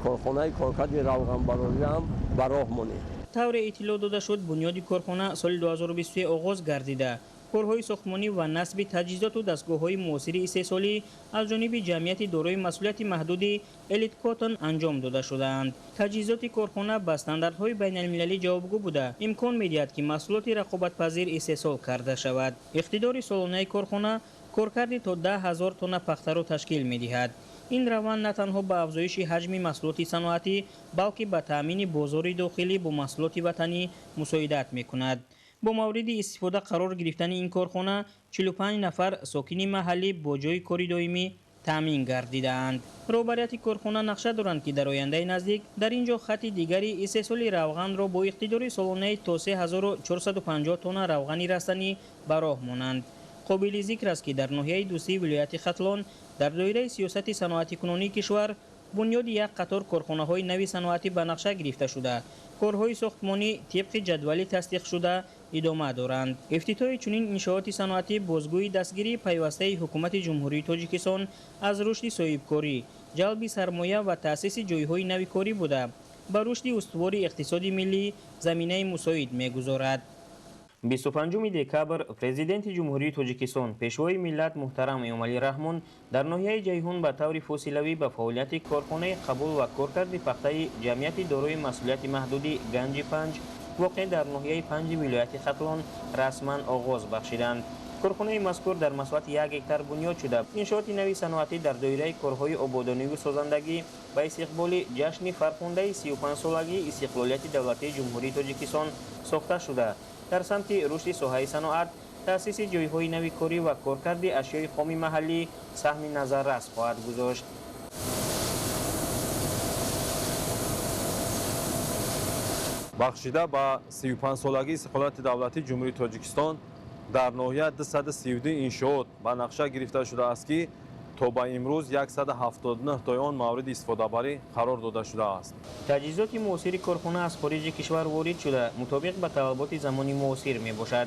کارخانه کارکرد روغنبراری هم به راه مانیم. طور اطلاع داده شد بنیاد کارخانه سال 2023 آغاز گردیده. کارهای ساختمانی و نصب تجهیزات و دستگاه‌های معاصر استحصالی از جانب جمعیت دارای مسئولیت محدود الیت کاتون انجام داده شدند. تجهیزات کارخانه به استانداردهای بین المللی جوابگو بوده امکان می‌دهد که محصولات رقابت‌پذیر استحصال کرده شود. اقتدار سالانه کارخانه کارکرد تا 10,000 تن پخته را تشکیل می‌دهد. این روند نه تنها به افزایش حجم محصولات صنعتی بلکه به تأمین بازار داخلی با محصولات وطنی مساعدت می‌کند. با مورد استفاده قرار گرفتن این کارخانه 45 نفر ساکن محلی با جای کاری دائمی تامین گردیدند. رهبریت کارخانه نقشه دارند که در آینده نزدیک در اینجا خط دیگری استحصال روغن را با اقتدار سالانه تا 3450 تن روغن رستنی به راه مانند. قابل ذکر است که در ناحیه دوستی ولایت ختلان در دایره سیاست صنعتی کنونی کشور بنیاد یک قطار کارخانه‌های نوی صنعتی به نقشه گرفته شده. کارهای ساختمانی طبق جدول تصدیق شده ادامه دارند. افتتاح چنین انشاءات صنعتی بازگوی دستگیری پیوسته حکومت جمهوری تاجیکستان از رشد صاحبکاری، جلب سرمایه و تأسیس جایهای نوی کاری بوده. به رشد استوار اقتصادی ملی زمینه مساعد می‌گذارد. 25 دکبر پرزیدنت جمهوری تاجیکستان پیشوای ملت محترم امامعلی رحمان در ناحیه جیهون به طور فاصله‌ای به فعالیت کارخانه قبول و کارکرد پخته جمعیت دارای مسئولیت محدودی گنج 5 واقع در ناحیه 5 ولایت ختلان رسما آغاز بخشیدند. کارخانه مذکور در مساحت 1 هکتار بنیاد شده. انشاءات نوی صنعتی در دایره کارهای آبادانی و سازندگی با استقبال جشن فرخنده 35 سالگی استقلالیت دولتی جمهوری تاجیکستان ساخته شده. در سمت رشد ساحه صنعت، تأسیس جایهای نوی کاری و کارکرد اشیای خام محلی سهم نظررس خواهد گذاشت. بخشیده به 35 سالگی استقلالیت دولتی جمهوری تاجیکستان در ناحیه 232 انشاءات به نقشه گرفته شده است که تا به امروز 179 تای آن مورد استفاده بری قرار داده شده است. تجهیزات معاصر کارخانه از خارج کشور وارد شده مطابق به طلبات زمانی معاصر می باشد.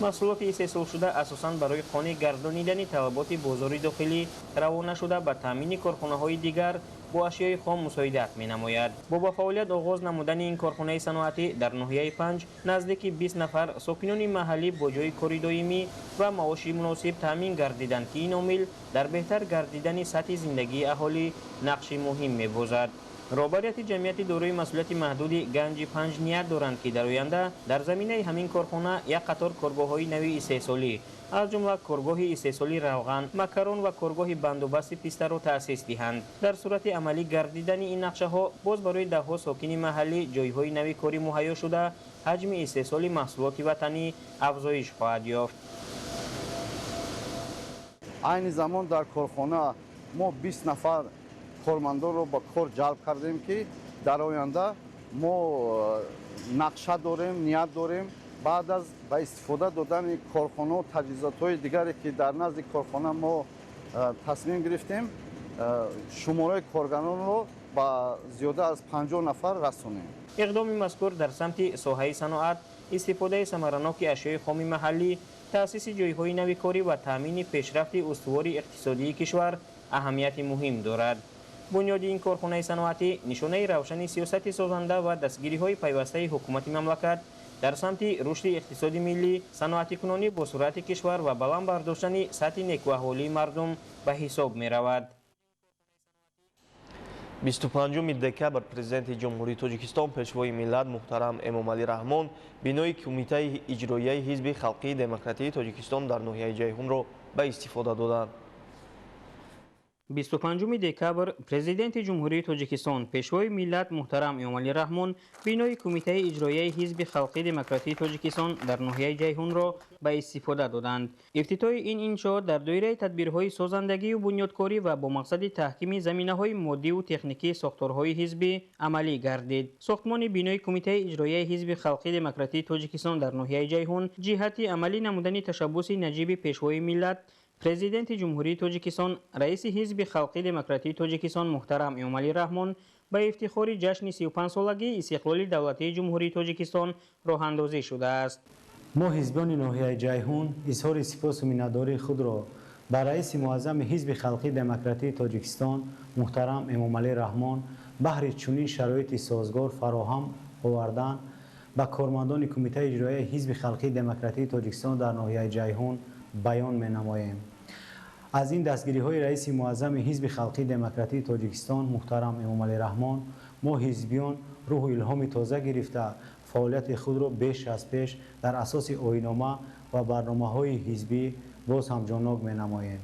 محصولات استحصال شده اساساً برای خانه گردانیدن طلبات بازاری داخلی روانه شده به تامین کارخانه‌های دیگر با اشیای خام مساعدت می‌نماید. با فعالیت آغاز نمودن این کارخانه صنعتی در ناحیه 5 نزدیک 20 نفر ساکنان محلی با جای کاری دائمی و معاش مناسب تامین گردیدند که این عامل در بهتر گردیدن سطح زندگی اهالی نقش مهم می‌بازد. رهبریت جمعیت دارای مسئولیت محدود گنج 5 نیت دارند که در آینده در زمینه همین کارخانه یک قطار کارگاه‌های نوی استحصالی از جمله کارگاه استحصالی روغن، مکرون و کارگاه بندوبست پیسته را تأسیس دهند. در صورت عملی گردیدن این نقشه‌ها باز برای ده‌ها ساکن محلی جایهای نوی کاری مهیا شده حجم استحصال محصولات وطنی افزایش خواهد یافت. عین زمان در کارخانه ما 20 نفر کارمندان رو به کار جلب کردیم که در آینده ما نقشه داریم، نیت داریم بعد از با استفاده دادن کارخانه و تجهیزات‌های دیگری که در نزد کارخانه ما تصمیم گرفتیم شماره کارگران رو با زیاده از 50 نفر رسونیم. اقدام مذکور در سمت ساحه صنعت، استفاده ثمرناک اشیای خام محلی، تأسیس جایهای نوی کاری و تامین پیشرفت استوار اقتصادی کشور اهمیت مهم دارد. بنیاد این کارخانه صنعتی نشانه روشن سیاست سازنده و دستگیری‌های پیوسته حکومت مملکت در سمت رشد اقتصادی ملی، صنعتی کنانی با سرعت کشور و بلند برداشتن سطح نیکوحالی مردم به حساب می رود. 25 دکبر پرزیدنت جمهوری تاجیکستان پیشوای ملت محترم امامعلی رحمان بینای کمیته اجرایی حزب خلقی دموکراتی تاجیکستان در ناحیه جیهون را به استفاده دادند. 25 دکبر پرزیدنت جمهوری تاجیکستان پیشوای ملت محترم امامعلی رحمان بینای کمیته اجرایی حزب خلقی دموکراتی تاجیکستان در ناحیه جیهون را به استفاده دادند. افتتاح این انشاءات در دایره تدبیرهای سازندگی و بنیادکاری و با مقصد تحکیم زمینه‌های مادی و تکنیکی ساختارهای حزبی عملی گردید. ساختمان بینای کمیته اجرایی حزب خلقی دموکراتی تاجیکستان در ناحیه جیهون جهت عملی نمودن تشبث نجیب پیشوای ملت پرزیدنت جمهوری تاجیکستان رئیس حزب خلقی دموکراتی تاجیکستان محترم امامعلی رحمان به افتخار جشن 35 سالگی استقلال دولتی جمهوری تاجیکستان راه اندازی شده است. ما حزبان ناحیه جیهون اظهار سپاس و مینه‌داری خود را به رئیس معظم حزب خلقی دموکراتی تاجیکستان محترم امامعلی رحمان بهر چنین شرایط سازگار فراهم آوردن به کارمندان کمیته اجرایی حزب خلقی دموکراتی تاجیکستان در ناحیه جیهون بیان می‌نماییم. از این دستگیری‌های رئیس معظم حزب خلقی دموکراتی تاجیکستان محترم امامعلی رحمان ما حزبیان روح الهام تازه گرفته فعالیت خود را بیش از پیش در اساس آیین‌نامه و برنامه‌های حزبی باز هم جانانگ می‌نماییم.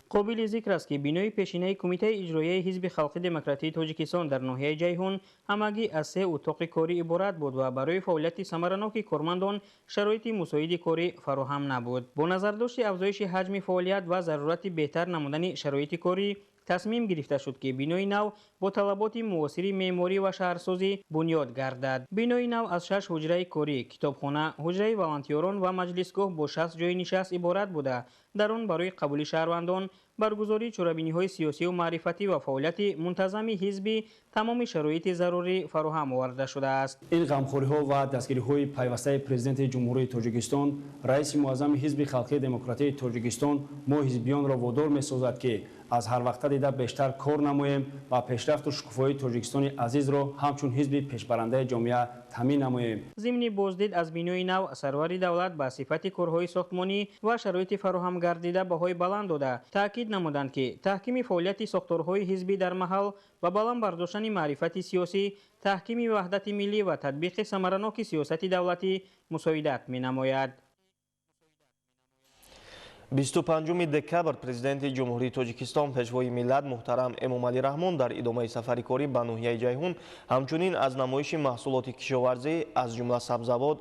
قابل ذکر است که بینای پیشینه کمیته اجرایی حزب خلقی دموکراتی تاجیکستان در ناحیه جیهون همگی از 3 اتاق کاری عبارت بود و برای فعالیت ثمرناک کارمندان شرایط مساعد کاری فراهم نبود. با نظر داشت افزایش حجم فعالیت و ضرورت بهتر نمودن شرایط کاری، تصمیم گرفته شد که بینای نو با طلبات معاصر معماری و شهرسازی بنیاد گردد. بینای نو از 6 حجره کاری، کتابخانه، حجره والنتیران و مجلسگاه با 60 جای نشست عبارت بوده. در آن برای قبول شهروندان، برگزاری چرابینی‌های سیاسی و معرفتی و فعالیت منتظم حزبی تمام شرایط ضروری فراهم آورده شده است. این غمخوری‌ها و دستگیری‌های پیوسته پرزیدنت جمهوری تاجیکستان، رئیس معظم حزب خلقی دموکراتیک تاجیکستان ما حزبیان را وادار می‌سازد که از هر وقت دیده بیشتر کار نماییم و پیشرفت و شکوفایی تاجیکستان عزیز را همچون حزب پیشبرنده جامعه تامین نماییم. ضمن بازدید از بینای نو سرور دولت به صفت کارهای ساختمانی و شرایط فراهم گردیده بهای بلند داده تاکید نمودند که تحکیم فعالیت ساختارهای حزبی در محل و بالا برداشتن معرفت سیاسی، تحکیم وحدت ملی و تطبیق ثمرناک سیاست دولتی مساعدت می‌نماید. 25 دکبر президенти ҷумҳурии тоҷикистон пешвои миллат муҳтарам эмомалӣ раҳмон дар идомаи сафари корӣ ба ноҳияи ҷайҳун ҳамчунин аз намоиши маҳсулоти кишоварзӣ аз ҷумла сабзавот,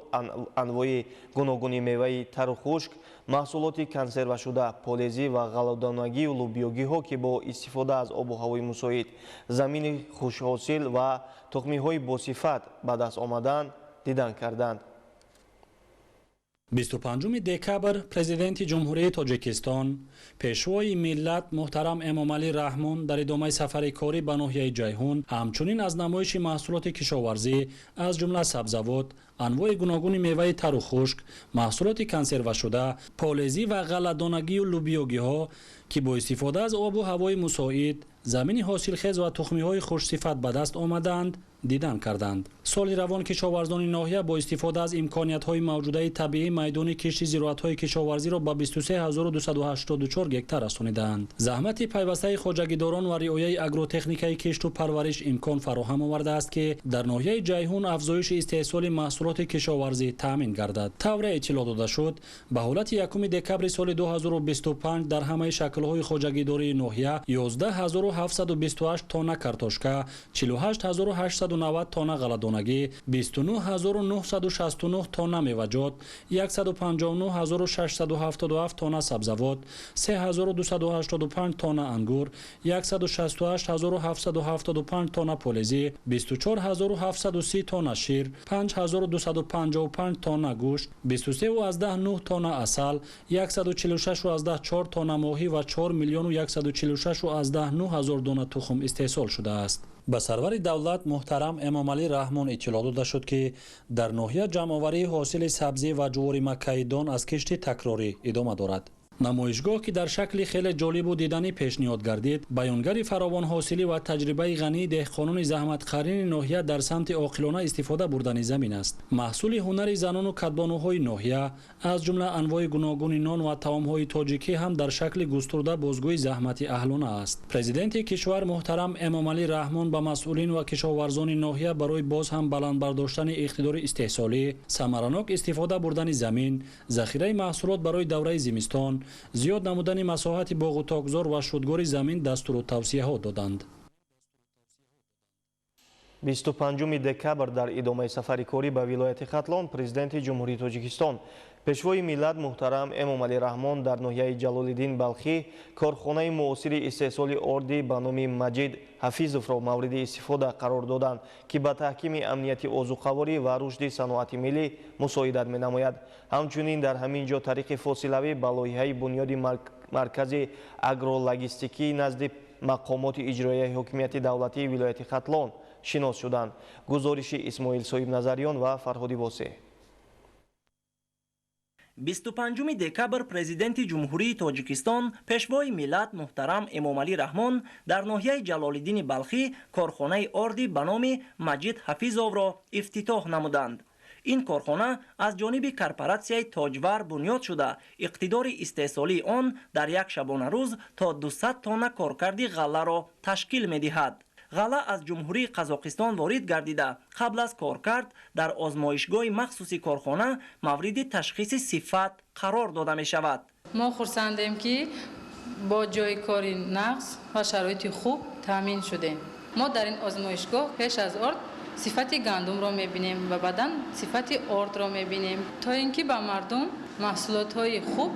анвои гуногуни меваи тару хушк, маҳсулоти консервашуда, полезӣ ва ғаллодонагию лӯбиёгиҳо ки бо истифода аз обу ҳавои мусоид, замини хушҳосил ва тухмиҳои босифат ба даст омаданд дидан карданд. 25 декабр президенти ҷумҳурии тоҷикистон пешвои миллат муҳтарам эмомалӣ раҳмон дар идомаи сафари корӣ ба ноҳияи ҷайҳун ҳамчунин аз намоиши маҳсулоти кишоварзӣ аз ҷумла сабзавот, анвои гуногуни меваи тару хушк, маҳсулоти консервашуда, полезӣ ва ғалладонагию лӯбиёгиҳо ки бо истифода аз обу ҳавои мусоид, замини ҳосилхез ва тухмиҳои хушсифат ба даст омаданд дидан карданд. соли равон кишоварзони ноҳия бо истифода аз имкониятҳои мавҷудаи табиӣ майдони кишти зироатҳои кишоварзиро ба 23284 гектар расонидаанд. заҳмати пайвастаи хоҷагидорон ва риояи агротехникаи кишту парвариш имкон фароҳам овардааст ки дар ноҳияи ҷайҳун афзоиши истеҳсоли маҳсулоти кишоварзӣ таъмин гардад. тавре иттилоъ дода шуд ба ҳолати 1 декабри соли 2025 дар ҳамаи шаклҳои хоҷагидории ноҳия 11728 тонна картошка, 48890 тонна ғалладонагӣ, 29969 тонна меваҷот, 159677 тонна сабзавот, 3285 тонна ангур, 168775 тонна полезӣ, 24730 тонна шир, 5255 тонна гӯшт, 23.9 тонна асал, 146.4 тонна моҳӣ ва 4 миллиону 146.9 ҳазор дона тухм истеҳсол шудааст. ба сарвари давлат муҳтарам эмомалӣ раҳмон иттилоъ дода шуд ки дар ноҳия ҷамъоварии ҳосили сабзӣ ва ҷувори маккаи дон аз кишти такрорӣ идома дорад. намоишгоҳ ки дар шакли хеле ҷолибу диданӣ пешниҳод гардид, баёнгари фаровонҳосилӣ ва таҷрибаи ғании деҳқонони заҳматқарини ноҳия дар самти оқилона истифода бурдани замин аст. маҳсули ҳунари занону кадбонуҳои ноҳия аз ҷумла анвои гуногуни нон ва таомҳои тоҷикӣ ҳам дар шакли густурда бозгӯи заҳмати аҳлона аст. президенти кишвар муҳтарам эмомалӣ раҳмон ба масъулин ва кишоварзони ноҳия барои боз ҳам баландбардоштани иқтидори истеҳсолӣ, самаранок истифода бурдани замин, захираи маҳсулот барои давраи зимистон, зиёд намудани масоҳати боғу тогзор ва шудгори замин дастуру тавсияҳо доданд. 25 декабр дар идомаи сафари корӣ ба вилояти Хатлон президенти ҷумҳурии Тоҷикистон пешвои миллат муҳтарам эмомалӣ раҳмон дар ноҳияи Ҷалолиддин Балхӣ корхонаи муосири истеҳсоли ордӣ ба номи Маҷид Ҳафизовро мавриди истифода қарор доданд ки ба таҳкими амнияти озуқаворӣ ва рушди саноати миллӣ мусоидат менамояд. ҳамчунин дар ҳамин ҷо тариқи фосилавӣ ба лоиҳаи бунёди маркази агрологистикӣ назди мақомоти иҷроияи ҳокимияти давлатии вилояти Хатлон шинос шуданд. гузориши Исмоил Соибназарён ва Фарҳоди Восеҳ. 25 декабр президенти ҷумҳурии тоҷикистон пешвои миллат муҳтарам эмомалӣ раҳмон дар ноҳияи ҷалолиддини балхӣ корхонаи ордӣ ба номи Маҷид Ҳафизовро ифтитоҳ намуданд. ин корхона аз ҷониби корпоратсияи тоҷвар бунёд шуда иқтидори истеҳсолии он дар як шабонарӯз то 200 тонна коркарди ғалларо ташкил медиҳад. ғалла аз ҷумҳурии Қазоқистон ворид гардида қабл аз коркард дар озмоишгоҳи махсуси корхона мавриди ташхиси сифат қарор дода мешавад. мо хурсандем ки бо ҷои кори нағз ва шароити хуб таъмин шудем. мо дар ин озмоишгоҳ пеш аз орд сифати гандумро мебинем ва баъдан сифати ордро мебинем то ин ки ба мардум маҳсулотҳои хуб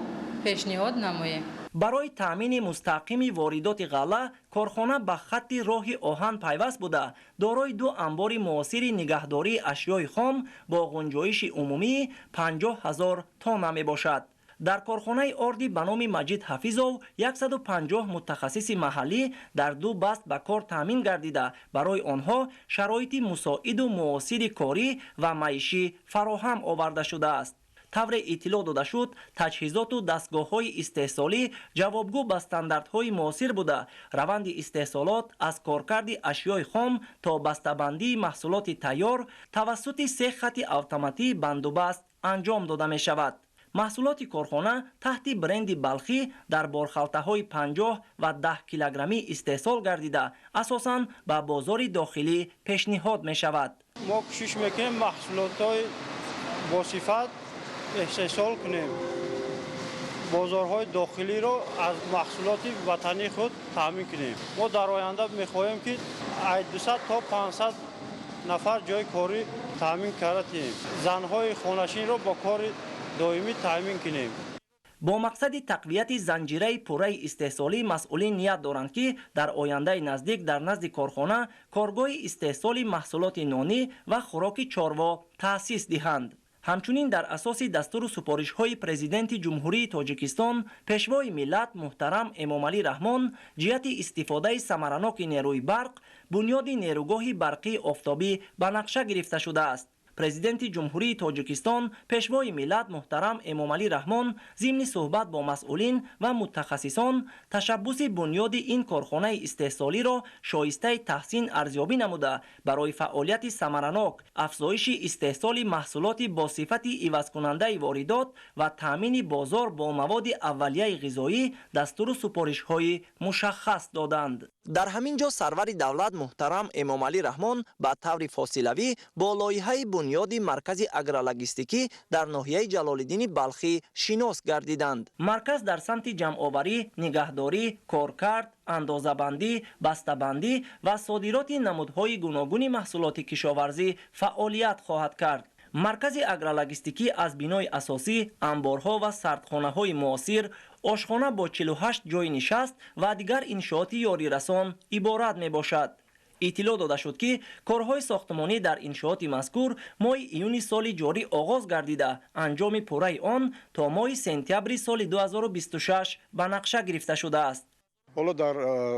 пешниҳод намоем. برای تامین مستقیم واردات غله کارخانه به خط راه آهن پیوست بوده دارای 2 انبار معاصر نگهداری اشیای خام با گنجایش عمومی 50,000 تن می باشد. در کارخانه آردی به نام مجید حفیظov 150 متخصص محلی در 2 بست به کار تامین گردیده برای آنها شرایط مساعد و معاصر کاری و معیشی فراهم آورده شده است. طور اطلاع داده شد تجهیزات و دستگاه‌های استحصالی جوابگو به استانداردهای معاصر بوده. روند استحصالات از کارکرد اشیای خام تا بسته‌بندی محصولات تیار توسط 3 خط اتوماتیک بندوبست انجام داده می شود. محصولات کارخانه تحت برند بلخی در بارخلطه‌های 50 و 10 کیلوگرمی استحصال گردیده اساساً به بازار داخلی پیشنهاد می شود. ما کوشش میکنیم محصولات با صفت استحصال کنیم. بازارهای داخلی رو از محصولات وطنی خود تامین کنیم. ما در آینده میخواهیم که 200 تا 500 نفر جای کاری تامین کردیم. زنهای خانه‌نشین رو با کار دائمی تامین کنیم. با مقصد تقویت زنجیره پوره استحصالی مسئولین نیت دارند که در آینده نزدیک در نزد کارخانه کارگاه استحصال محصولات نانی و خوراک چاروا تأسیس دهند. همچنین در اساس دستور سپارش های پرزیدنت جمهوری تاجیکستان پیشوای ملت محترم امامعلی رحمان جهت استفاده ثمرناک نیروی برق بنیاد نیروگاه برقی آفتابی به نقشه گرفته شده است. پرزیدنت جمهوری تاجیکستان پیشوای ملت محترم امامعلی رحمان ضمن صحبت با مسئولین و متخصصان تشبث بنیاد این کارخانه استحصالی را شایسته تحسین ارزیابی نموده برای فعالیت ثمرناک افزایش استحصال محصولات با صفت عوض کننده واردات و تامین بازار با مواد اولیه غذایی دستور سپارش های مشخص دادند. در همین جا سرور دولت محترم امامعلی رحمان به طور فاصلوی با لایحه بنیاد مرکز اگرولوژیستیکی در ناحیه جلالالدین بلخی شناس گردیدند. مرکز در سمت جمع‌آوری، نگهداری، کارکرد، اندازه‌بندی، بسته‌بندی و صادرات نمودهای گوناگون محصولات کشاورزی فعالیت خواهد کرد. مرکز اگرولوژیستیکی از بینای اساسی، انبارها و سردخانه‌های معاصر، آشخانه با 48 جای نشست و دیگر انشاءات یاری رسان عبارت می باشد. اطلاع داده شد که کارهای ساختمانی در انشاءات مذکور ماه ایون سال جاری آغاز گردیده انجام پوره آن تا ماه سپتامبر سال 2026 به نقشه گرفته شده است. حالا در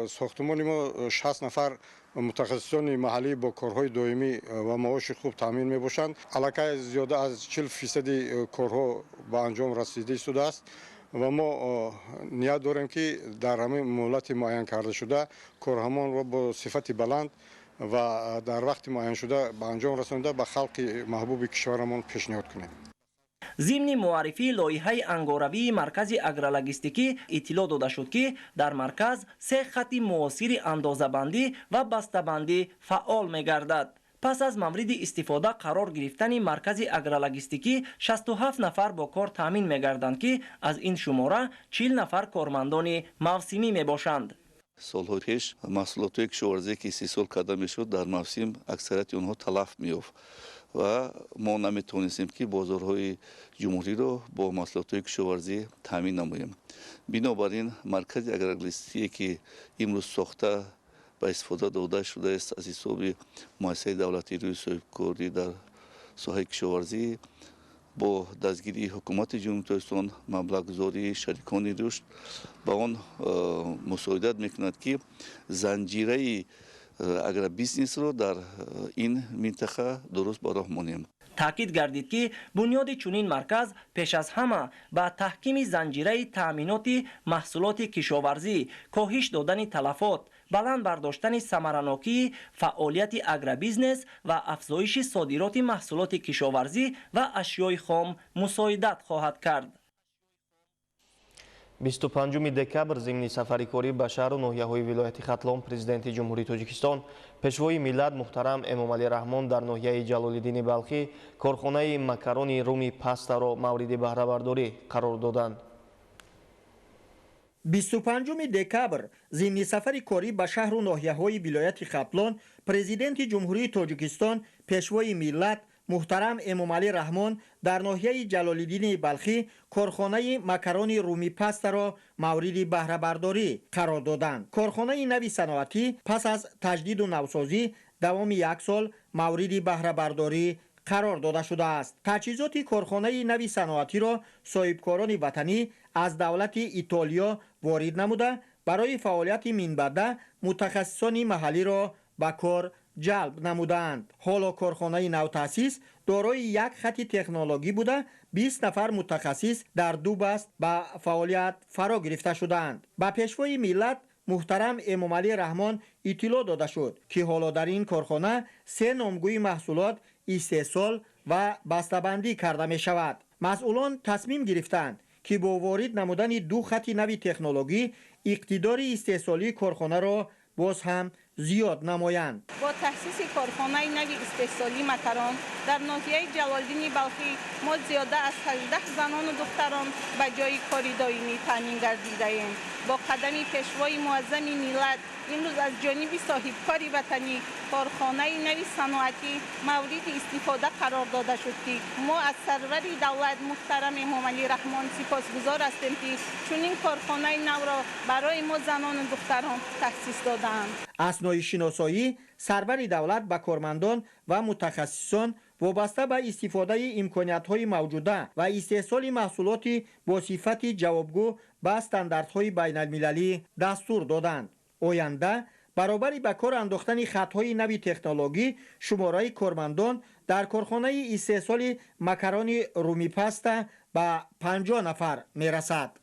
ساختمان ما 60 نفر متخصصان محلی با کارهای دائمی و معاش خوب تامین می باشند. علاقه زیاده از 40% کارها به انجام رسیده شده است و ما نیت داریم که در همین مهلت معین کرده شده کارهمان را با صفت بلند و در وقت معین شده به انجام رسانده به خلق محبوب کشورمان پیشنهاد کنیم. ضمن معرفی لایحه انگاروی مرکز اگرولوژیستیکی اطلاع داده شد که در مرکز 3 خط معاصر اندازه‌بندی و بسته‌بندی فعال می‌گردد. پس از مورد استفاده قرار گرفتن مرکز اگرولوژیستیکی 67 نفر با کار تامین می‌گردند که از این شماره 40 نفر کارمندان موسمی میباشند. سال‌های پیش محصولات کشاورزی که استحصال کرده میشد در موسم اکثریت آنها تلف می‌یافت و ما نمیتونستیم که بازارهای جمهوری را با محصولات کشاورزی تامین نماییم. بنابراین مرکز اگرولوژیستیکی که امروز ساخته به استفاده داده شده است از حساب مؤسسه دولتی روی صاحبکاری در ساحه کشاورزی با دستگیری حکومت جمهوری تاجیکستان مبلغ‌گذاری شریکان رشد با آن مساعدت میکند که زنجیره اگر بیزنس رو در این منطقه درست به راه مانیم. تاکید گردید که بنیاد چنین مرکز پیش از همه به تحکیم زنجیره تأمینات محصولات کشاورزی، کاهش دادن تلفات، بلند برداشتن ثمرناکی فعالیت اگربیزنس و افزایش صادرات محصولات کشاورزی و اشیای خام مساعدت خواهد کرد. 25 دکبر ضمن سفری کاری به شهر و ناحیه‌های ولایت ختلان پرزیدنت جمهوری تاجیکستان پیشوای ملت محترم امامعلی رحمان در ناحیه جلالالدین بلخی کارخانه مکرون رومی پاستا را مورد بهره برداری قرار دادند. 25 دکبر ضمن سفر کاری به شهر و ناحیه‌های ولایت ختلان پرزیدنت جمهوری تاجیکستان پیشوای ملت محترم امامعلی رحمان در ناحیه جلال‌الدین بلخی کارخانه مکران رومی پست را مورد بهره برداری قرار دادند. کارخانه نوی صنعتی پس از تجدید و نوسازی دوام 1 سال مورد بهره برداری قرار داده شده است. تجهیزات کارخانه نوی صنعتی را صاحبکاران وطنی از دولت ایتالیا وارد نموده برای فعالیت منبعد متخصصان محلی را به کار جلب نمودند. حالا کارخانه نو تأسیس دارای یک خط تکنولوژی بوده 20 نفر متخصص در 2 بست به فعالیت فرا گرفته شدند. با پیشوای ملت محترم امامعلی رحمان اطلاع داده شد که حالا در این کارخانه 3 نامگوی محصولات استحصال و بسته‌بندی کرده می شود. مسئولان تصمیم گرفتند که با وارد نمودن 2 خط نوی تکنولوژی اقتدار استحصالی کارخانه را باز هم زیاد نمایند. با تأسیس کارخانه نوی استحصالی مکران در ناحیه جلال‌الدین بلخی ما زیاده از 18 زنان و دختران به جای کاری دائمی تامین گردیده ایم. با قدم پیشوای معظم ملت امروز از جانب صاحبکار وطنی کارخانه نوی صنعتی مورد استفاده قرار داده شد که ما از سرور دولت محترم امامعلی رحمان سپاسگزار هستیم که چنین کارخانه نو را برای ما زنان و دختران تأسیس دادند. اسنای شناسایی سرور دولت به کارمندان و متخصصان وابسته به استفاده امکانیت‌های موجوده و استحصال محصولات با صفت جوابگو به استانداردهای بین‌المللی دستور دادند. آینده برابر به کار انداختن خطهای نوی تکنولوژی شماره کارمندان در کارخانه استحصال مکران رومی پست به 50 نفر میرسد.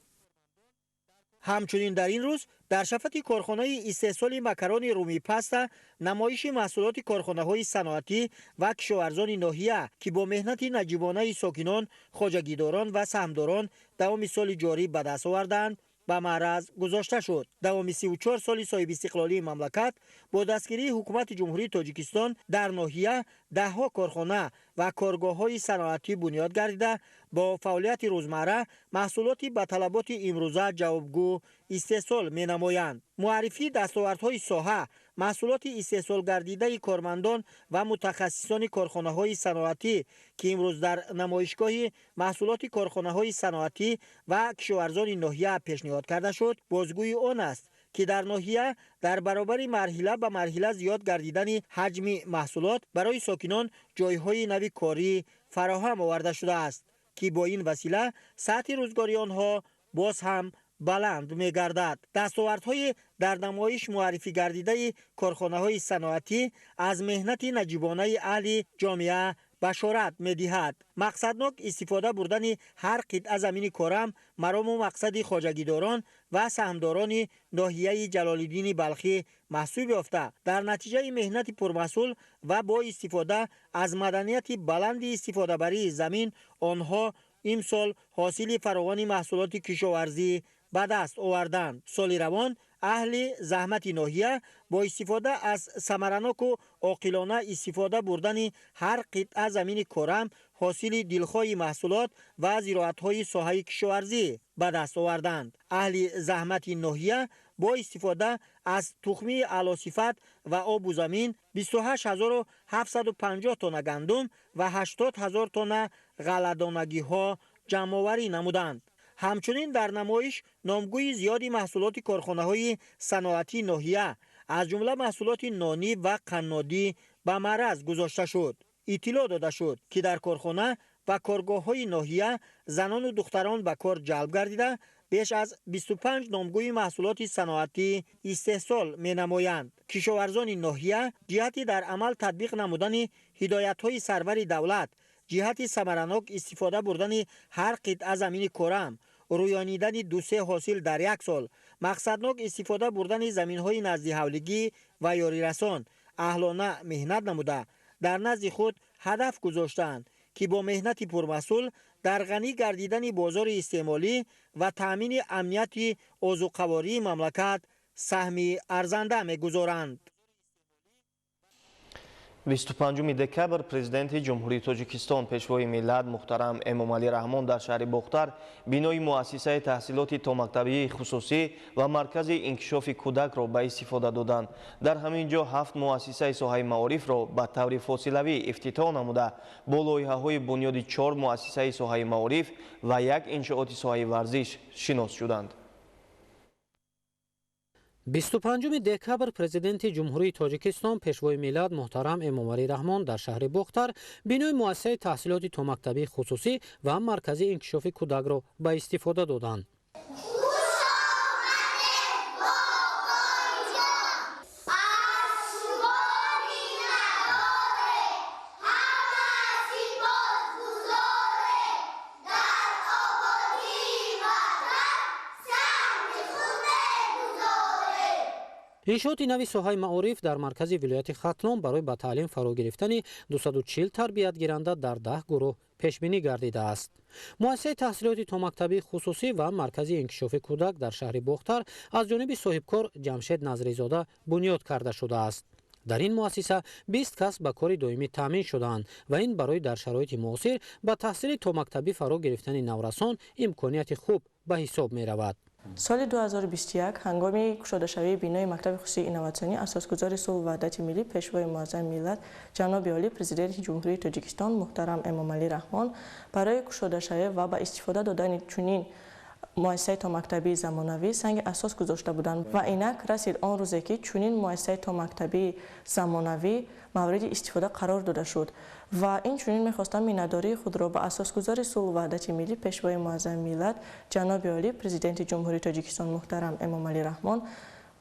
همچنین در این روز در شفت کارخانه استحصال مکران رومی پست نمایش محصولات کارخانه‌های صنعتی و کشاورزان ناحیه که با مهنت نجیبانه ساکنان، خواجگیداران و سهمداران دوام سال جاری به دست آوردند به معرض گذاشته شد. دوام 34 سال صاحب استقلالی مملکت با دستگیری حکومت جمهوری تاجیکستان در ناحیه 10 کارخانه و کارگاه‌های صنعتی بنیاد گردیده با فعالیت روزمره محصولات به طلبات امروزه جوابگو استحصال می‌نمایند. معرفی دستاوردهای ساحه محصولات استحصال گردیده کارمندان و متخصصان کارخانه‌های صنعتی که امروز در نمایشگاه محصولات کارخانه‌های صنعتی و کشاورزان ناحیه پیشنهاد کرده شد بازگوی آن است که در ناحیه در برابر مرحله به مرحله زیاد گردیدن حجم محصولات برای ساکنان جایهای نوی کاری فراهم آورده شده است که با این وسیله سطح روزگاری آنها باز هم بلند می گردد. دستاوردهای در نمایش معرفی گردیده کارخانه‌های صنعتی از مهنت نجیبانه اهل جامعه بشارت می دهد. مقصدناک استفاده بردن هر قطعه زمین کارم مرام و مقصد خواجگیداران و سهمداران ناحیه جلال‌الدین بلخی محسوب یافته در نتیجه مهنت پرمسئول و با استفاده از مدنیت بلند استفاده بری زمین آنها امسال حاصل فراوان محصولات کشاورزی به دست آوردند. سال روان اهل زحمت ناحیه با استفاده از ثمرناک و عاقلانه استفاده بردن هر قطعه زمین کارم حاصل دلخواه محصولات و زراعت‌های ساحه کشاورزی به دست آوردند. اهل زحمت ناحیه با استفاده از تخمی اعلی صفت و آب و زمین 28750 تن گندم و 80000 تن غله‌دانگی‌ها جمع‌آوری نمودند. همچنین در نمایش نامگوی زیادی محصولات کارخانه‌های صنعتی ناحیه از جمله محصولات نانی و قنادی به معرض گذاشته شد. اطلاع داده شد که در کارخانه و کارگاه‌های ناحیه زنان و دختران به کار جلب گردیده بیش از 25 نامگوی محصولات صنعتی استحصال می‌نمایند. کشاورزان ناحیه جهتی در عمل تطبیق نمودن هدایت‌های سرور دولت، جهت ثمرناک استفاده بردن هر قطعه زمین کارم، رویانیدن 2-3 حاصل در 1 سال، مقصدناک استفاده بردن زمین‌های نزد حولگی و یاری رسان، اهلانه مهنت نموده در نزد خود هدف گذاشتند که با مهنت پرمسئول در غنی گردیدن بازار استعمالی و تأمین امنیت آذوقه‌واری مملکت سهمی ارزنده می‌گذارند. 25 دکبر президент ҷумҳурии тоҷикистон пешвои миллат муҳтарам эмомалӣ раҳмон дар шаҳри бохтар бинои муассисаи таҳсилоти томактабии хусусӣ ва маркази инкишофи кӯдакро ба истифода доданд. Дар ҳамин ҷо 7 муассисаи соҳаи маорифро ба таври фосилавӣ ифтитоҳ намуда бо лоиҳаҳои бунёди 4 муассисаи соҳаи маориф ва 1 иншооти соҳаи варзиш шинос шуданд. 25 декабр президенти ҷумҳурии тоҷикистон пешвои миллат муҳтарам эмомалӣ раҳмон дар шаҳри бохтар бинои муассисаи таҳсилоти томактабии хусусӣ ва маркази инкишофи кӯдакро ба истифода доданд. иншооти нави соҳаи маориф дар маркази вилояти хатном барои ба таълим фаро гирифтани 240 тарбиятгиранда дар 10 гурӯҳ пешбинӣ гардидааст. муассисаи таҳсилоти томактабии хусусӣ ва маркази инкишофи кӯдак дар шаҳри бохтар аз ҷониби соҳибкор ҷамшед назризода бунёд карда шудааст. дар ин муассиса 20 кас ба кори доимӣ таъмин шудаанд ва ин барои дар шароити муосир ба таҳсили томактабӣ фаро гирифтани наврасон имконияти хуб ба ҳисоб меравад. соли 2021 ҳангоми кушодашавии бинои мактаби хусусии инноватсионӣ асосгузори сулҳу ваҳдати миллӣ пешвои муаззами миллат ҷаноби олӣ президенти ҷумҳурии тоҷикистон муҳтарам эмомалӣ раҳмон барои кушодашавӣ ва ба истифода додани чунин муассисаи томактабии замонавӣ санги асос гузошта буданд ва инак расид он рӯзе ки чунин муассисаи томактабии замонавӣ мавриди истифода қарор дода шуд ва инчунин мехостам миннатдории худро ба асосгузори сулҳу ваҳдати миллӣ пешвои муаззами миллат ҷаноби олӣ президенти ҷумҳурии тоҷикистон муҳтарам эмомалӣ раҳмон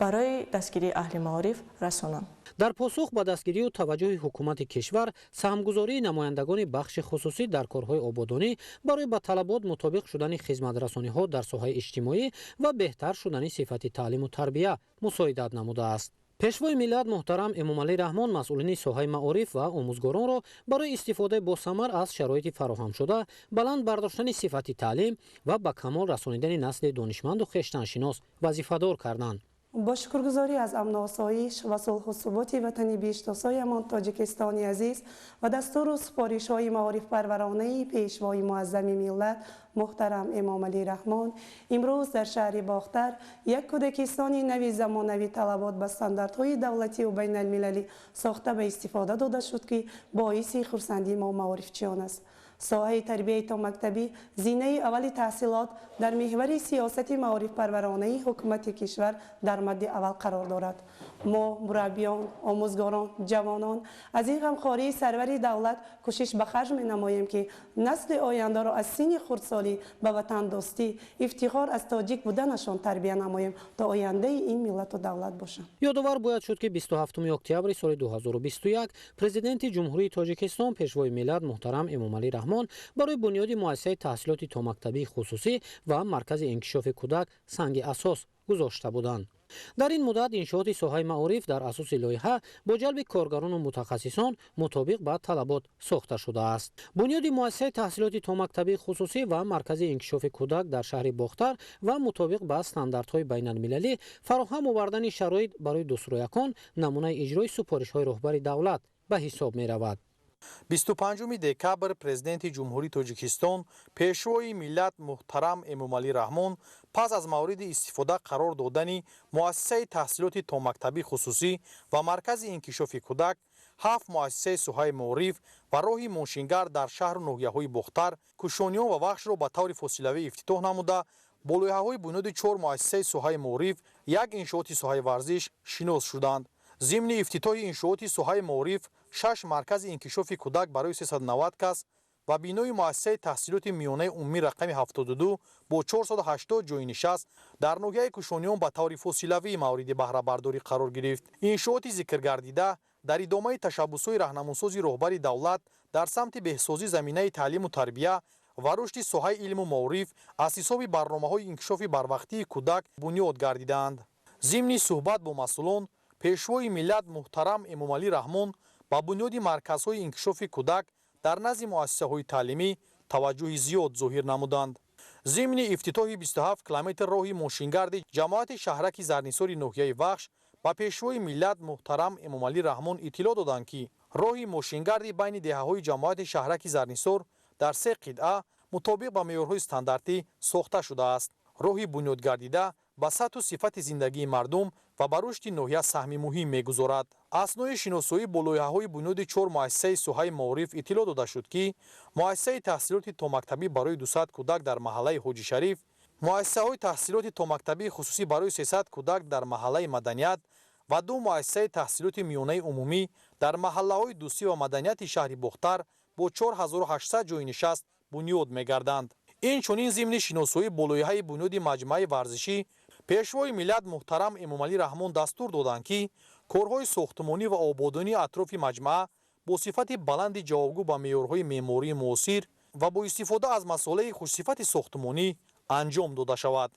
барои дастгирии аҳли маориф расонам. дар посух ба дастгирию таваҷҷӯҳи ҳукумати кишвар саҳмгузории намояндагони бахши хусусӣ дар корҳои ободонӣ барои ба талабот мутобиқ шудани хизматрасониҳо дар соҳаи иҷтимоӣ ва беҳтар шудани сифати таълиму тарбия мусоидат намудааст. пешвои миллат муҳтарам эмомалӣ раҳмон масъулини соҳаи маориф ва омӯзгоронро барои истифодаи босамар аз шароити фароҳамшуда баланд бардоштани сифати таълим ва ба камол расонидани насли донишманду хештаншинос вазифадор карданд. با شکرگزاری از امن و آسایش و صلح و ثبات وطن بیشتاسایمان تاجیکستان عزیز و دستور و سپارش‌های معارف پرورانه پیشوای معظم ملت محترم امامعلی رحمان امروز در شهر باختر یک کودکستانی نوی زمانوی طلبات به استانداردهای دولتی و بین المللی ساخته به استفاده داده شد که باعث خرسندی ما معارفچیان است. ساحه تربیه تا مکتبی زینه اول تحصیلات در محور سیاست معارف پرورانه حکومت کشور در مد اول قرار دارد. ما مربیان، آموزگاران، جوانان از این غمخواری سرور دولت کوشش به خرج می‌نماییم که نسل آینده را از سن خردسالی به وطن دوستی، افتخار از تاجیک بودنشان تربیت نماییم تا آینده این ملت و دولت باشند. یادآور باید شد که 27 اکتبر سال 2021 پرزیدنت جمهوری تاجیکستان پیشوای ملت محترم امامعلی رحمان برای بنیاد مؤسسه تحصیلات تامکتبی خصوصی و مرکز انکشاف کودک سنگ اساس گذاشته بودند. در این مدت انشاءات ساحه معارف در اساس لایحه با جلب کارگران و متخصصان مطابق با طلبات ساخته شده است. بنیاد مؤسسه تحصیلات تامکتبی خصوصی و مرکز انکشاف کودک در شهر باختر و مطابق با استانداردهای بین المللی فراهم آوردن شرایط برای دوسرویکان نمونه اجرای سفارش‌های رهبر دولت به حساب می رود. 25 دکبر پرزیدنت جمهوری تاجیکستان پیشوای ملت محترم امامعلی رحمان پس از مورد استفاده قرار دادن مؤسسه تحصیلات تامکتبی خصوصی و مرکز انکشاف کودک 7 مؤسسه ساحه معارف و راه موشنگر در شهر و ناحیه‌های باختر کوشانیان و بخش را به طور فاصله‌ای افتتاح نموده با لایحه‌های بنیاد 4 مؤسسه ساحه معارف یک انشاءات ساحه ورزش شناس شدند. ضمن افتتاح انشاءات ساحه معارف 6 مرکز انکشاف کودک برای 390 کس و بینای مؤسسه تحصیلات میانه عمومی رقم 72 با 480 جای نشست در ناحیه کوشانیان به طور فاصله‌ای مورد بهره برداری قرار گرفت. انشاءات ذکر گردیده در ادامه تشبس‌های راهنماسازی رهبر دولت در سمت بهسازی زمینه تعلیم و تربیت و رشد ساحه علم و معارف از حساب برنامه‌های انکشاف بروقتی کودک بنیاد گردیدند. ضمن صحبت با مسئولان پیشوای ملت محترم امامعلی رحمان با بنیاد مرکزهای انکشاف کودک در نزد مؤسسه‌های تعلیمی توجه زیاد ظاهر نمودند. ضمن افتتاح 27 کیلومتر راه ماشینگرد جماعت شهرک زرنیسار ناحیه وخش با پیشوای ملت محترم امامعلی رحمان اطلاع دادند که роҳи мошингарди байни деҳаҳои ҷамоати шаҳраки Зарнисор дар 3 қитъа мутобиқ ба меъёрҳои стандартӣ сохта шудааст. роҳи бунёдгардида ба сатҳу сифати зиндагии мардум ва ба рушди ноҳия саҳми муҳим мегузорад. аснои шиносоӣ бо лоиҳаҳои бунёди 4 муассисаи соҳаи маориф иттилоъ дода шуд, ки муассисаи таҳсилоти томактабӣ барои 200 кӯдак дар маҳаллаи Ҳоҷи Шариф, муассисаҳои таҳсилоти томактабии хусусӣ барои 300 кӯдак дар маҳаллаи Маданият ва 2 муассисаи таҳсилоти миёнаи умумӣ дар маҳаллаҳои Дӯстӣ ва Маданияти шаҳри Бохтар бо 4800 ҷойи нишаст бунёд мегарданд. инчунин зимни шиносоӣ бо лоиҳаи бунёди маҷмӯаи варзишӣ пешвои миллат муҳтарам Эмомалӣ Раҳмон дастур доданд, ки корҳои сохтмонӣ ва ободонии атрофи маҷмӯа бо сифати баланди ҷавобгӯ ба меъёрҳои меъмории муосир ва бо истифода аз масолаи хушсифати сохтмонӣ анҷом дода шавад.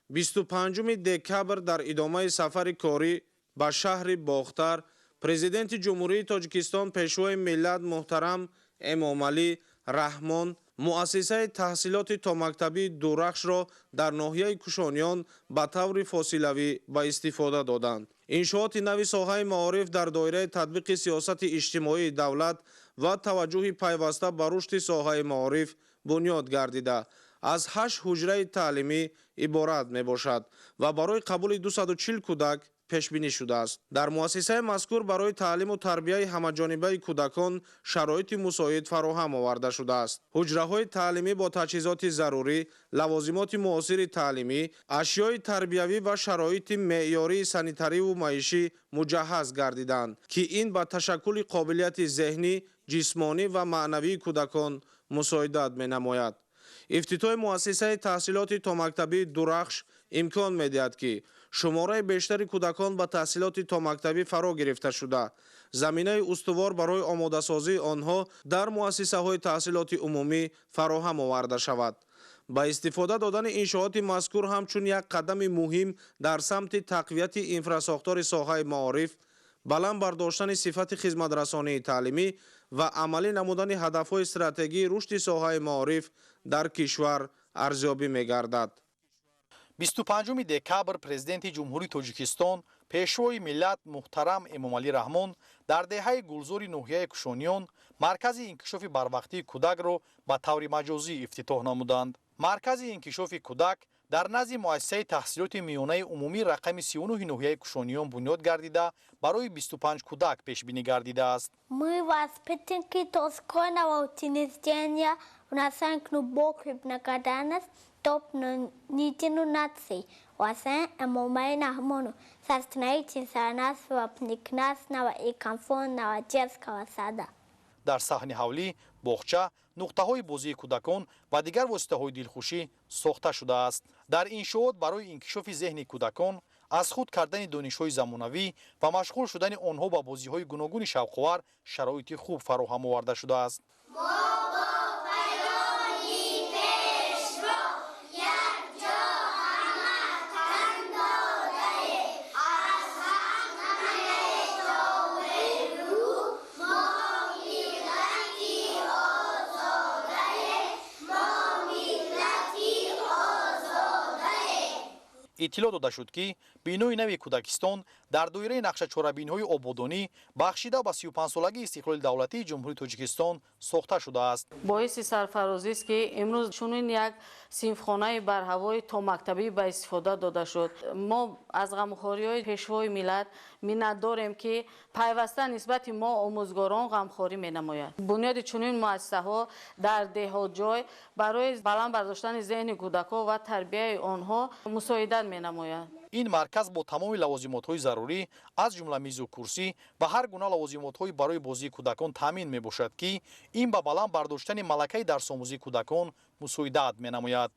25 декабр дар идомаи сафари корӣ ба шаҳри Бохтар президенти ҷумҳурии Тоҷикистон пешвои миллат муҳтарам Эмомалӣ Раҳмон муассисаи таҳсилоти томактабии Дурахшро дар ноҳияи Кушониён ба таври фосилавӣ ба истифода доданд. иншооти нави соҳаи маориф дар доираи татбиқи сиёсати иҷтимоии давлат ва таваҷҷӯҳи пайваста ба рушди соҳаи маориф бунёд гардида аз 8 ҳуҷраи таълимӣ иборат мебошад ва барои қабули 240 кӯдак пешбинӣ шудааст. дар муассисаи мазкур барои таълиму тарбияи ҳамаҷонибаи кӯдакон шароити мусоид фароҳам оварда шудааст. ҳуҷраҳои таълимӣ бо таҷҳизоти зарурӣ, лавозимоти муосири таълимӣ, ашёи тарбиявӣ ва шароити меъёрии санитариву маишӣ муҷаҳҳаз гардиданд, ки ин ба ташаккули қобилияти зеҳнӣ, ҷисмонӣ ва маънавии кӯдакон мусоидат менамояд. ифтитоҳи муассисаи таҳсилоти томактабии Дурахш имкон медиҳад, ки шумораи бештари кӯдакон ба таҳсилоти томактабӣ фаро гирифта шуда, заминаи устувор барои омодасозии онҳо дар муассисаҳои таҳсилоти умумӣ фароҳам оварда шавад. ба истифода додани иншооти мазкур ҳамчун як қадами муҳим дар самти тақвияти инфрасохтори соҳаи маориф, баланд бардоштани сифати хизматрасонии таълимӣ ва амалӣ намудани ҳадафҳои стратегии рушди соҳаи маориф дар кишвар арзёбӣ мегардад. 25 декабр президенти ҷумҳурии Тоҷикистон пешвои миллат муҳтарам Эмомалӣ Раҳмон дар деҳаи гулзори ноҳияи Кушониён маркази инкишофи барвақтии кӯдакро ба таври маҷозӣ ифтитоҳ намуданд. маркази инкишофи кӯдак дар назди муассисаи таҳсилоти миёнаи умумӣ рақами 39 ноҳияи Кушониён бунёд гардида барои 25 кӯдак пешбинӣ гардидааст. Мы воспитанники Тосконова учреждения вносим глубокую благодарность топ-нитину наций Хусейн Эмомалӣ Раҳмону за строительство нашего прекрасного и комфортного детского сада. дар саҳни ҳавлӣ, боғча, нуқтаҳои бозии кӯдакон ва дигар воситаҳои дилхушӣ сохта шудааст. дар иншоот барои инкишофи зеҳни кӯдакон, аз худ кардани донишҳои замонавӣ ва машғул шудани онҳо ба бозиҳои гуногуни шавқовар шароити хуб фароҳам оварда шудааст. иттилоъ дода шуд, ки бинои нави Кӯдакистон дар доираи нақшачорабиниҳои ободонӣ бахшида ба 35-солагии истиқлоли давлатии ҷумҳурии Тоҷикистон сохта шудааст. боиси сарфарозист, ки имрӯз чунин як синфхонаи барҳавои томактабӣ ба истифода дода шуд. мо аз ғамхориҳои пешвои миллат миннат дорем, ки пайваста нисбати мо омӯзгорон ғамхорӣ менамояд. бунёди чунин муассисаҳо дар деҳотҷой барои баланд бардоштани зеҳни кӯдакон ва тарбияи онҳо мусоидат менамояд. ин марказ бо тамоми лавозимотҳои зарурӣ аз ҷумла мизу курсӣ ва ҳар гуна лавозимотҳои барои бозии кӯдакон таъмин мебошад, ки ин ба баланд бардоштани малакаи дарсомӯзии кӯдакон мусоидат менамояд.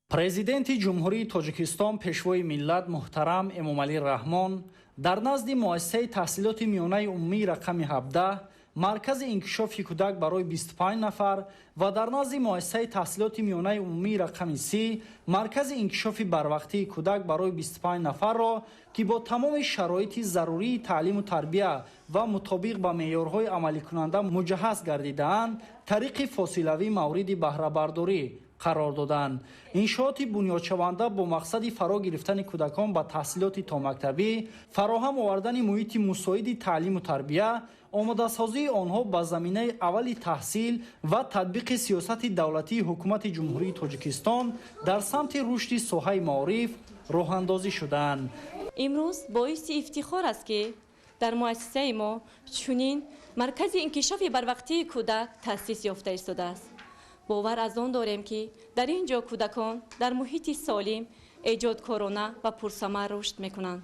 президенти ҷумҳурии Тоҷикистон пешвои миллат муҳтарам Эмомалӣ Раҳмон дар назди муассисаи таҳсилоти миёнаи умумии рақами 17 маркази инкишофи кӯдак барои 25 нафар ва дар назди муассисаи таҳсилоти миёнаи умумии рақами 30 маркази инкишофи барвақтии кӯдак барои 25 нафарро, ки бо тамоми шароити зарурии таълиму тарбия ва мутобиқ ба меъёрҳои амаликунанда муҷаҳҳаз гардидаанд, тариқи фосилавӣ мавриди баҳрабардорӣ قرار دادند. انشاءات بنیادشونده با مقصد فرا گرفتن کودکان به تحصیلات تا مکتبی، فراهم آوردن محیط مساعد تعلیم و تربیت، آماده سازی آنها به زمینه اولی تحصیل و تطبیق سیاست دولتی حکومت جمهوری تاجیکستان در سمت رشد ساحه معارف راه اندازی شدند. امروز باعث افتخار است که در مؤسسه ما چنین مرکز انکشاف بروقتی کودک تأسیس یافته ایستاده است. باور از آن داریم که در اینجا کودکان در محیط سالم، ایجادکارانه و پرثمر رشد میکنند.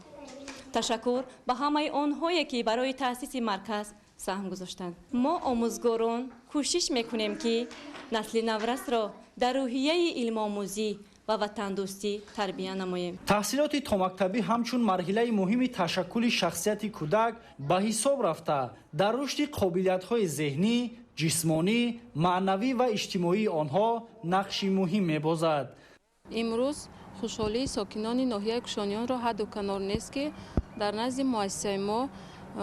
تشکر به همه آنهایی که برای تأسیس مرکز سهم گذاشتند. ما آموزگاران کوشش میکنیم که نسل نورس را در روحیه علم آموزی و وطن دوستی تربیت نماییم. تحصیلات تا مکتبی همچون مرحله مهم تشکل شخصیت کودک به حساب رفته در رشد قابلیت‌های ذهنی، جسمانی، معنوی و اجتماعی آنها نقشی مهم می‌بازد. امروز خوشحالی ساکنان ناحیه کشانیان را حد و کنار نیست که در نزد مؤسسه ما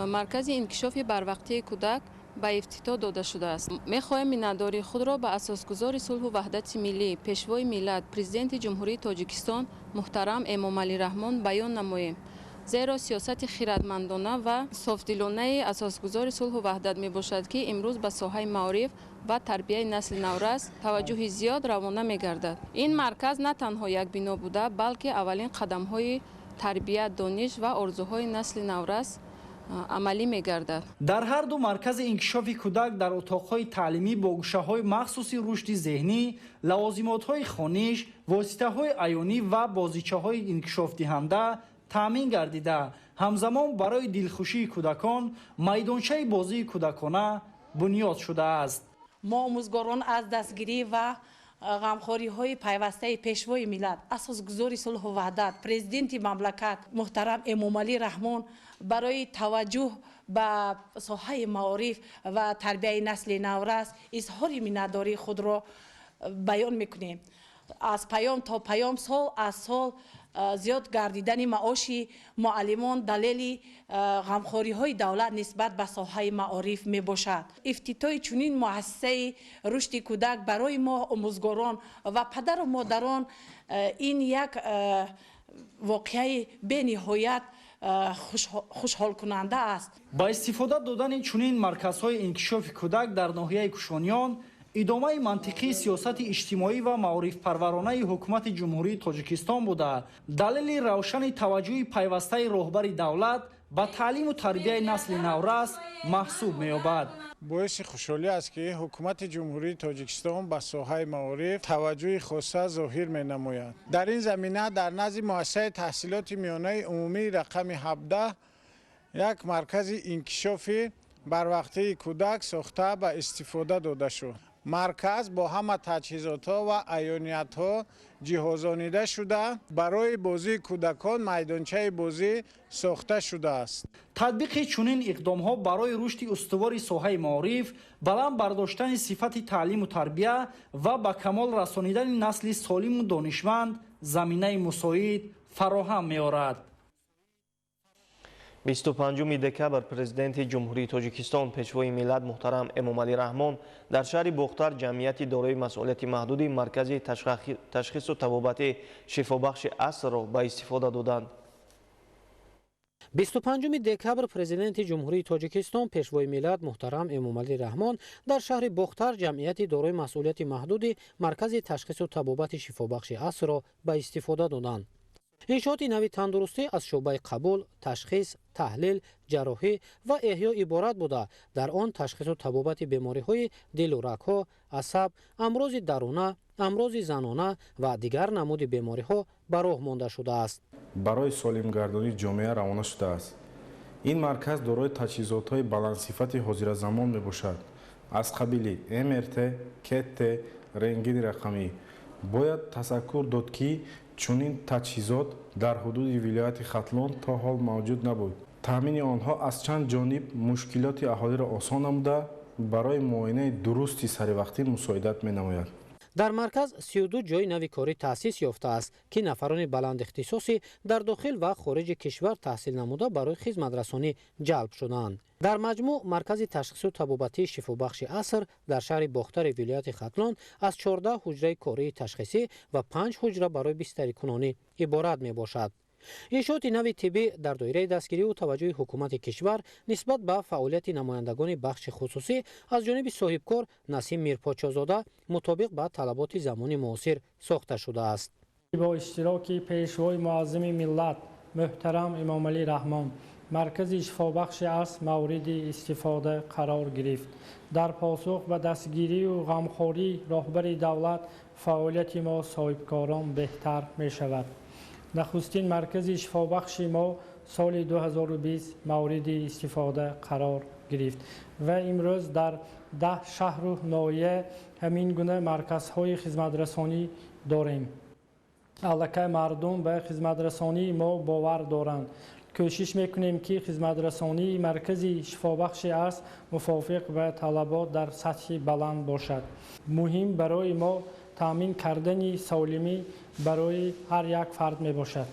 مرکز انکشاف بروقتی کودک به افتتاح داده شده است. می‌خواهیم مینه‌داری خود را به اساسگزار صلح و وحدت ملی، پیشوای ملت، پرزیدنت جمهوری تاجیکستان محترم امامعلی رحمان بیان نماییم. زیرا سیاست خردمندانه و صافدلانه اساسگزار صلح و وحدت میباشد که امروز به ساحه معارف و تربیت نسل نورس توجه زیاد روانه میگردد. این مرکز نه تنها یک بنا بوده بلکه اولین قدم‌های تربیت دانش و آرزوهای نسل نورس عملی میگردد. در هر دو مرکز انکشاف کودک در اتاق‌های تعلیمی با گوشه‌های مخصوصی رشد ذهنی، لوازمات‌های خوانش، واسطه‌های عیانی و بازیچه‌های انکشاف دهنده تامین گردیده، همزمان برای دلخوشی کودکان میدانچه بازی کودکانه بنیاد شده است. ما آموزگاران از دستگیری و غمخواری های پیوسته پیشوای ملت، اساسگزار صلح و وحدت، پرزیدنت مملکت محترم امامعلی رحمان برای توجه به ساحه معارف و تربیت نسل نورس اظهار مینه‌داری خود را بیان میکنیم. از پیام تا پیام، سال از سال زیاد گردیدن معاش معلمان دلیل غمخواری های دولت نسبت به ساحه معارف می باشد. افتتاح چنین مؤسسه رشد کودک برای ما آموزگاران و پدر و مادران این یک واقعه به نهایت خوشحال کننده است. با استفاده دادن چنین مرکزهای انکشاف کودک در ناحیه کشانیان، ادامه منطقی سیاست اجتماعی و معارف پرورانه حکومت جمهوری تاجیکستان بوده. دلیل روشن توجه پیوسته رهبر دولت به تعلیم و تربیت نسل نورس محسوب می‌یابد. باعث خوشحالی است که حکومت جمهوری تاجیکستان به ساحه معارف توجه خاصه ظاهر می‌نماید. در این زمینه در نزد مؤسسه تحصیلات میانه عمومی رقم 17 یک مرکز انکشاف بروقتی کودک ساخته به استفاده داده شد. مرکز با همه تجهیزات‌ها و عیانیت‌ها جهازانیده شده برای بازی کودکان میدانچه بازی ساخته شده است. تطبیق چنین اقدام‌ها برای رشد استوار ساحه معارف، بلند برداشتن صفت تعلیم و تربیت و به کمال رسانیدن نسل سالم و دانشمند زمینه مساعد فراهم می‌آورد. 25 دکبر پرزیدنت جمهوری تاجیکستان پیشوای ملت محترم امامعلی رحمان در شهر بختر جمعیتی دارای مسئولیت محدودی مرکز تشخیص و طبابت شفابخش عصر را به استفاده دادند. 25 دکبر پرزیدنت جمهوری تاجیکستان پیشوای ملت محترم امامعلی رحمان در شهر بختر جمعیتی دارای مسئولیت محدودی مرکز تشخیص و طبابت شفابخش عصر را به استفاده دادند. انشاءات نوی تندرستی از شعبه قبول، تشخیص، تحلیل، جراحی و احیا عبارت بوده. در آن تشخیص و طبابت بیماری‌های دل و رگ‌ها، عصب، امراض درونه، امراض زنانه و دیگر نمود بیماری‌ها به راه مانده شده است. برای سالمگردانی جامعه روانه شده است. این مرکز دارای تجهیزات‌های بلندصفت حاضرالزمان میباشد. از قبیل MRT، کت، رنگین رقمی. باید تذکر داد که چنین تجهیزات در حدود ولایت ختلان تا حال موجود نبود. تامین آنها از چند جانب مشکلات اهالی را آسان نموده برای معاینه درستی سری وقتی مساعدت می نماید. در مرکز 32 جای نوی کاری تأسیس یافته است که نفران بلند اختصاصی در داخل و خارج کشور تحصیل نموده برای خدمترسانی جلب شدند. در مجموع مرکز تشخیص و طبابتی شفابخش عصر در شهر باختر ولایت ختلان از 14 حجره کاری تشخیصی و 5 حجره برای بستری کنانی عبارت می باشد. انشاءات نوی طبی در دایره دستگیری و توجه حکومت کشور نسبت به فعالیت نمایندگان بخش خصوصی از جانب صاحبکار نسیم میرپاچازاده مطابق به طلبات زمان معاصر ساخته شده است. با اشتراک پیشوای معظم ملت محترم امام علی رحمان مرکز شفابخش عصر مورد استفاده قرار گرفت. در پاسخ به دستگیری و غمخواری راهبر دولت فعالیت ما صاحبکاران بهتر می شود. نخستین مرکز شفابخش ما سال 2020 مورد استفاده قرار گرفت و امروز در 10 شهر و ناحیه همین گونه مرکزهای خدمترسانی داریم. الکی مردم به خدمترسانی ما باور دارند. کوشش میکنیم که خدمترسانی مرکز شفابخش عصر موافق به طلبات در سطح بلند باشد. مهم برای ما تامین کردن سالمی برای هر یک فرد می باشد.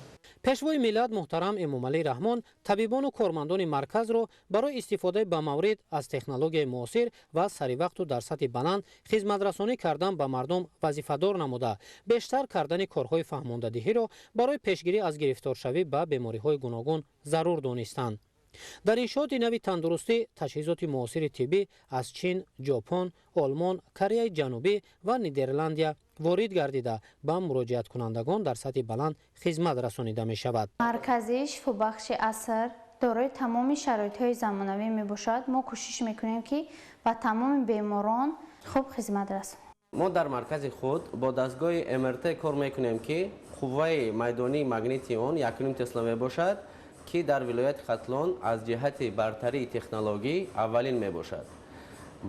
پیشوای ملت محترم امام علی رحمان طبیبان و کارمندان مرکز را برای استفاده به مورد از تکنولوژی معاصر و سری وقت و در سطح بلند خدمت رسانی کردن به مردم وظیفه‌دار نموده بیشتر کردن کارهای فهماندهی را برای پیشگیری از گرفتارشوی به بیماری‌های گوناگون ضرور دانستند. در انشاءات نوی تندرستی تجهیزات معاصر طبی از چین، ژاپن، آلمان، کره جنوبی و نیدرلند وارد گردیده به مراجعت کنندگان در سطح بلند خدمت رسانیده می شود. مرکز شفابخش عصر دارای تمام شرایط‌های زمانوی می باشد. ما کوشش میکنیم که با تمام بیماران خوب خدمت رسانیم. ما در مرکز خود با دستگاه MRT کار میکنیم که قوه میدانی مگنیتی آن 1.5 تسلا می باشد که در ولایت ختلان از جهت برتری تکنولوژی اولین می باشد.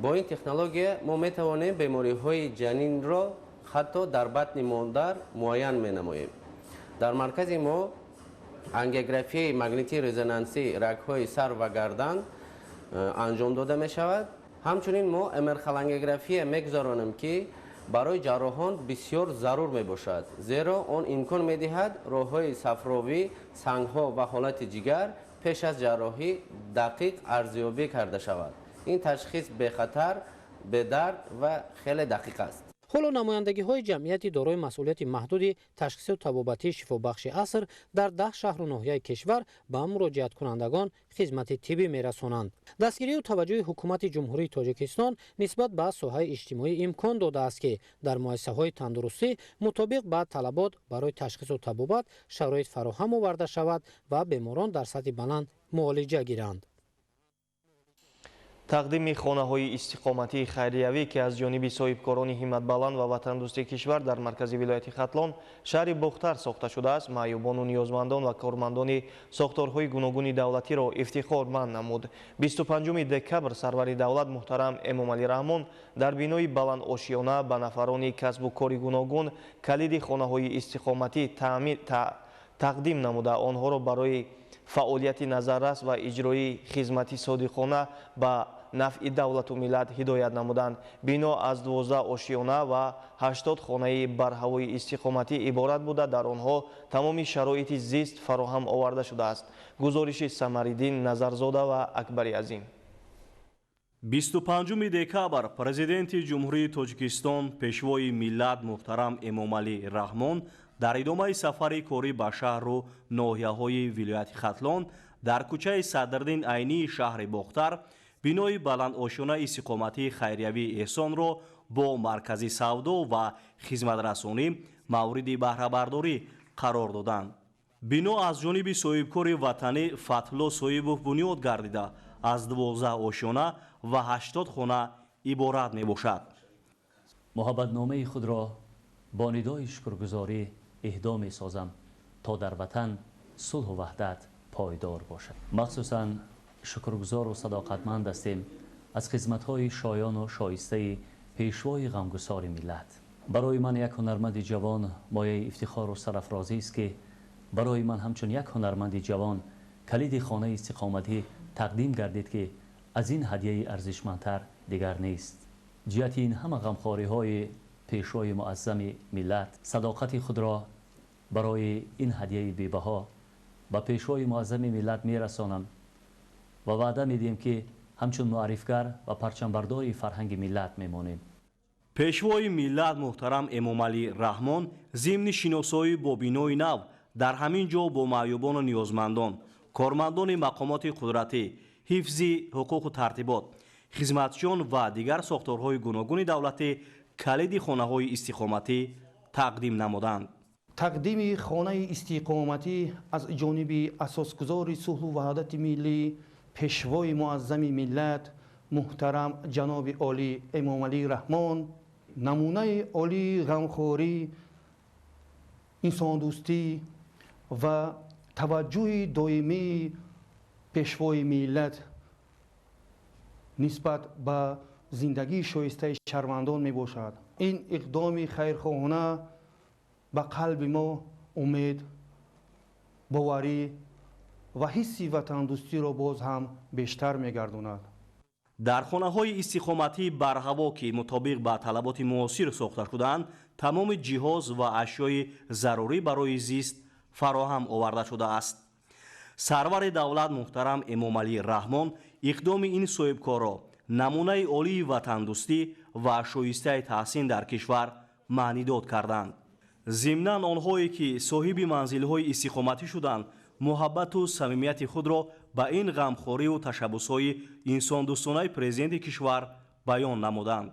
با این تکنولوژی ما می توانیم بیماری های جنین را حتی در بطن مادر معاین می نماییم. در مرکز ما انژیوگرافی مگنیتی رزونانسی رگ های سر و گردن انجام داده می شود. همچنین ما امرخلانگرافی میگذارانیم که برای جراحان بسیار ضرور می باشد، زیرا آن امکان می دهد راه های صفراوی، سنگ ها و حالت جگر پیش از جراحی دقیق ارزیابی کرده شود. این تشخیص به خطر، به درد و خیلی دقیق است. حالا نمایندگی های جمعیت دارای مسئولیت محدود تشخیص و طبابتی شفابخش عصر در 10 شهر و ناحیه کشور به مراجعت کنندگان خدمت طبی میرسانند. دستگیری و توجه حکومت جمهوری تاجیکستان نسبت به ساحه اجتماعی امکان داده است که در مؤسسه های تندرستی مطابق به طلبات برای تشخیص و طبابت شرایط فراهم آورده شود و بیماران در سطح بلند معالجه گیرند. تقدیم خانه‌های استقامتی خیریوی که از جانب صاحبکاران همت بلند و وطندوست کشور در مرکز ولایت ختلان شهر باختر ساخته شده است، معیوبان و نیازمندان و کارمندان ساختارهای گوناگون دولتی را افتخارمند نمود. 25 دکبر سرور دولت محترم امام علی رحمان در بینای بلند آشیانه به نفران کسب و کار گوناگون کلید خانه‌های استقامتی تقدیم نموده آنها را برای فعالیت نظررس و اجرای خدمتی صادقانه به نفع دولت و ملت هدایت نمودند. بنا از 12 آشیانه و 80 خانه برهوای استقامتی عبارت بوده، در آنها تمام شرایط زیست فراهم آورده شده است. گزارش سمریدین نظرزاده و اکبری عظیم. 25 دکبر پرزیدنت جمهوری تاجیکستان پیشوای ملت محترم امام علی رحمان در ادامه سفر کاری به شهر و ناحیه‌های ولایت ختلان در کوچه صدرالدین عینی شهر باختر بینای بلند آشیانه استقامتی خیریوی احسان را با مرکز سودا و خدمت رسانی مورد بهره برداری قرار دادند. بنا از جانب صاحبکار وطنی فتح‌الله صاحبوف بنیاد گردیده از 12 آشیانه و 80 خانه عبارت می باشد. محبتنامه خود را با ندای شکرگزاری اهدا می سازم تا در وطن صلح و وحدت پایدار باشد. مخصوصاً شکرگزار و صداقتمند هستیم از خدمت‌های شایان و شایسته پیشوای غمگسار ملت. برای من یک هنرمند جوان مایه افتخار و سرافرازی است که برای من همچون یک هنرمند جوان کلید خانه استقامتی تقدیم گردید که از این هدیه ارزشمندتر دیگر نیست. جهت این همه غمخواری های پیشوای معظم ملت صداقت خود را برای این هدیه بی‌بها به پیشوای معظم ملت می‌رسانم و وعده می‌دیم که همچون معرفگر و پرچمبردار فرهنگ ملت می‌مانیم. پیشوای ملت محترم امامعلی رحمان ضمن شناسایی با بینای نو در همین جا با معیوبان و نیازمندان، کارمندان مقامات قدرتی، حفظ حقوق و ترتیبات، خدمتچیان و دیگر ساختارهای گوناگون دولتی کلید خانه‌های استقامتی تقدیم نمودند. تقدیم خانه استقامتی از جانب اساسگزار صلح و وحدت ملی پیشوای معظم ملت محترم جناب عالی امامعلی رحمان نمونه عالی غمخواری، انسان دوستی و توجه دائمی پیشوای ملت نسبت به زندگی شایسته شهروندان می باشد. این اقدام خیرخواهانه به قلب ما امید، باوری و حس وطن دوستی را باز هم بیشتر می گرداند. در خانه‌های استقامتی بر هوا که مطابق با طلبات معاصر ساخته شدند، تمام جهاز و اشیای ضروری برای زیست فراهم آورده شده است. سرور دولت محترم امامعلی رحمان اقدام این صاحبکار را نمونه عالی وطن دوستی و شایسته تحسین در کشور معنیداد کردند. ضمناً آنهایی که صاحب منزل‌های استقامتی شدند، محبت و صمیمیت خود را با این غمخواری و تشبس‌های انسان دوستانه پرزیدنت کشور بیان نمودند.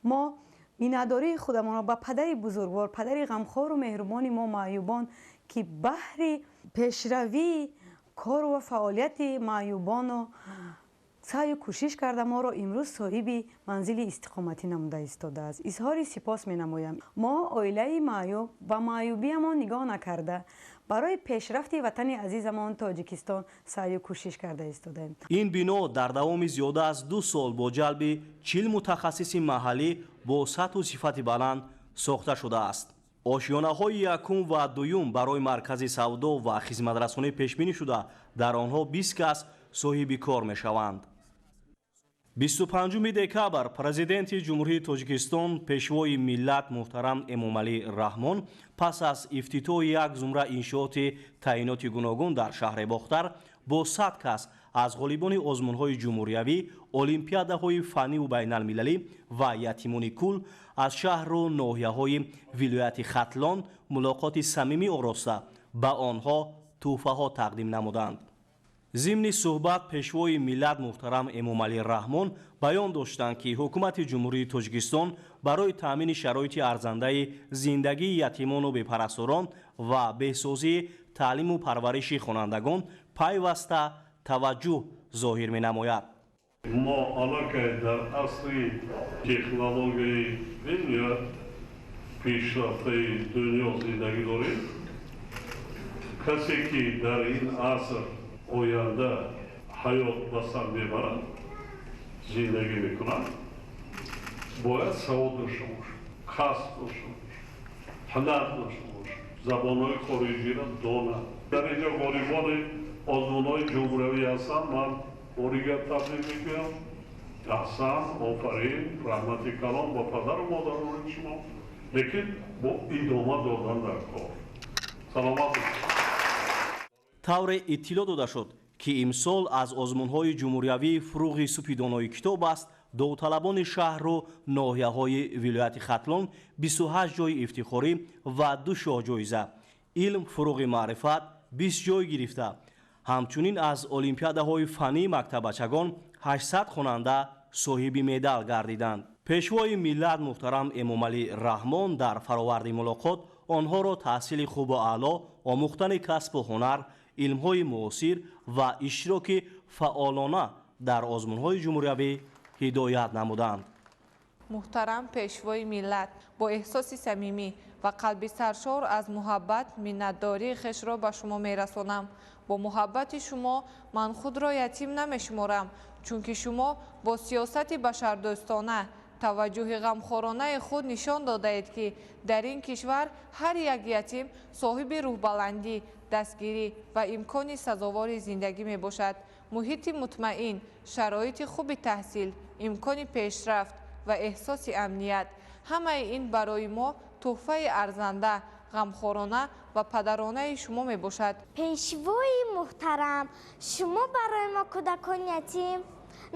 ما مینداری خودمان را به پدر بزرگوار، پدر غمخوار و مهربان ما معیوبان که بهر پیشروی کار و فعالیت معیوبان و سعی و کوشش کرده ما را امروز صاحب منزل استقامتی نموده ایستاده است. اظهار سپاس می نمایم. ما عائله معیوب و معیوبی ما نگاه نکرده برای پیشرفت وطن عزیزمان تاجیکستان سعی و کوشش کرده ایستادیم. این بنا در دوام زیاده از 2 سال با جلب 40 متخصص محلی با سطح و صفت بلند ساخته شده است. آشیانه‌های یکم و دوم برای مرکز سودا و خدمت‌رسانی پیش بینی شده، در آنها 20 کس صاحب کار می‌شوند. 25 دکبر پرزیدنت جمهوری تاجیکستان پیشوای ملت محترم امامعلی رحمان پس از افتتاح یک زمره انشاءات تعیینات گوناگون در شهر باختر با 100 کس از غالبان آزمون‌های جمهوریوی، المپیادهای فنی و بین‌المللی و یتیمان کل از شهر و ناحیه‌های ولایت ختلان ملاقات صمیمی آراسته به آنها تحفه‌ها تقدیم نمودند. ضمن صحبت پیشوای ملت محترم امامعلی رحمان بیان داشتند که حکومت جمهوری تاجیکستان برای تامین شرایط ارزنده زندگی یتیمان و بی‌پرستاران و بهسازی تعلیم و پرورش خوانندگان پیوسته توجه ظاهر می‌نماید. ما الان که در عصر تکنولوژی دنیا پیشرفته دنیا زندگی داریم، کسی که در این عصر آینده حیات به سر میبرد، زندگی میکند، باید سواد داشته باشد، کسب داشته باشد، هنر داشته باشد، زبانهای خارجی را داند. در اینجا غریبان آزمون‌های جمهوریوی هستند. من اوریگر تبریک میگویم. احسن، آفرین، رحمت کلام با پدر و مادران شما، لیکن با ادامه دادن در کار. سلامت. طور اطلاع داده شد که امسال از آزمون‌های جمهوریوی فروغ سپیدانای کتاب است. داوطلبان شهر و ناحیه‌های ولایت ختلان 28 جای افتخاری و 2 شاه جایزه، علم فروغ معرفت 20 جای گرفته. همچنین از المپیادهای فنی مکتبچگان 800 خواننده صاحب مدال گردیدند. پیشوای ملت محترم امامعلی رحمان در فراورد ملاقات آنها را تحصیل خوب و اعلی، آموختن کسب و هنر، علم‌های معاصر و اشتراک فعالانه در آزمون‌های جمهوریوی هدایت نمودند. محترم پیشوای ملت، با احساس صمیمی و قلبی سرشار از محبت منتداری خویش را به شما میرسانم. با محبت شما من خود را یتیم نمیشمارم، چون که شما با سیاست بشردوستانه توجه غمخوارانه خود نشان داده اید که در این کشور هر یک یتیم صاحب روح بلندی، دستگیری و امکان سزاوار زندگی می باشد. محیط مطمئن، شرایط خوب تحصیل، امکان پیشرفت و احساس امنیت، ҳамаи ин барои мо тӯҳфаи арзанда ғамхорона ва падаронаи шумо мебошад. пешвои муҳтарам, шумо барои мо кӯдакон ятим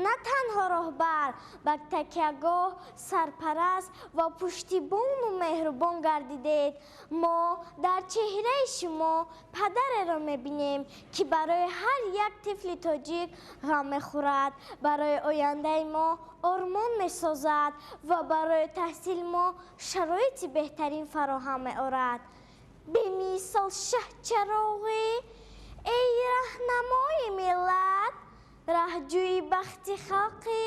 на танҳо роҳбар, бактакиягоҳ, сарпараст ва пуштибону меҳрубон гардидед. мо дар чеҳраи шумо падареро мебинем, ки барои ҳар як тифли тоҷик ғам мехӯрад, барои ояндаи мо ормон месозад ва барои таҳсил мо шароити беҳтарин фароҳам меорад. бемисол шаҳчароғӣ, эй раҳнамои миллат, раҳҷӯи бахти халқӣ,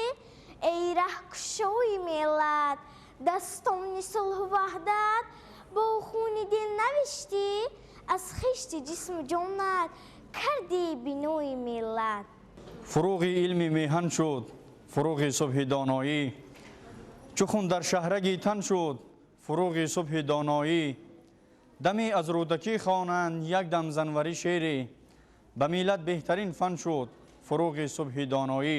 эй раҳкушои миллат, дастони сулҳу ваҳдат бо хуни дил навиштӣ, аз хишти ҷисму ҷонат карди бинои миллат. фуруғи илми меҳан шуд, фуруғи субҳи доноӣ, чу хун дар шаҳраги тан шуд, фуруғи субҳи доноӣ. даме аз рӯдакӣ хонанд як дам занвари шере, ба миллат беҳтарин фан шуд, фуруғи субҳи доноӣ.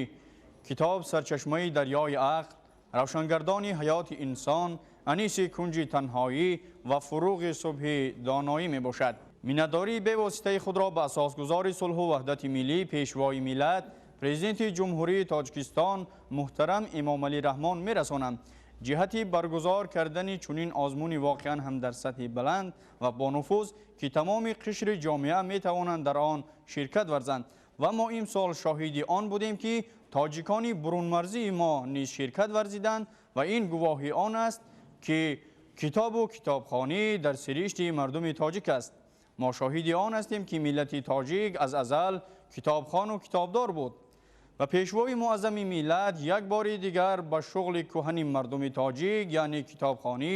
китоб сарчашмаи дарёи ақл, равшангардони ҳаёти инсон, аниси кунҷи танҳоӣ ва фуруғи субҳи доноӣ мебошад. миннатдории бевоситаи худро ба асосгузори сулҳу ваҳдати миллӣ, пешвои миллат, президенти ҷумҳурии Тоҷикистон муҳтарам Эмомалӣ Раҳмон мерасонам. ҷиҳати баргузор кардани чунин озмуни воқеан ҳам дар сатҳи баланд ва бонуфуз, ки тамоми қишри ҷомеа метавонанд дар он ширкат варзанд. ва мо имсол шоҳиди он будем, ки тоҷикони бурунмарзии мо низ ширкат варзиданд ва ин гувоҳи он аст, ки китобу китобхонӣ дар сиришти мардуми тоҷик аст. мо шоҳиди он ҳастем, ки миллати тоҷик аз азал китобхону китобдор буд ва пешвои муаззами миллат як бори дигар ба шуғли кӯҳани мардуми тоҷик, яъне китобхонӣ,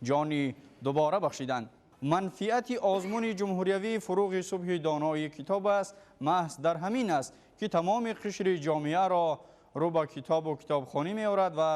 ҷони дубора бахшиданд. манфиати озмуни ҷумҳуриявии фуруғи субҳи доноии китоб аст, маҳз дар ҳамин аст, ки тамоми қишри ҷомеаро рӯ ба китобу китобхонӣ меорад ва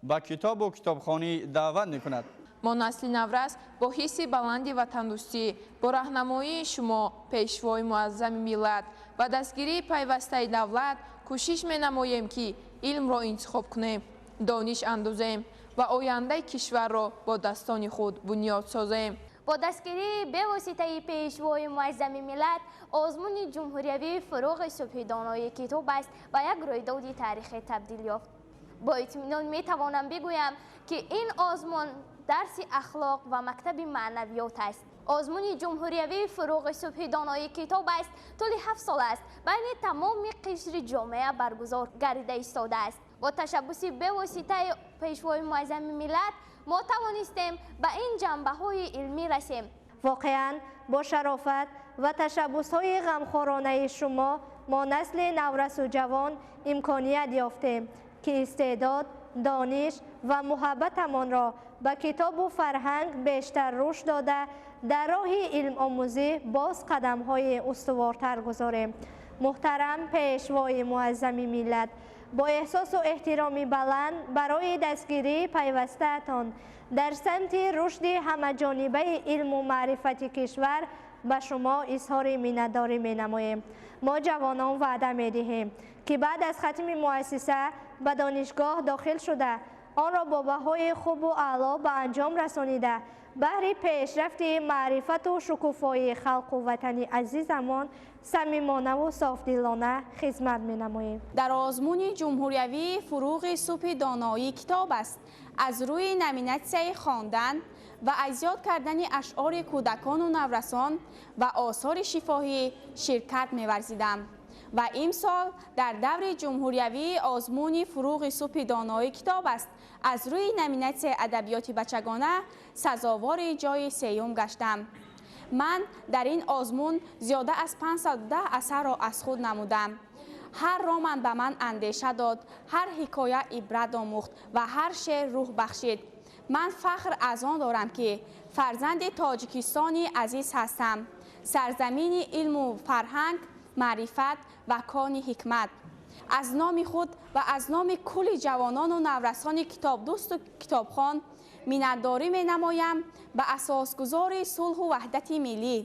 ба китобу китобхонӣ даъват мекунад. мо насли наврас бо ҳисси баланди ватандӯстӣ, бо раҳнамоии шумо пешвои муаззами миллат ва дастгирии пайвастаи давлат кӯшиш менамоем, ки илмро интихоб кунем, дониш андозем ва ояндаи кишварро бо дастони худ бунёд созем. бо дастгирии бевоситаи пешвои муаззами миллат, озмуни ҷумҳуриявии фуруғи субҳи доноии китоб аст ва як рӯйдоди таърихӣ табдил ёфт. бо итминон метавонам бигӯям, ки ин озмун дарси ахлоқ ва мактаби маънавиёт аст. озмуни ҷумҳуриявии фуруғи субҳи доноии китоб аст тӯли 7 сол аст байни тамоми қишри ҷомеа баргузор гарида истода аст. бо ташаббуси бевоситаи пешвои муаззами миллат мо тавонистем ба ин ҷанбаҳои илмӣ расем. воқеан бо шарофат ва ташаббусҳои ғамхоронаи шумо мо насли наврасу ҷавон имконият ёфтем, ки истеъдод, дониш ва муҳаббатамонро ба китобу фарҳанг бештар рушд дода, дар роҳи илмомӯзӣ боз қадамҳои устувортар гузорем. муҳтарам пешвои муаззами миллат, бо эҳсосу эҳтироми баланд барои дастгирии пайвастаатон дар самти рушди ҳамаҷонибаи илму маърифати кишвар ба шумо изҳори миннатдорӣ менамоем. мо ҷавонон ваъда медиҳем, ки баъд аз хатми муассиса ба донишгоҳ дохил шуда, онро бо баҳои хубу аъло ба анҷом расонида, баҳри пешрафти маърифату шукуфоии халқу ватани азизамон самимонаву софдилона хизмат менамоем. дар озмуни ҷумҳуриявии фуруғи субҳи доноии китоб аст аз рӯи номинатсияи хондан ва аз ёд кардани ашъори кӯдакону наврасон ва осори шифоҳӣ ширкат меварзидам ва имсол дар даври ҷумҳуриявии озмуни фуруғи субҳи доноии китоб аст аз рӯи номинатсияи адабиёти бачагона сазовори ҷои сеюм гаштам. ман дар ин озмун зиёда аз 510 асарро аз худ намудам. ҳар роман ба ман андеша дод, ҳар ҳикоя ибрат омӯхт ва ҳар шеър рӯҳ бахшид. ман фахр аз он дорам, ки фарзанди Тоҷикистони азиз ҳастам, сарзамини илму фарҳанг, маърифат ва кони ҳикмат. аз номи худ ва аз номи кулли ҷавонону наврасони китобдӯсту китобхон миннатдорӣ менамоям ба асосгузори сулҳу ваҳдати миллӣ,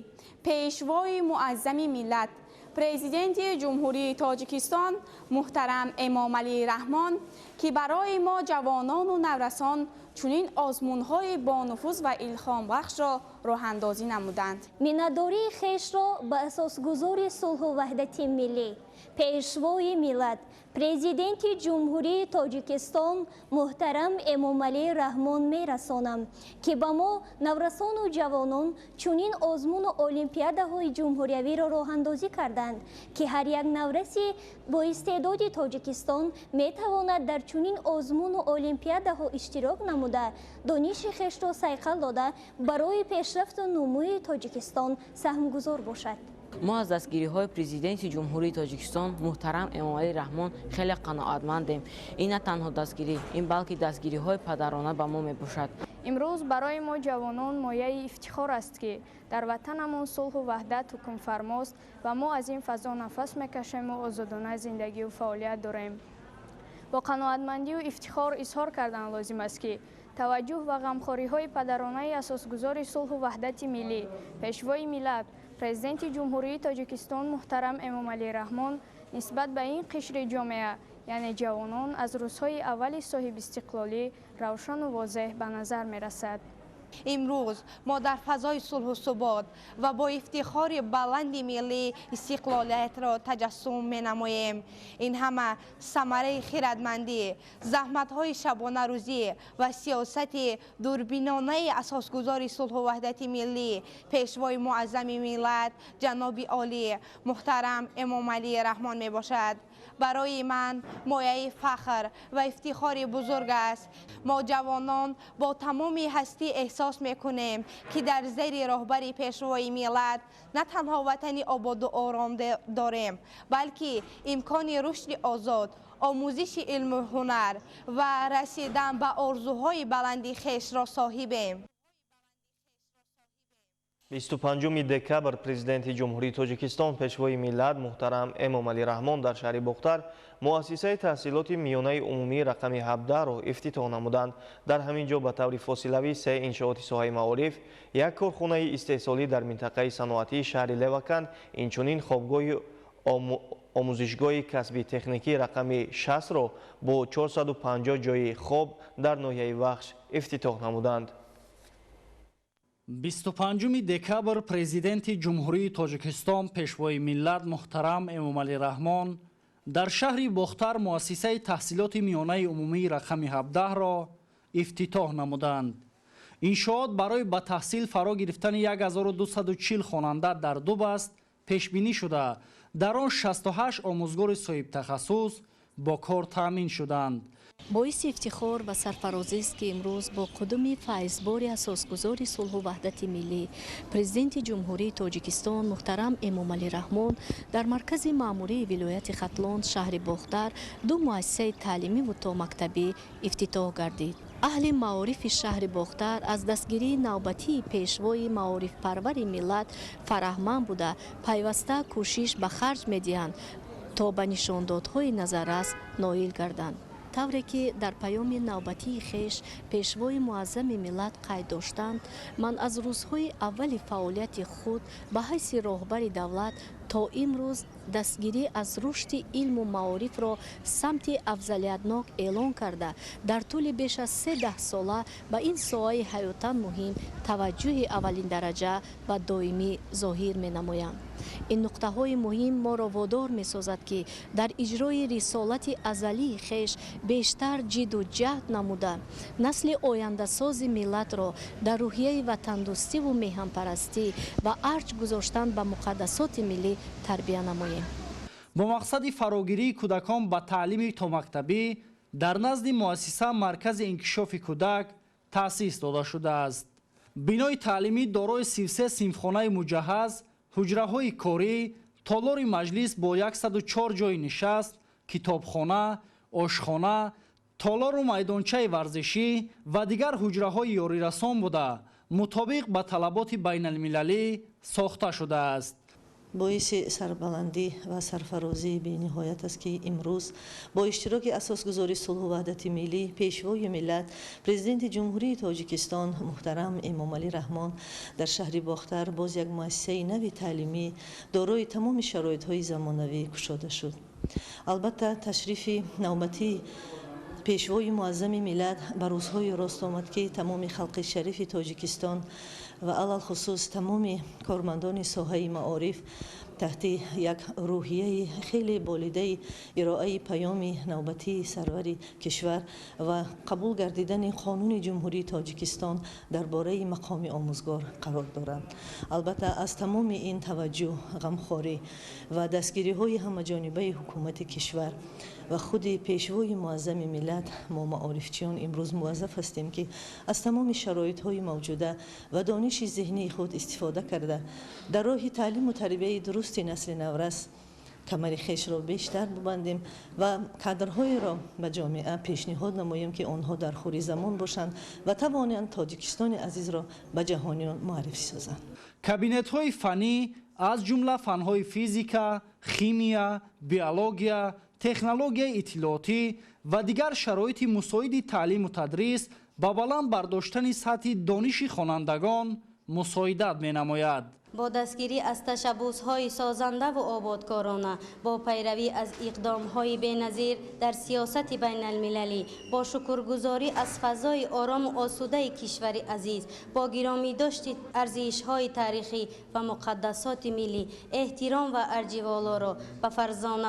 пешвои муаззами миллат, президенти ҷумҳурии Тоҷикистон муҳтарам Эмомалӣ Раҳмон, ки барои мо ҷавонону наврасон چنین آزمون‌های با نفوذ و الهام بخش را راه اندازی نمودند. میناداری خیش را به اساسگذار صلح و وحدت ملی، پیشوای ملت، پرزیدنت جمهوری تاجیکستان محترم امامعلی رحمان میرسانم که با ما نورسان و جوانان چنین آزمون المپیادهای جمهوریوی را راه اندازی کردند که هر یک نورسی با استعداد تاجیکستان میتواند در چنین آزمون و المپیادها اشتراک نموده دانش خیش را صیقل داده برای پیشرفت و نموی تاجیکستان سهمگذار باشد. ما از دستگیری های پرزیدنت جمهوری تاجیکستان محترم امامعلی رحمان خیلی قناعتمندیم. این نه تنها دستگیری، این بلکه دستگیری های پدرانه به ما می باشد. امروز برای ما جوانان مایه افتخار است که در وطنمون صلح و وحدت حکم فرماست و ما از این فضا نفس میکشیم و آزادانه زندگی و فعالیت داریم. با قناعتمندی و افتخار اظهار کردن لازم است که توجه و غمخواری های پدرانه اساسگذار صلح و وحدت ملی، پیشوای ملت، پرزیدنت جمهوری تاجیکستان محترم امامعلی رحمان نسبت به این قشر جامعه یعنی جوانان از روزهای اول صاحب استقلالی روشن و واضح به نظر می رسد. امروز ما در فضای صلح و ثبات و با افتخار بلند ملی استقلالیت را تجسم می نماییم. این همه ثمره خردمندی، زحمت‌های شبانه روزی و سیاست دوربینانه اساسگذار صلح و وحدت ملی پیشوای معظم ملت جناب عالی محترم امامعلی رحمان می باشد. برای من مایه فخر و افتخار بزرگ است. ما جوانان با تمام هستی احساس میکنیم که در زیر راهبری پیشوای ملت نه تنها وطنی آباد و آرام داریم بلکه امکان رشد آزاد، آموزش علم و هنر و رسیدن به آرزوهای بلندی خویش را صاحبیم. 25 دکبر پرزیدنت جمهوری تاجیکستان پیشوای ملت محترم امامعلی رحمان در شهر بختر مؤسسه تحصیلات میانه عمومی رقم 17 را افتتاح نمودند. در همین جا به طور فاصلوی 3 انشاءات ساحه معارف، یک کارخانه استحصالی در منطقه صنعتی شهر لوکن، اینچنین خوابگاه آموزشگاه کسبی تکنیکی رقم 60 را با 450 جای خواب در ناحیه وخش افتتاح نمودند. 25 دکبر پرزیدنت جمهوری تاجیکستان پیشوای ملت محترم امامعلی رحمان در شهر بختر مؤسسه تحصیلات میانه عمومی رقم 17 را افتتاح نمودند. انشاءات برای به تحصیل فرا گرفتن 1240 خواننده در 2 بست پیش بینی شده، در آن 68 آموزگار صاحب تخصص با کار تامین شدند. باعث افتخار و سرفرازی است که امروز با قدوم فیضبار اساسگذار صلح و وحدت ملی پرزیدنت جمهوری تاجیکستان محترم امامعلی رحمان در مرکز مأموری ولایت ختلان شهر بختر 2 مؤسسه تعلیمی و تا مکتبی افتتاح گردید. اهل معارف شهر بختر از دستگیری نوبتی پیشوای معارف پرور ملت فرهمند بوده پیوسته کوشش به خرج می‌دهند تا به نشاندادهای نظررس نائل گردند. طوری که در پیام نوبتی خیش پیشوای معظم ملت قید داشتند، من از روزهای اول فعالیت خود به حیث راهبر دولت تا امروز دستگیری از رشد علم و معارف را سمت افضلیتناک اعلان کرده در طول بیش از 13 ساله به این ساحه حیاتاً مهم توجه اولین درجه و دائمی ظاهر می نمایند. این نقطه های مهم ما را وادار می سازد که در اجرای رسالت ازلی خیش بیشتر جد و جهد نموده نسل آینده ساز ملت را در روحیه وطن دوستی و میهن پرستی و ارج گذاشتن به مقدسات ملی تربیه نماییم. با مقصد فراگیری کودکان به تعلیم تا مکتبی در نزد مؤسسه مرکز انکشاف کودک تأسیس داده شده است. بنای تعلیمی دارای 33 صنفخانه مجهز، حجره‌های کاری، تالار مجلس با 104 جای نشست، کتابخانه، آشخانه، تالار و میدانچه ورزشی و دیگر حجره‌های یاری رسان بوده مطابق به طلبات بین المللی ساخته شده است. باعث سربلندی و سرفرازی به نهایت است که امروز با اشتراک اساسگذار صلح و وحدت ملی پیشوای ملت پرزیدنت جمهوری تاجیکستان محترم امامعلی رحمان در شهر باختر باز یک مؤسسه نوی تعلیمی دارای تمام شرایط‌های زمانوی گشاده شد. البته تشریف نوبتی پیشوای معظم ملت به روزهای راست آمد که تمام خلق شریف تاجیکستان و علل خصوص تمام کارمندان ساحه معارف تحت یک روحیه خیلی بالیده ارائه پیام نوبتی سرور کشور و قبول گردیدن قانون جمهوری تاجیکستان درباره مقام آموزگار قرار دارند. البته از تمام این توجه، غمخواری و دستگیری های همه‌جانبه حکومت کشور و خود پیشوای معظم ملت، ما معارفچیان امروز موظف هستیم که از تمام شرایط های موجوده و دانش ذهنی خود استفاده کرده در راه تعلیم و تربیت درست نسل نورس کمر خویش را بیشتر ببندیم و کادرهای را به جامعه پیشنهاد نماییم که آنها در خوری زمان باشند و توانند تاجیکستان عزیز را به جهانیان معرفی سازند. کابینت های فنی از جمله فنهای فیزیکا، شیمیا، بیولوژیا، تکنولوژی اطلاعاتی و دیگر شرایط مساعد تعلیم و تدریس با بلند برداشتن سطح دانش خوانندگان مساعدت می‌نماید. با دستگیری از تشبس‌های سازنده و آبادکارانه، با پیروی از اقدام‌های بی‌نظیر در سیاست بین المللی، با شکرگزاری از فضای آرام و آسوده کشور عزیز، با گرامی داشت ارزش‌های تاریخی و مقدسات ملی، احترام و ارجیوالا را به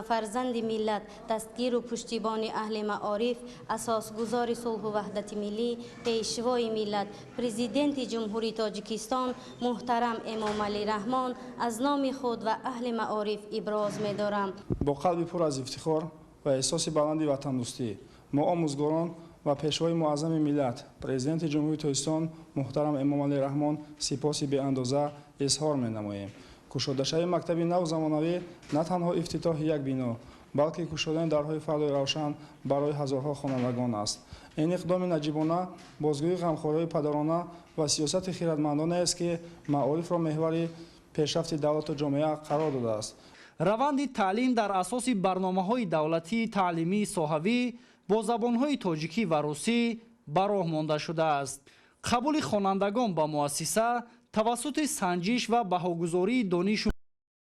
فرزند ملت، دستگیر و پشتیبان اهل معارف، اساسگزار صلح و وحدت ملی، پیشوای ملت، پرزیدنت جمهوری تاجیکستان محترم امام علی رحمان از نام خود و اهل معارف ابراز می‌دارم. با قلبی پر از افتخار و احساس بلندی وطن دوستی، ما آموزگاران و پیشوای معظم ملت، پرزیدنت جمهوری تاجیکستان محترم امام علی رحمان سپاسی بی اندازه اظهار می‌نماییم. کشاده‌شوی مکتب نو زمانوی نه تنها افتتاح یک بنا، بلکه کشودن درهای فردای روشن برای هزارها خوانندگان است. این اقدام نجیبانه بازگویی غمخواری پدرانه و سیاست خردمندانه است که معارف را محور پیشرفت دولت و جامعه قرار داده است. روند تعلیم در اساس برنامه‌های دولتی تعلیمی ساحوی با زبان‌های تاجیکی و روسی به راه مانده شده است. قبول خوانندگان به مؤسسه توسط سنجش و بهاگذاری دانش